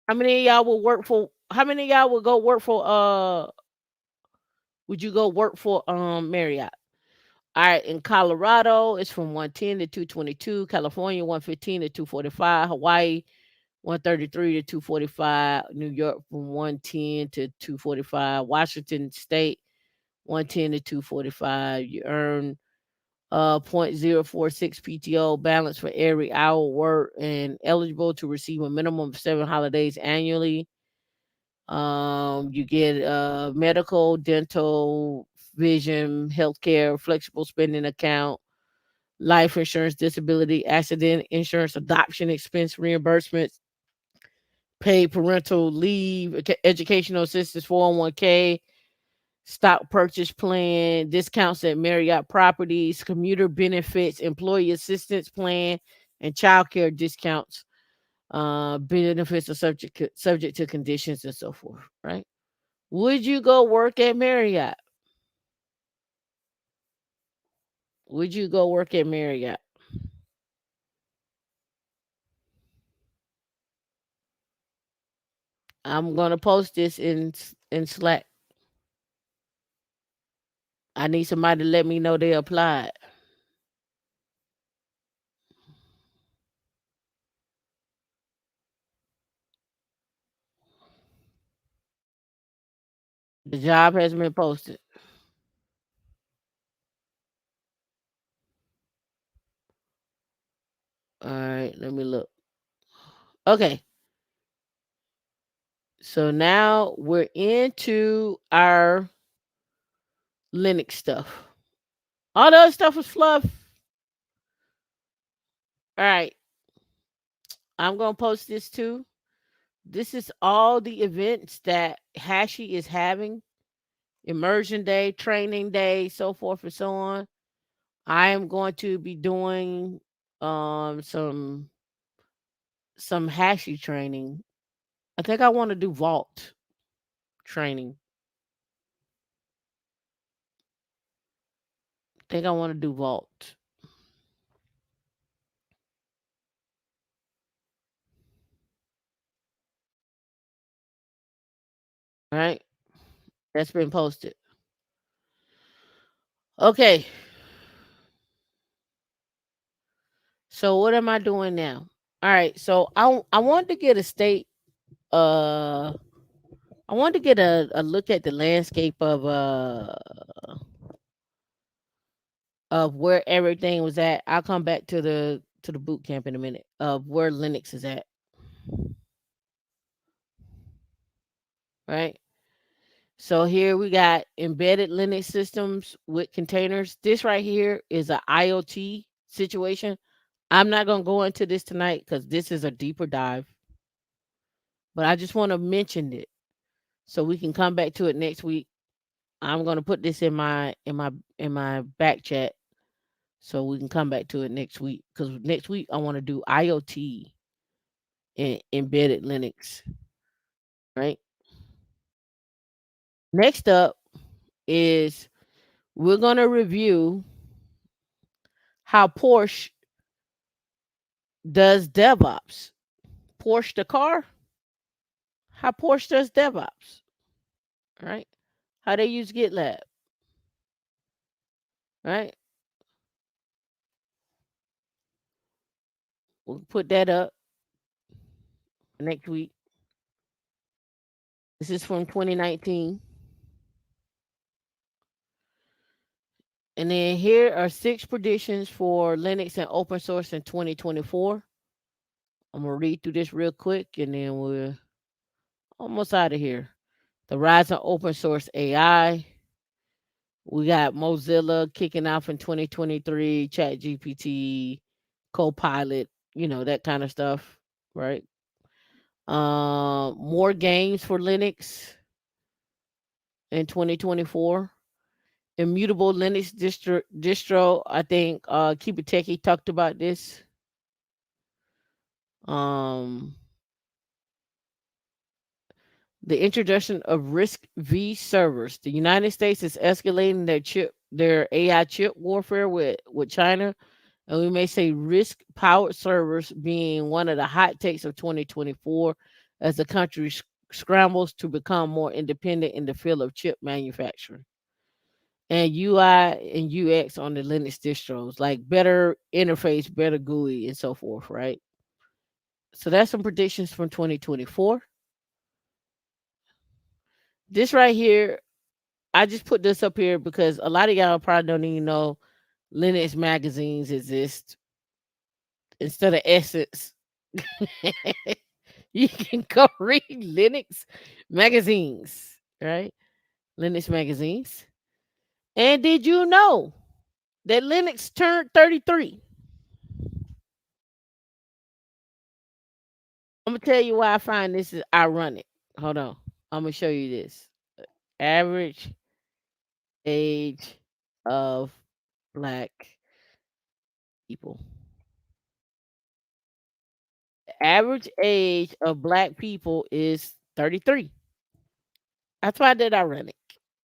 How many of y'all will go work for would you go work for Marriott? All right, in Colorado, it's from 110 to 222, California 115 to 245, Hawaii 133 to 245, New York from 110 to 245, Washington State 110 to 245. You earn 0.046 PTO balance for every hour work and eligible to receive a minimum of 7 holidays annually. You get medical, dental, vision, healthcare, flexible spending account, life insurance, disability, accident insurance, adoption expense reimbursements, paid parental leave, educational assistance, 401k, stock purchase plan, discounts at Marriott properties, commuter benefits, employee assistance plan, and childcare discounts. Benefits are subject to conditions and so forth. Right? Would you go work at Marriott? Would you go work at Marriott? I'm gonna post this in Slack. I need somebody to let me know they applied. The job has been posted. All right, let me look. Okay, so now we're into our Linux stuff. All the other stuff was fluff. All right, I'm gonna post this too. This is all the events that Hashi is having: immersion day, training day, so forth and so on. I am going to be doing some Hashi training. I think I want to do Vault training. I think I want to do Vault. All right, that's been posted. Okay, so what am I doing now? All right, so I want to get a state. Uh, I want to get a look at the landscape of where everything was at. I'll come back to the boot camp in a minute of where Linux is at. Right. So here we got embedded Linux systems with containers. This right here is a IoT situation. I'm not gonna go into this tonight because this is a deeper dive, but I just want to mention it so we can come back to it next week. I'm gonna put this in my back chat so we can come back to it next week because next week I want to do IoT and embedded Linux. Right. Next up is we're gonna review how Porsche does DevOps. Porsche the car, how Porsche does DevOps, right? How they use GitLab, right? We'll put that up next week. This is from 2019. And then here are 6 predictions for Linux and open source in 2024. I'm going to read through this real quick and then we're almost out of here. The rise of open source AI. We got Mozilla kicking off in 2023, ChatGPT, Copilot, that kind of stuff, right? More games for Linux in 2024. Immutable Linux distro. I think Keep It Techie talked about this. Um, the introduction of Risk V servers. The United States is escalating their AI chip warfare with China, and we may say risk powered servers being one of the hot takes of 2024 as the country scrambles to become more independent in the field of chip manufacturing. And UI and UX on the Linux distros, like better interface, better GUI, and so forth, right? So that's some predictions from 2024. This right here, I just put this up here because a lot of y'all probably don't even know Linux magazines exist instead of Essence. You can go read Linux magazines, right? Linux magazines. And did you know that Linux turned 33? I'm gonna tell you why I find this is ironic. Hold on. I'm gonna show you this. Average age of black people. The average age of black people is 33. I find that ironic.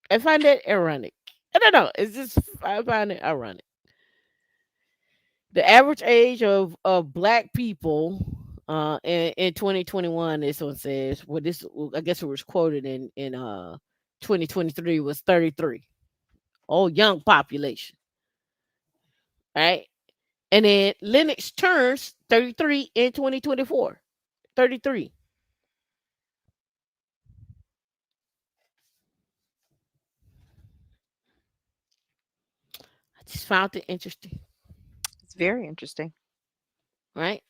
I find that ironic. I don't know. It's just I find it ironic. The average age of black people in 2021, this one says, well, this I guess it was quoted in 2023 was 33. Oh, young population, right? And then Lennox turns 33 in 2024. 33. I just found it interesting, It's very interesting. right?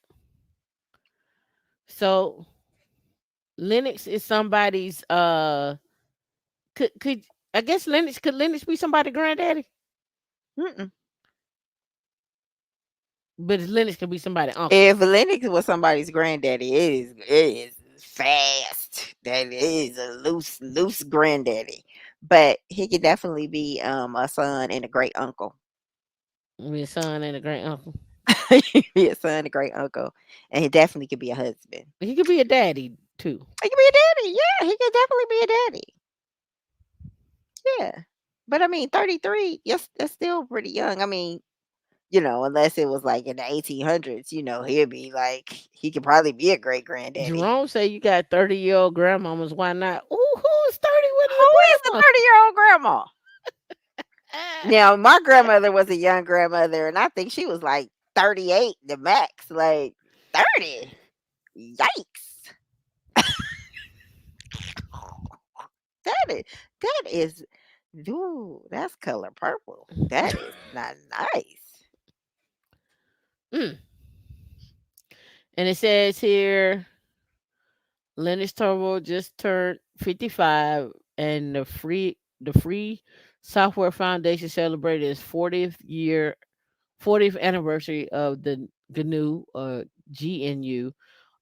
So Lennox is somebody's could I guess Lennox could Lennox be somebody's granddaddy? Mm-mm. But Lennox could be somebody's uncle. If Lennox was somebody's granddaddy, it is fast. That is a loose granddaddy. But he could definitely be a son and a great uncle. Be a son and a great uncle. He could be a son, a great uncle, and he definitely could be a husband. He could be a daddy too. He could be a daddy. Yeah, he could definitely be a daddy. Yeah. But I mean, 33, yes, that's still pretty young. I mean, unless it was like in the 1800s, he'd be like, he could probably be a great granddaddy. Jerome say you got 30-year-old grandmamas. Why not? Ooh, who's 30 with Who is a a grandma? 30-year-old grandma? Now, my grandmother was a young grandmother, and I think she was like 38, the max. Like 30. Yikes. That is, that is, dude, that's color purple. That is not nice. Mm. And it says here, Lennox Turbo just turned 55, and the Free Software Foundation celebrated its 40th anniversary of the GNU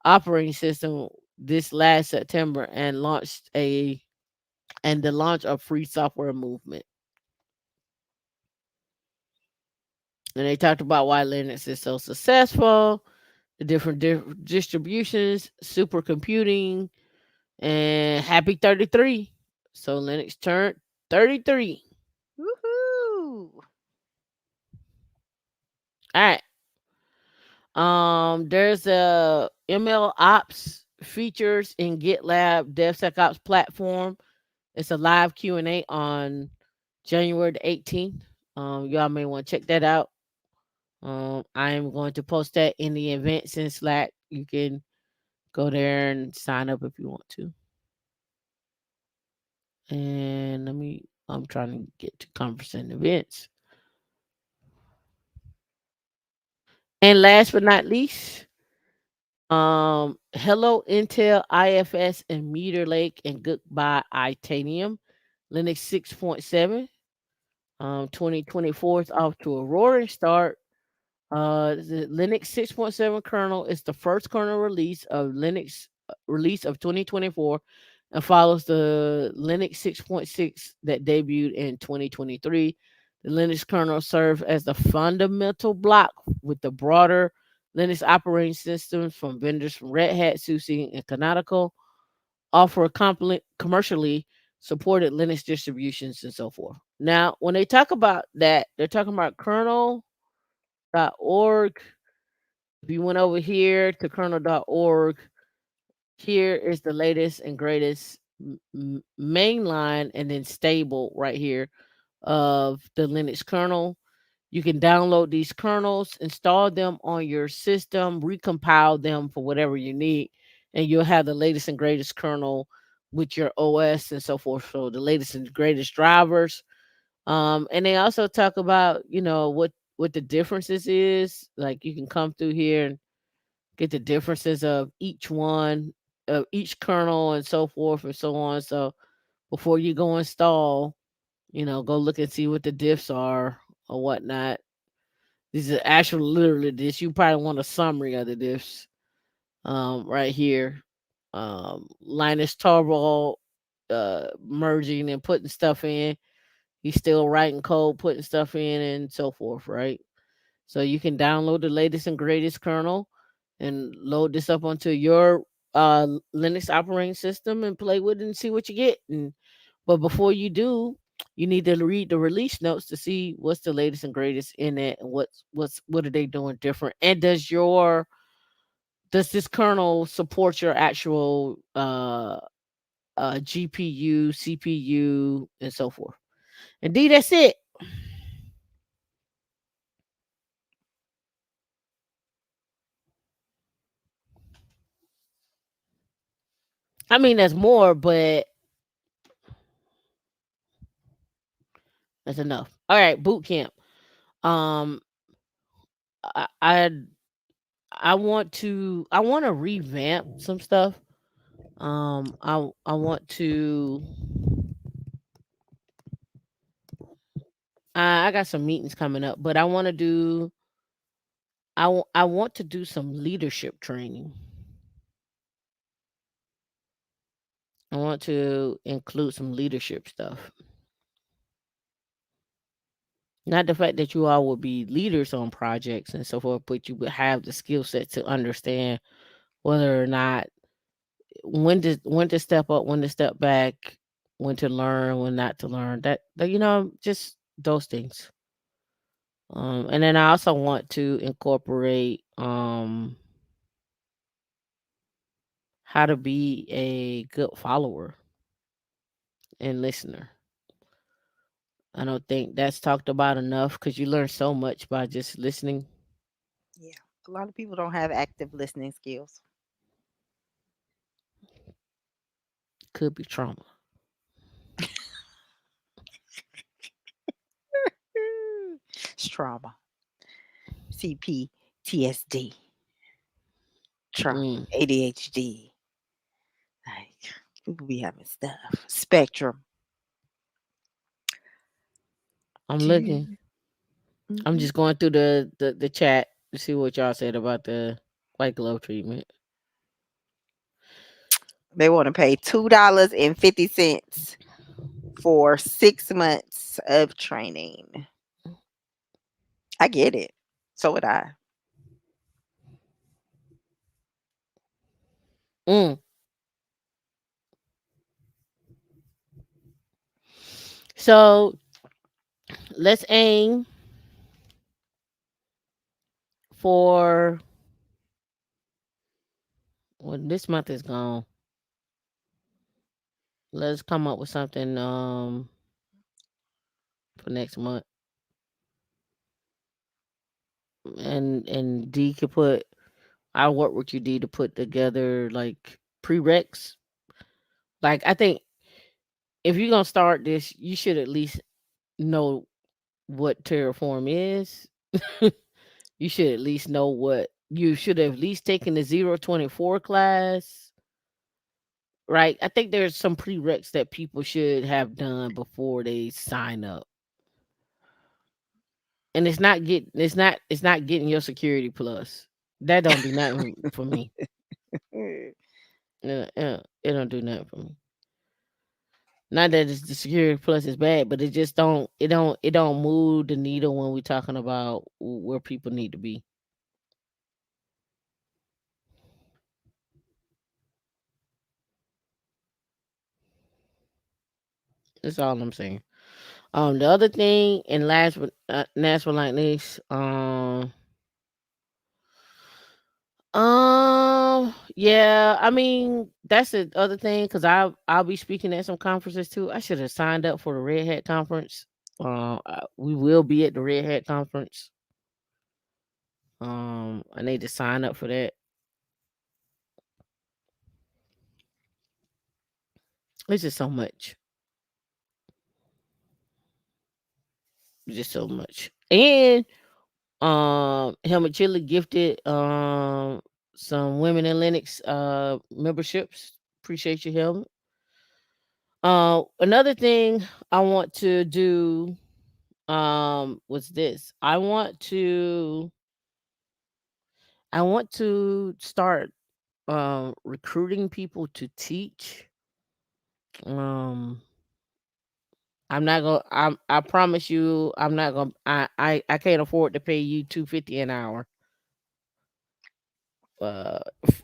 operating system this last September, and the launch of free software movement. And they talked about why Linux is so successful, the different distributions, supercomputing, and happy 33. So Linux turned 33. Woohoo. All right. There's a ML Ops features in GitLab DevSecOps platform. It's a live Q&A on January the 18th. Y'all may want to check that out. I am going to post that in the events in Slack. You can go there and sign up if you want to. And I'm trying to get to conference and events. And last but not least, hello Intel, IFS, and Meteor Lake, and goodbye Itanium. Linux 6.7. 2024 is off to a roaring start. The Linux 6.7 kernel is the first kernel release of 2024, and follows the Linux 6.6 that debuted in 2023. The Linux kernel serves as the fundamental block with the broader Linux operating systems from vendors from Red Hat, SUSE, and Canonical, offer commercially supported Linux distributions and so forth. Now, when they talk about that, they're talking about kernel.org. If you went over here to kernel.org, here is the latest and greatest mainline and then stable right here of the Linux kernel. You can download these kernels, install them on your system, recompile them for whatever you need, and you'll have the latest and greatest kernel with your OS and so forth. So the latest and greatest drivers. And they also talk about, what the differences is. Like you can come through here and get the differences of each one, of each kernel and so forth and so on. So before you go install, go look and see what the diffs are or whatnot. These are actual literally this. You probably want a summary of the diffs. Right here. Linus Torvald merging and putting stuff in. He's still writing code, putting stuff in, and so forth, right? So you can download the latest and greatest kernel and load this up onto your Linux operating system and play with it and see what you get. And but before you do, you need to read the release notes to see what's the latest and greatest in it and what are they doing different. And does this kernel support your actual GPU, CPU, and so forth. Indeed, that's it. I mean, there's more, but that's enough. All right, boot camp. Um, I I, I want to revamp some stuff. I want to. I got some meetings coming up, but I want to do some leadership training. I want to include some leadership stuff. Not the fact that you all will be leaders on projects and so forth, but you would have the skill set to understand whether or not when to step up, when to step back, when to learn, when not to learn. Just those things. And then I also want to incorporate how to be a good follower and listener. I don't think that's talked about enough because you learn so much by just listening. Yeah. A lot of people don't have active listening skills. Could be trauma. It's trauma. CPTSD, trauma, Mm, ADHD. Like people be having stuff. Spectrum. I'm Do you? looking. I'm Mhm. just going through the chat to see what y'all said about the white glove treatment. They want to pay $2.50 for 6 months of training. I get it. So would I. Mm. So let's aim for when this month is gone. Let's come up with something for next month, and D could put. I'll work with you, D, to put together like prereqs. Like I think if you're gonna start this, you should at least know what Terraform is. You should at least know what you should have at least taken the 024 class, right? I think there's some prereqs that people should have done before they sign up. And it's not getting your security plus. That don't do nothing for me. Mm. It don't do nothing for me. Not that it's the security plus is bad, but it don't move the needle when we're talking about where people need to be. That's all I'm saying. The other thing, and last but not least, yeah, I mean that's the other thing because I'll be speaking at some conferences too. I should have signed up for the Red Hat conference. We will be at the Red Hat conference. I need to sign up for that. It's just so much, just so much. And Helmut Chili gifted some women in Linux memberships. Appreciate you, Helmut. Another thing I want to do was this. I want to start recruiting people to teach um I'm not gonna. I promise you, I'm not gonna. I can't afford to pay you 250 an hour.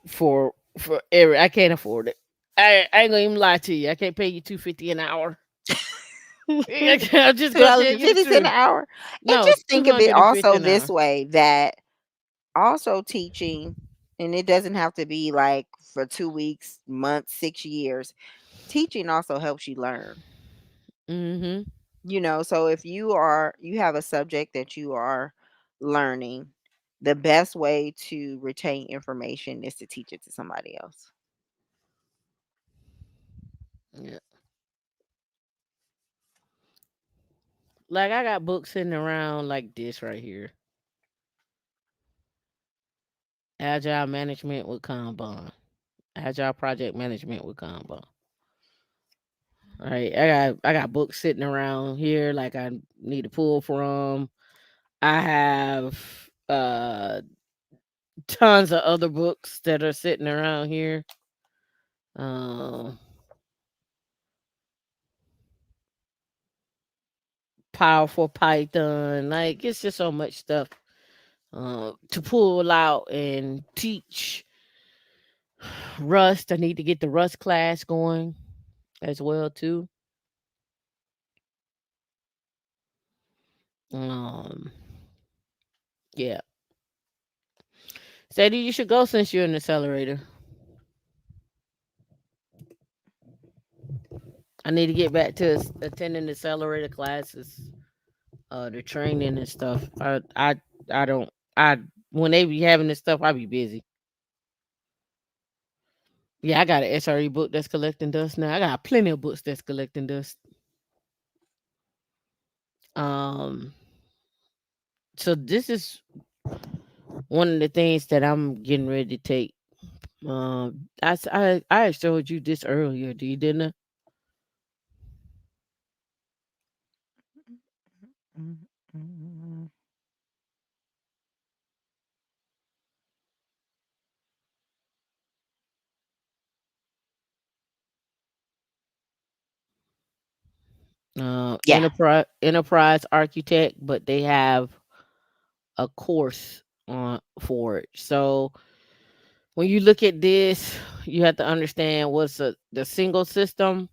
For every. I can't afford it. I ain't gonna even lie to you. I can't pay you 250 an hour. I'm just two gonna dollars tell and you the 50 cents an truth. hour. And No, just think of it 250 also an this hour. way, that also teaching, and it doesn't have to be like for 2 weeks, months, 6 years. Teaching also helps you learn. Mm-hmm. So if you have a subject that you are learning, the best way to retain information is to teach it to somebody else. Yeah. Like I got books sitting around like this right here. Agile management with Kanban. Agile project management with Kanban. Right. I got books sitting around here like I need to pull from. I have tons of other books that are sitting around here. Um Powerful Python. Like it's just so much stuff to pull out and teach. Rust. I need to get the Rust class going as well too. Um yeah. Sadie, you should go since you're an accelerator. I need to get back to attending accelerator classes, the training and stuff. I don't I when they be having this stuff, I be busy. Yeah, I got an SRE book that's collecting dust now. I got plenty of books that's collecting dust. Um, so this is one of the things that I'm getting ready to take. I showed you this earlier, D, didn't I? Mm, mm, Yeah. Enterprise architect, but they have a course on for it. So when you look at this, you have to understand what's the single system,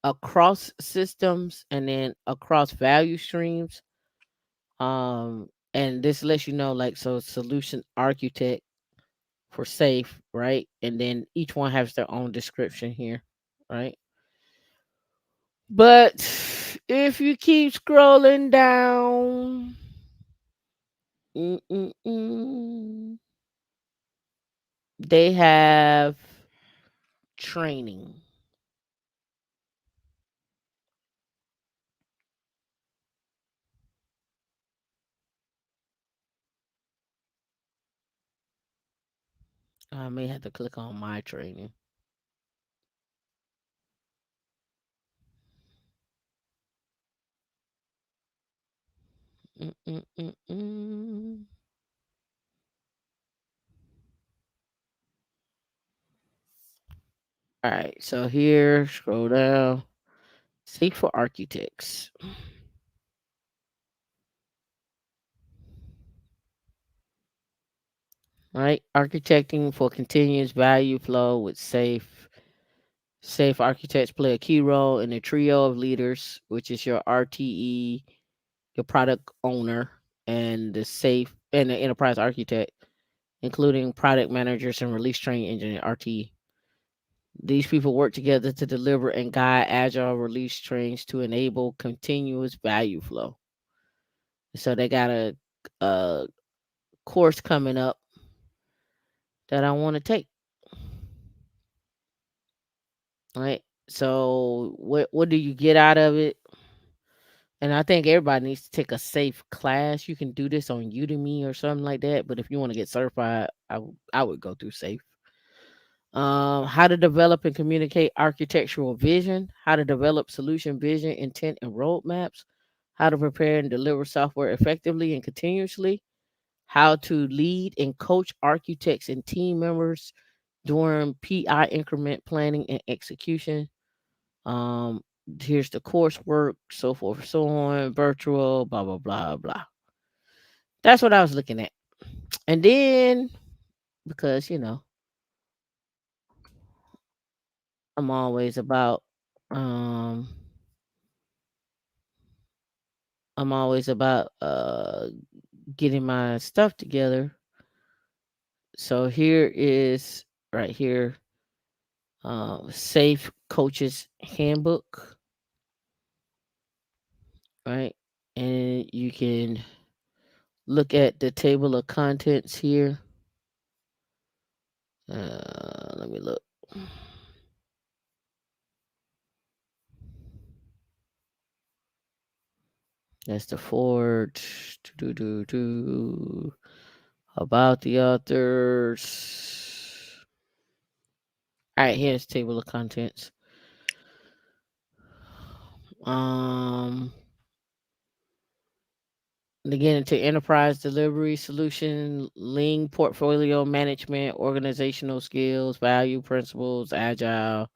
across systems, and then across value streams. And this lets you know, like, so solution architect for safe, right? And then each one has their own description here, right? But if you keep scrolling down, mm, mm, mm, they have training. I may have to click on my training. Mm, mm, mm, mm. All right, so here, scroll down. Seek for architects, right? Architecting for continuous value flow with safe architects play a key role in the trio of leaders, which is your RTE, your product owner, and the enterprise architect, including product managers and release train engineer RTE. These people work together to deliver and guide agile release trains to enable continuous value flow. So they got a course coming up that I want to take. Right. So what do you get out of it? And I think everybody needs to take a safe class. You can do this on Udemy or something like that. But if you want to get certified, I would go through safe. How to develop and communicate architectural vision, how to develop solution vision, intent, and roadmaps, how to prepare and deliver software effectively and continuously, how to lead and coach architects and team members during PI increment planning and execution, Here's the coursework, so forth, so on, virtual, blah blah blah blah. That's what I was looking at. And then because I'm always about um I'm always about getting my stuff together. So here is right here, Safe Coaches Handbook, right? And you can look at the table of contents here. Let me look. That's the forward. About the authors. All right, here's table of contents. Um, to get into enterprise delivery solution, lean portfolio management, organizational skills, value principles, agile,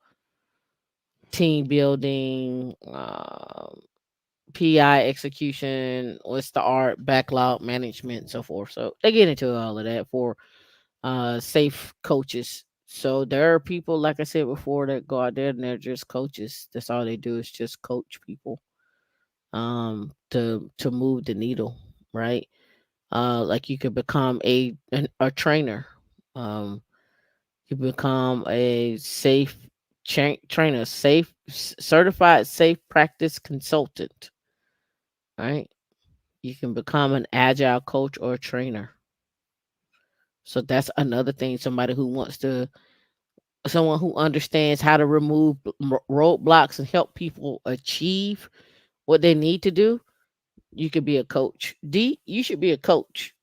team building, PI execution, what's the art, backlog management, so forth. So they get into all of that for safe coaches. So there are people, like I said before, that go out there and they're just coaches. That's all they do is just coach people to move the needle, right? Like you could become a trainer. Um you become a safe trainer, certified safe practice consultant, right? You can become an agile coach or a trainer. So that's another thing, someone who understands how to remove roadblocks and help people achieve what they need to do. You could be a coach. D, you should be a coach.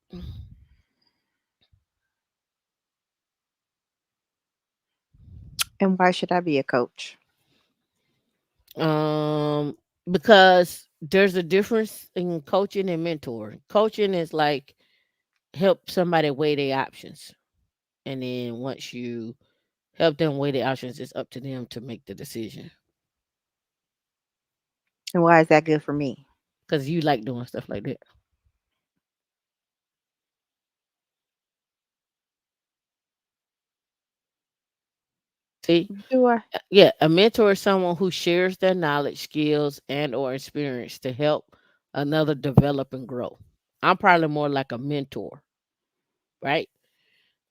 And why should I be a coach? Um, because there's a difference in coaching and mentoring. Coaching is like help somebody weigh their options, and then once you help them weigh their options, it's up to them to make the decision. And why is that good for me? Because you like doing stuff like that. See, Do I? yeah, a mentor is someone who shares their knowledge, skills, and or experience to help another develop and grow. I'm probably more like a mentor, right?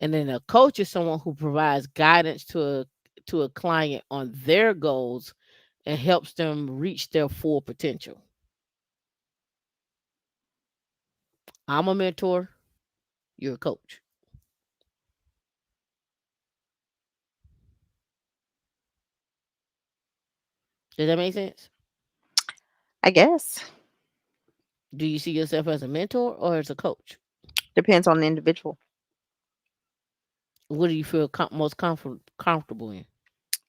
And then a coach is someone who provides guidance to a client on their goals and helps them reach their full potential. I'm a mentor, you're a coach. Does that make sense? I guess. Do you see yourself as a mentor or as a coach? Depends on the individual. What do you feel most comfortable in?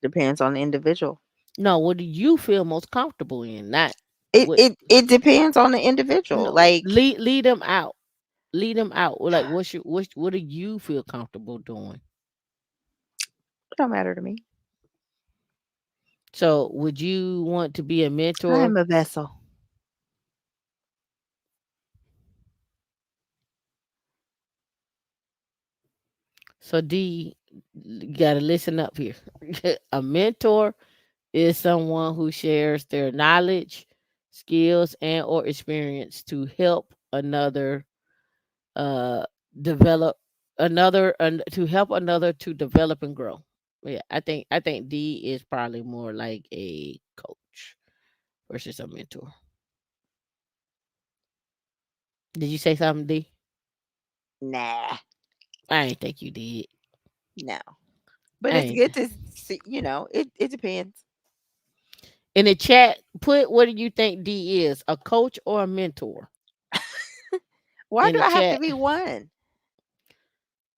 Depends on the individual. No, what do you feel most comfortable in? Not It what. it it depends on the individual. No, Like, lead them out. Lead them out. Like, what do you feel comfortable doing? it don't matter to me. So, would you want to be a I mentor? am a vessel. So, D, you gotta listen up here. A mentor is someone who shares their knowledge, skills, and or experience to help another uh develop to help another to develop and grow. Yeah, I think D is probably more like a coach versus a mentor. Did you say something, D? Nah, I ain't think you did. no. But I it's ain't. good to see. It depends. In the chat, put what do you think D is, a coach or a mentor? Why In do the I have to chat, be one?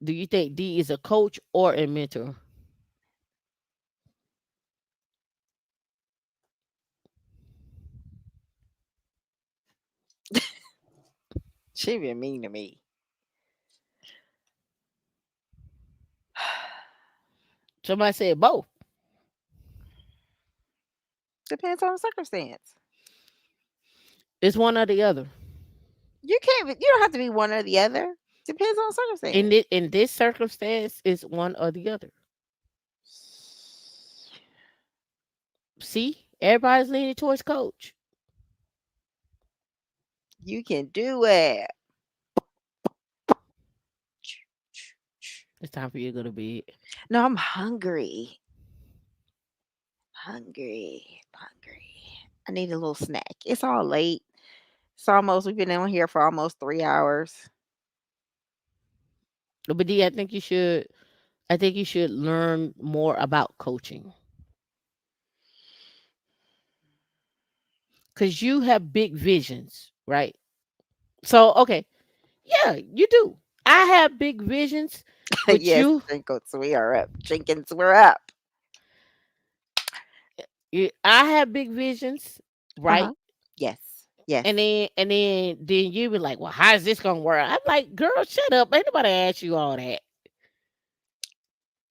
do you think D is a coach or a mentor? She been mean to me. Somebody said both. Depends on the circumstance. It's one or the other. You can't you don't have to be one or the other. Depends on circumstance. In this circumstance, it's one or the other. See, everybody's leaning towards coach. You can do it. It's time for you to go to bed. No, I'm hungry. Hungry. I need a little snack. It's all late. We've been on here for almost 3 hours. But D, I think you should. I think you should learn more about coaching because you have big visions, right? So, okay, yeah, you do. I have big visions, but Yes, Jenkins, we are up. Jenkins, we're up. I have big visions, right? Uh-huh. Yes. Yes. And then you be like, well, how is this gonna work? I'm like, girl, shut up. Ain't nobody ask you all that.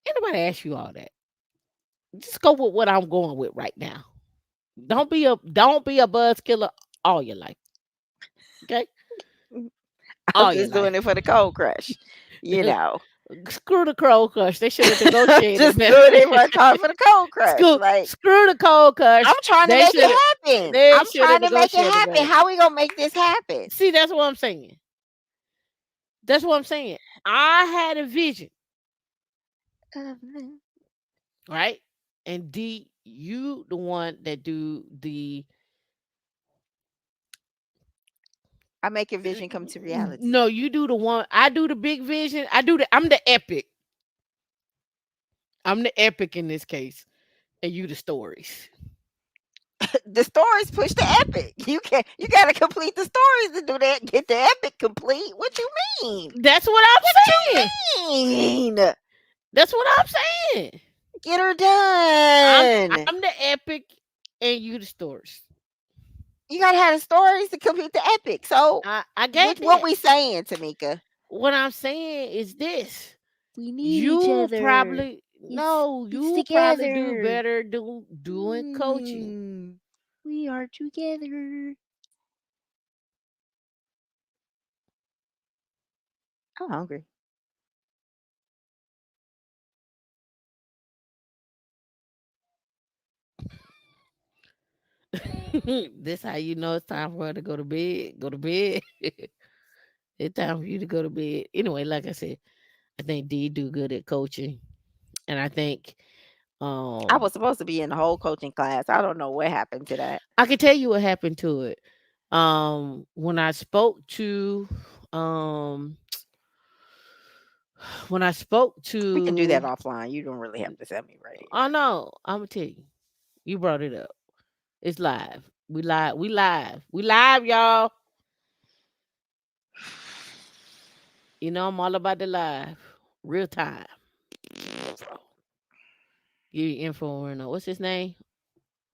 Ain't nobody ask you all that. Just go with what I'm going with right now. Don't be a buzz killer all your life. Okay? I'm All your just doing life. it for the cold crush. You know. Screw the cold crush. They should have negotiated Just better. doing it for the cold crush. Like, Screw the cold crush. I'm trying to They make should it happen. they I'm should have trying to make it negotiated happen. better. How we gonna make this happen? See, that's what I'm saying. That's what I'm saying. I had a vision, right? And D, you the one that do the I make your vision come to reality. no, you do the one. I do the big vision. I'm the epic. I'm the epic in this case, and you the stories. The stories push the epic. You gotta complete the stories to do that. Get the epic complete. What you mean? That's what I'm saying. Mean. That's what I'm saying. Get her done. I'm the epic, and you the stories. You gotta have the stories to complete the epic. So I get what that. we saying, Tamika? What I'm saying is this: We need each other. Probably you probably do together. better doing coaching. We are together. I'm hungry. This how you know it's time for her to go to bed. Go to bed. It's time for you to go to bed. Anyway, like I said, I think D do good at coaching, and I think I was supposed to be in the whole coaching class. I don't know what happened to that. I can tell you what happened to it. When I spoke to um when I spoke We can do that to offline. You don't really have to tell me right oh no, I'm gonna tell you. You brought it up. It's live. We live. We live. We live, y'all. You know I'm all about the live. Real time. Give you info or no. What's his name?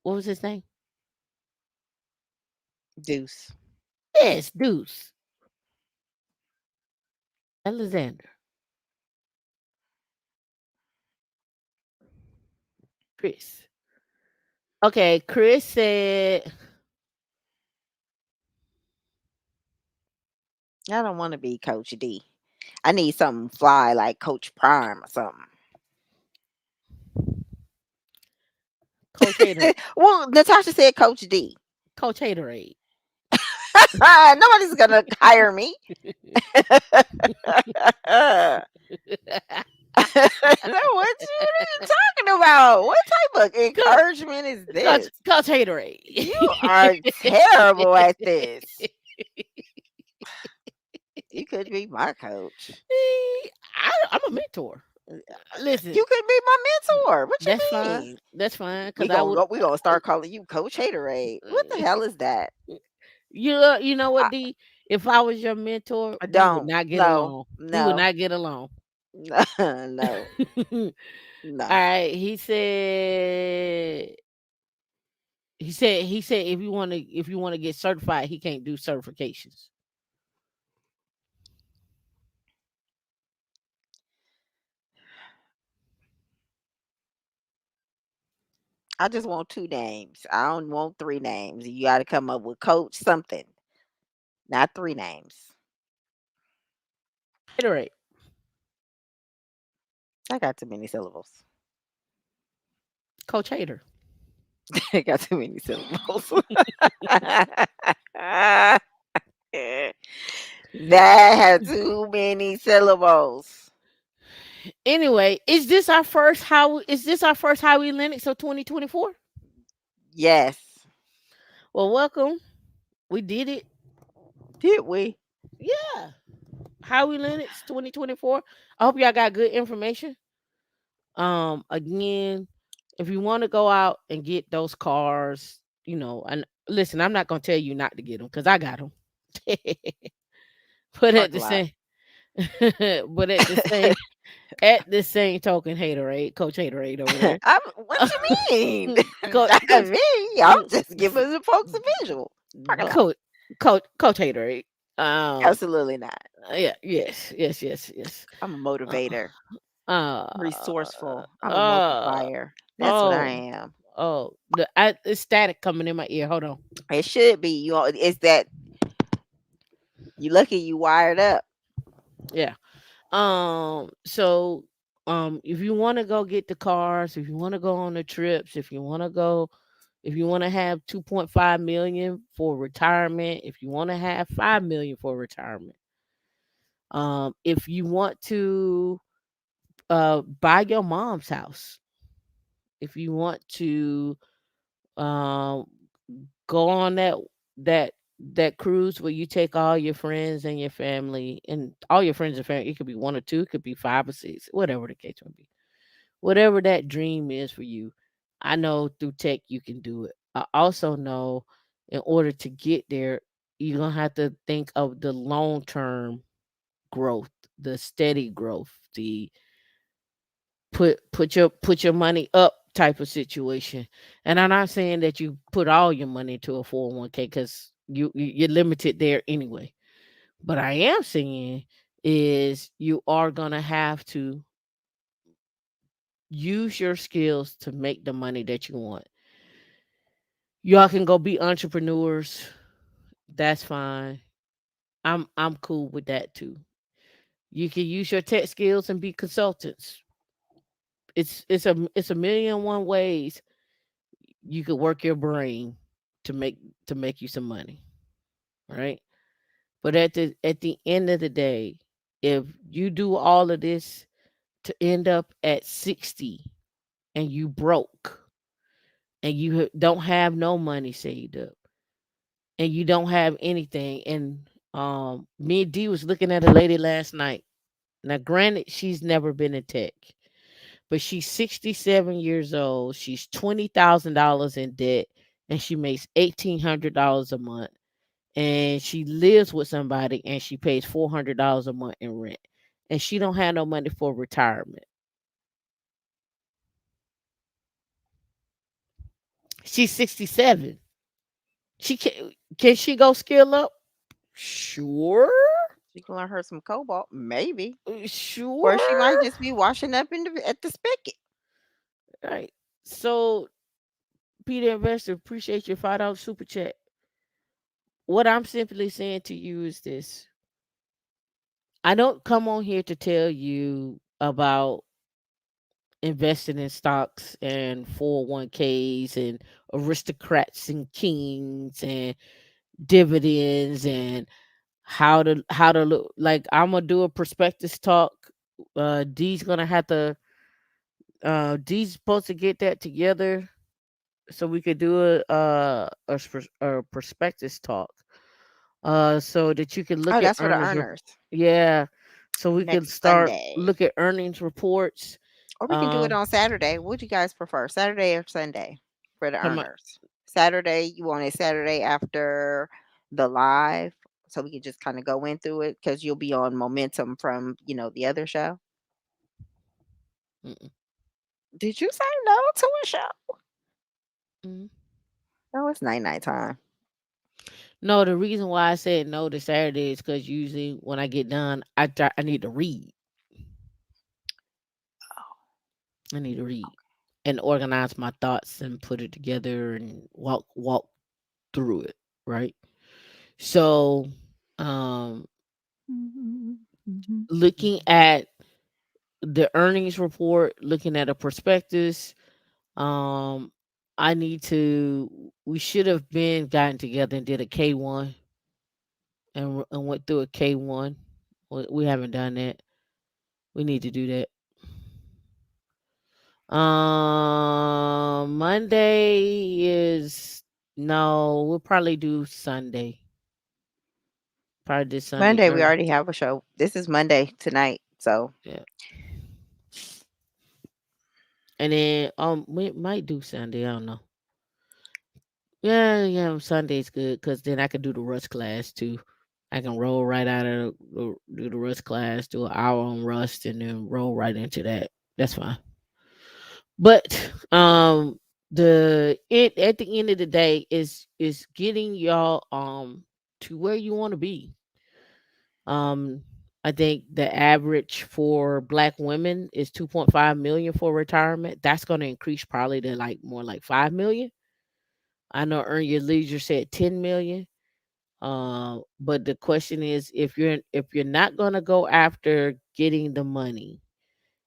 What was his name? Deuce. Yes, Deuce. Alexander. Chris. Okay, Chris said I don't want to be Coach D. I need something fly like Coach Prime or something. Coach Haterade. Well, Natasha said Coach D. Coach Haterade. Nobody's gonna hire me. What you talking about? What type of encouragement is this? Coach Haterade. You are terrible at this. You could be my coach. I'm a mentor. Listen, You could be my mentor. What you that's mean? fine. That's fine. We gonna start calling you Coach Haterade. What the hell is that? You know what, D? If I was your mentor, we would Don't. not get No. along. We would No. not get along. No. All No. right. He said if you want to get certified, he can't do certifications. I just want 2 names. I don't want 3 names. You gotta come up with Coach something, not 3 names. Haterade. I got too many syllables. Coach Hater. I got too many syllables. That had too many syllables. Anyway, is this our first Howie Lennox of 2024? Yes. Well, welcome. We did it. Did we? Yeah. Howie Lennox 2024. I hope y'all got good information. Again, if you want to go out and get those cars, and listen, I'm not gonna tell you not to get them because I got them. but at Parking the lot. same, but at the same token, haterade, Coach Haterade over there. What you mean? coach, Not coach, me. I'm just giving the folks a visual. Parking lot. coach, coach Haterade. Um, Absolutely not. yeah, yes, yes, yes, yes. I'm a Uh, motivator, uh, resourceful. I'm a uh, multiplier. That's what I oh, am. it's static coming in my ear. Hold on. It should be. It's that you lucky you wired up. Yeah. So if you want to go get the cars, if you want to go on the trips, if you want to have 2.5 million for retirement, if you want to have 5 million for retirement, if you want to buy your mom's house, if you want to um go on that that cruise where you take all your friends and your family and all your friends and family, it could be one or two, it could be five or six, whatever the case may be. Whatever that dream is for you, I know through tech you can do it. I also know in order to get there, you're gonna have to think of the long term growth, the steady growth, the put your money up type of situation. And I'm not saying that you put all your money into a 401k because you're limited there anyway. But I am saying is you are gonna have to use your skills to make the money that you want. Y'all can go be entrepreneurs. That's fine. I'm cool with that too. You can use your tech skills and be consultants. It's a million and one ways you could work your brain to make you some money, right? But at the end of the day, if you do all of this to end up at 60 and you broke and you don't have no money saved up and you don't have anything and me and D was looking at a lady last night. Now granted she's never been in tech, but she's 67 years old. She's $20,000 in debt and she makes $1,800 a month and she lives with somebody and she pays $400 a month in rent and she don't have no money for retirement. She's 67. She can she go skill up? Sure. She can learn her some cobalt, maybe, or she might Sure. just be washing up at the spigot. Right. So Peter Investor, appreciate your $5 super chat. What I'm simply saying to you is this. I don't come on here to tell you about investing in stocks and 401ks and aristocrats and kings and dividends and how to look like I'm gonna do a prospectus talk. D's gonna have to D's supposed to get that together so we could do a prospectus talk. So that you can Oh, look at that's for the earners yeah, so we can next start Sunday, look at earnings reports. or we can do it Um, on Saturday. What do you guys prefer, Saturday or Sunday for the come on, earners? Saturday, you want it Saturday after the live, so we can just kind of go in through it because you'll be on momentum from the other show. mm-mm, Did you say no to a show? mm. No, it's night time. No, the reason why I said no to Saturday is because usually when I get done, I need to read. I need to read. and organize my thoughts and put it together and walk through it, right? So, um, Mhm, mhm, looking mhm. at the earnings report, looking at a prospectus, um, I need to. We should have been gotten together and did a K1 and went through a K1. We haven't done that. We need to do that. Monday is no. We'll probably do Sunday. Probably this Sunday Monday, we early. already have a show. This is Monday tonight, so Yeah, and then we might do Sunday. I don't know. Yeah, yeah, Sunday's good because then I can do the Rust class too. I can roll right out of do the Rust class, do an hour on Rust, and then roll right into that. That's fine. But the it at the end of the day is getting y'all to where you want to be. Um, I think the average for Black women is 2.5 million for retirement. That's going to increase probably to like more like 5 million. I know Earn Your Leisure said 10 million. But the question is, if you're not gonna go after getting the money,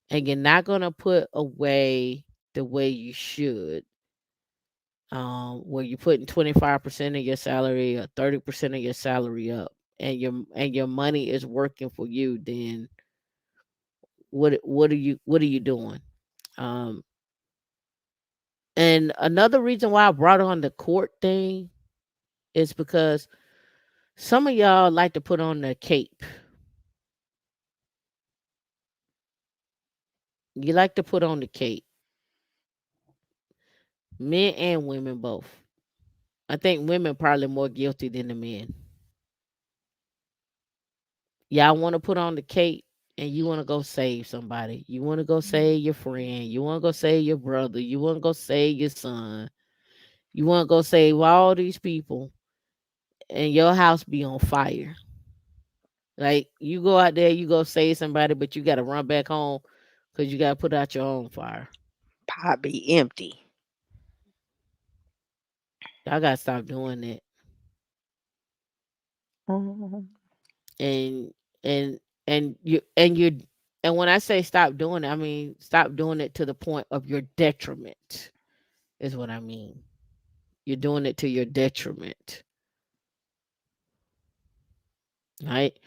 and you're not gonna put away the way you should, where you're putting 25% of your salary or 30% of your salary up, and your money is working for you, then what are you doing? Um, and another reason why I brought on the court thing is because some of y'all like to put on the cape. You like to put on the cape, men and women both. I think women probably more guilty than the men. Y'all want to put on the cape and you want to go save somebody. You want to go save your friend. You want to go save your brother. You want to go save your son. You want to go save all these people, and your house be on fire. Like you go out there, you go save somebody, but you got to run back home because you got to put out your own fire. pot be empty. Y'all got to stop doing that. Mhm. and and and when I say stop doing it, I mean stop doing it to the point of your detriment is what I mean. You're doing it to your detriment, right?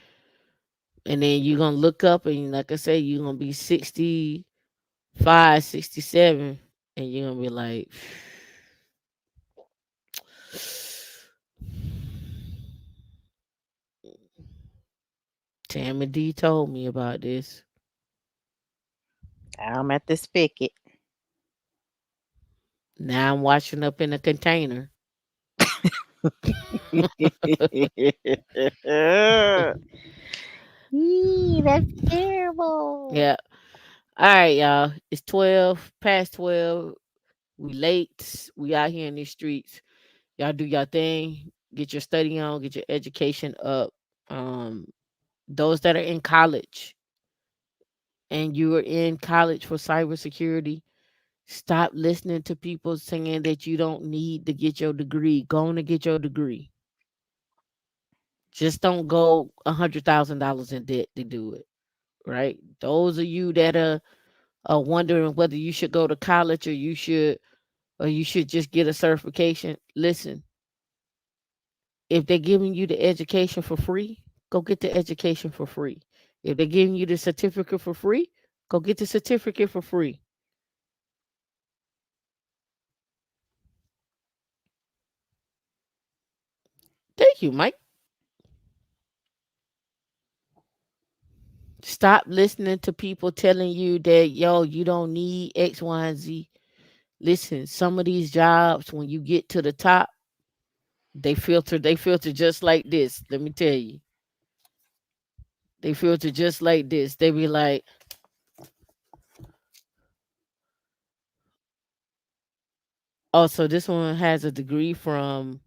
And then you're gonna look up and like I say, you're gonna be 65, 67, and you're gonna be like, Tammy D told me about this. I'm at the spigot. Now I'm washing up in a container. Eee, that's terrible. Yeah. All right, y'all. It's 12 past 12. We late. We out here in these streets. Y'all do your thing. Get your study on. Get your education up. Um, those that are in college and you are in college for cybersecurity, stop listening to people saying that you don't need to get your degree. Go on and get your degree. Just don't go $100,000 in debt to do it. Right? Those of you that are wondering whether you should go to college or you should just get a certification. Listen, if they're giving you the education for free, go get the education for free. If they're giving you the certificate for free, go get the certificate for free. Thank you, Mike. Stop listening to people telling you that, yo, you don't need X, Y, and Z. Listen, some of these jobs, when you get to the top, they filter just like this. Let me tell you. They filter just like this. They be like, oh, so this one has a degree from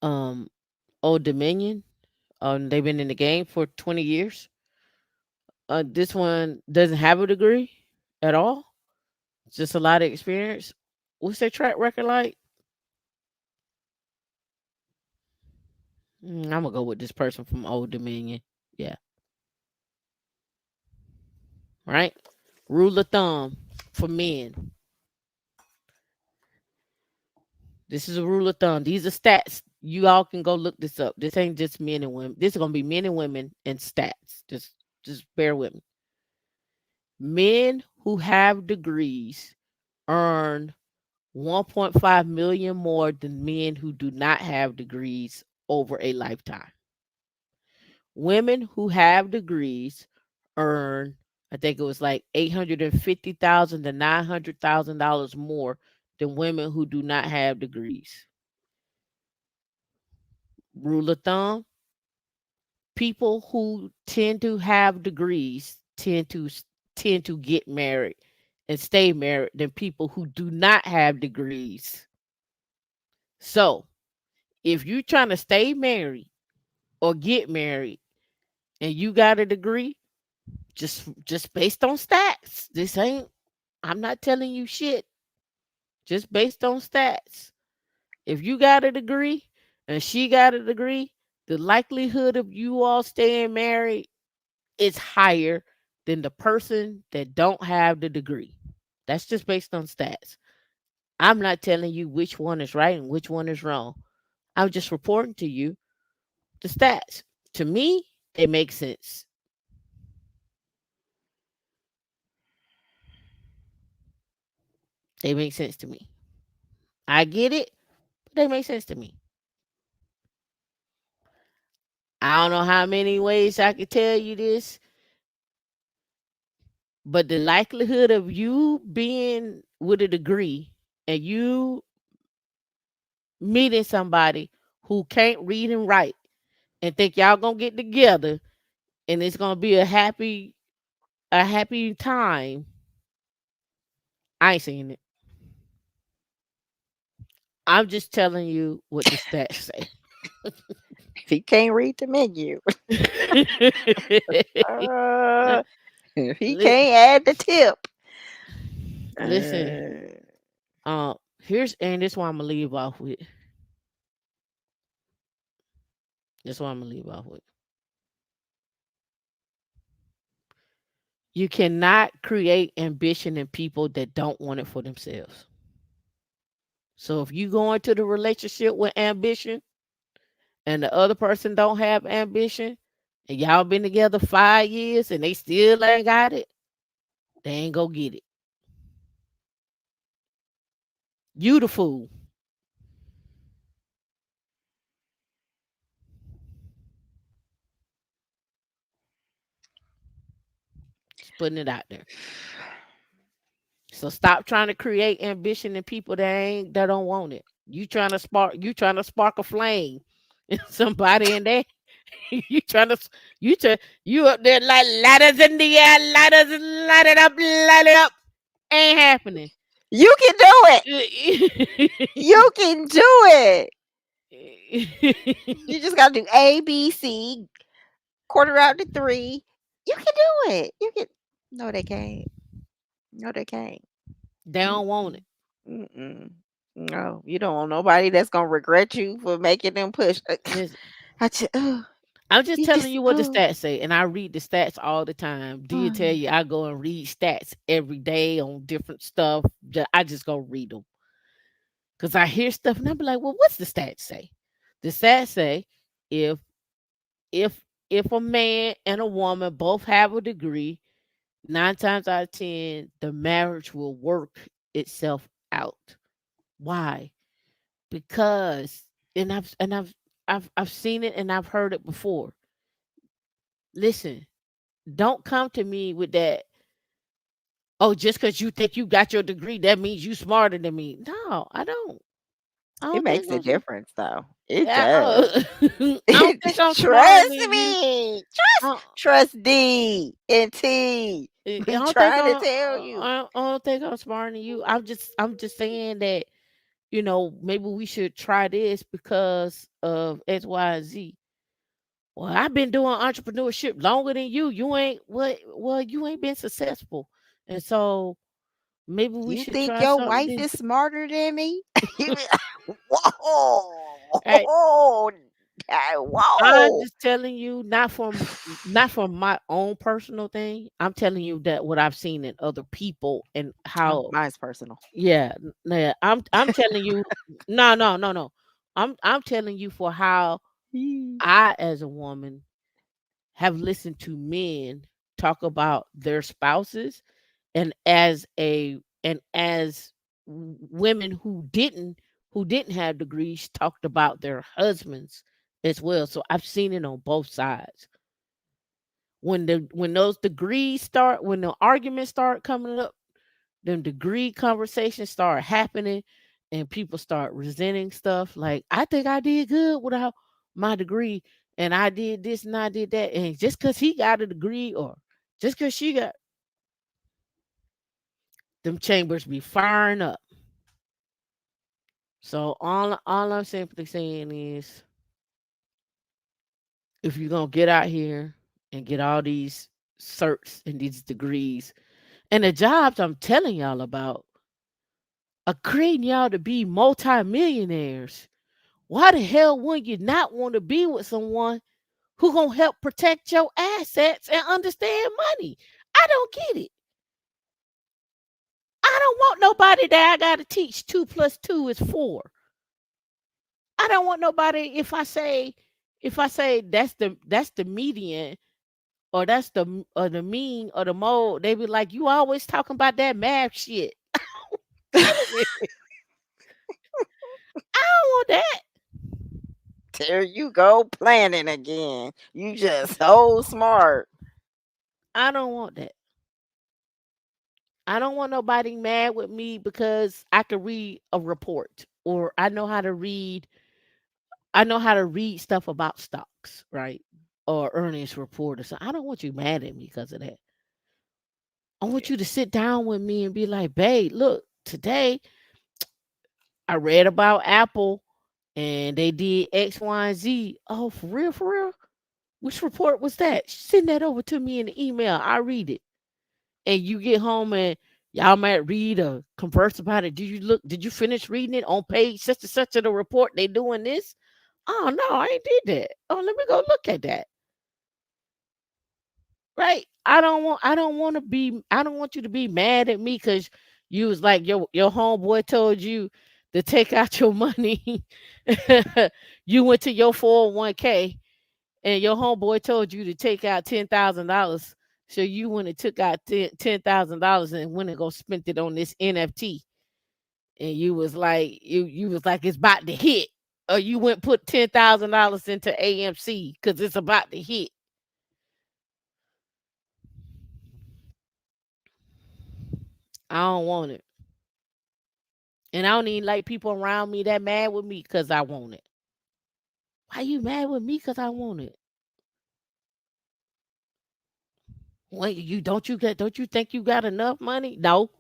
um Old Dominion. They've been in the game for 20 years. This one doesn't have a degree at all. Just a lot of experience. What's their track record like? I'm gonna go with this person from Old Dominion. Yeah, right. Rule of thumb for men. This is a rule of thumb. These are stats. You all can go look this up. This ain't just men and women. This is gonna be men and women and stats. Just bear with me. Men who have degrees earn 1.5 million more than men who do not have degrees over a lifetime. Women who have degrees earn, I think it was like 850,000 to $900,000 more than women who do not have degrees. Rule of thumb: people who tend to have degrees tend to get married and stay married than people who do not have degrees. So, if you're trying to stay married or get married and you got a degree, just based on stats. This ain't I'm not telling you shit. Just based on stats. If you got a degree and she got a degree, the likelihood of you all staying married is higher than the person that don't have the degree. That's just based on stats. I'm not telling you which one is right and which one is wrong. I'm just reporting to you the stats. To me, they make sense. They make sense to me. I get it, but they make sense to me. I don't know how many ways I could tell you this, but the likelihood of you being with a degree and you meeting somebody who can't read and write and think y'all gonna get together and it's gonna be a happy time. I ain't seen it. I'm just telling you what the stats say. If he can't read the menu, uh, if he Li- can't add the tip, Listen, uh, here's and this one I'm gonna leave off with. This one I'm gonna leave off with. You cannot create ambition in people that don't want it for themselves. So if you go into the relationship with ambition and the other person don't have ambition and y'all been together 5 years and they still ain't got it, they ain't go get it. You the fool. Just putting it out there. So stop trying to create ambition in people that don't want it. You trying to spark a flame in somebody in there. you trying to you try, you up there like ladders in the air, ladders, light it up. Ain't happening. you can do it. You can do it. You just gotta do A, B, C, quarter out to three. You can do it. You can. No, they can't. No, they can't. They don't want Mm-mm. it. Mm-mm. No, you don't want nobody that's gonna regret you for making them push. Listen, I just, I'm just you telling just, you what the stats say, and I read the stats all the time. Do you oh, tell you I go and read stats every day on different stuff? I just go read them because I hear stuff and I be like, "Well, what's the stats say?" The stats say if if if a man and a woman both have a degree, 9 times out of 10, the marriage will work itself out. Why? Because I've seen it and I've heard it before. Listen, don't come to me with that. Oh, just because you think you got your degree, that means you smarter than me. No, I don't. I it don't think makes a I'm. Sm- difference though. It Yeah, does. I don't think I'm smarter Trust than you. me. I, Trust D and T. I I'm don't think trying to tell you. I don't think I'm smarter than you. I'm just saying that maybe we should try this because of X, Y, and Z. Well, I've been doing entrepreneurship longer than you. You ain't what? Well, you ain't been successful, and so Maybe we You should think try your something wife different. is smarter than me? You be whoa, Hey, I'm whoa. just telling you, not from my own personal thing. I'm telling you that what I've seen in other people and Oh, how, mine's personal. yeah, yeah. I'm telling you, no, no, no, no. I'm telling you for how Mm. I, as a woman, have listened to men talk about their spouses, and as women who didn't have degrees talked about their husbands as well. So I've seen it on both sides. When those degrees start, when the arguments start coming up, them degree conversations start happening, and people start resenting stuff like, I think I did good without my degree, and I did this and I did that, and just because he got a degree, or just because she got, them chambers be firing up. So all I'm simply saying is, if you're gonna get out here and get all these certs and these degrees and the jobs I'm telling y'all about are creating y'all to be multimillionaires, why the hell would you not want to be with someone who gonna help protect your assets and understand money? I don't get it. I don't want nobody that I gotta teach 2 plus 2 is 4. I don't want nobody, if I say that's the median, or that's the mean or the mode, they be like, you always talking about that math shit. Wait a minute. I don't want that. There you go planning again. You just so smart. I don't want that. I don't want nobody mad with me because I can read a report, or I know how to read stuff about stocks, right? Or earnings report or something. I don't want you mad at me because of that. I want you to sit down with me and be like, babe, look, today I read about Apple and they did X, Y, and Z. Oh, for real, for real? Which report was that? Send that over to me in the email. I read it. And you get home and y'all might read or converse about it. Did you finish reading it on page such and such of the report? They doing this? Oh no, I ain't did that. Oh, let me go look at that. Right? I don't want you to be mad at me because you was like your homeboy told you to take out your money. You went to your 401k and your homeboy told you to take out $10,000. So you went and took out $10,000 and went and go spent it on this NFT. And you was like it's about to hit. Or you went put $10,000 into AMC because it's about to hit. I don't want it. And I don't even like people around me that mad with me because I want it. Why you mad with me because I want it? Wait, don't you think you got enough money? No.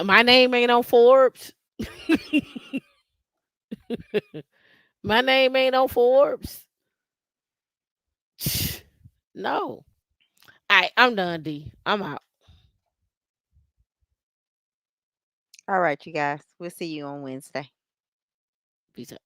My name ain't on Forbes. My name ain't on Forbes. No. I'm done, D. I'm out. All right, you guys. We'll see you on Wednesday. Peace out.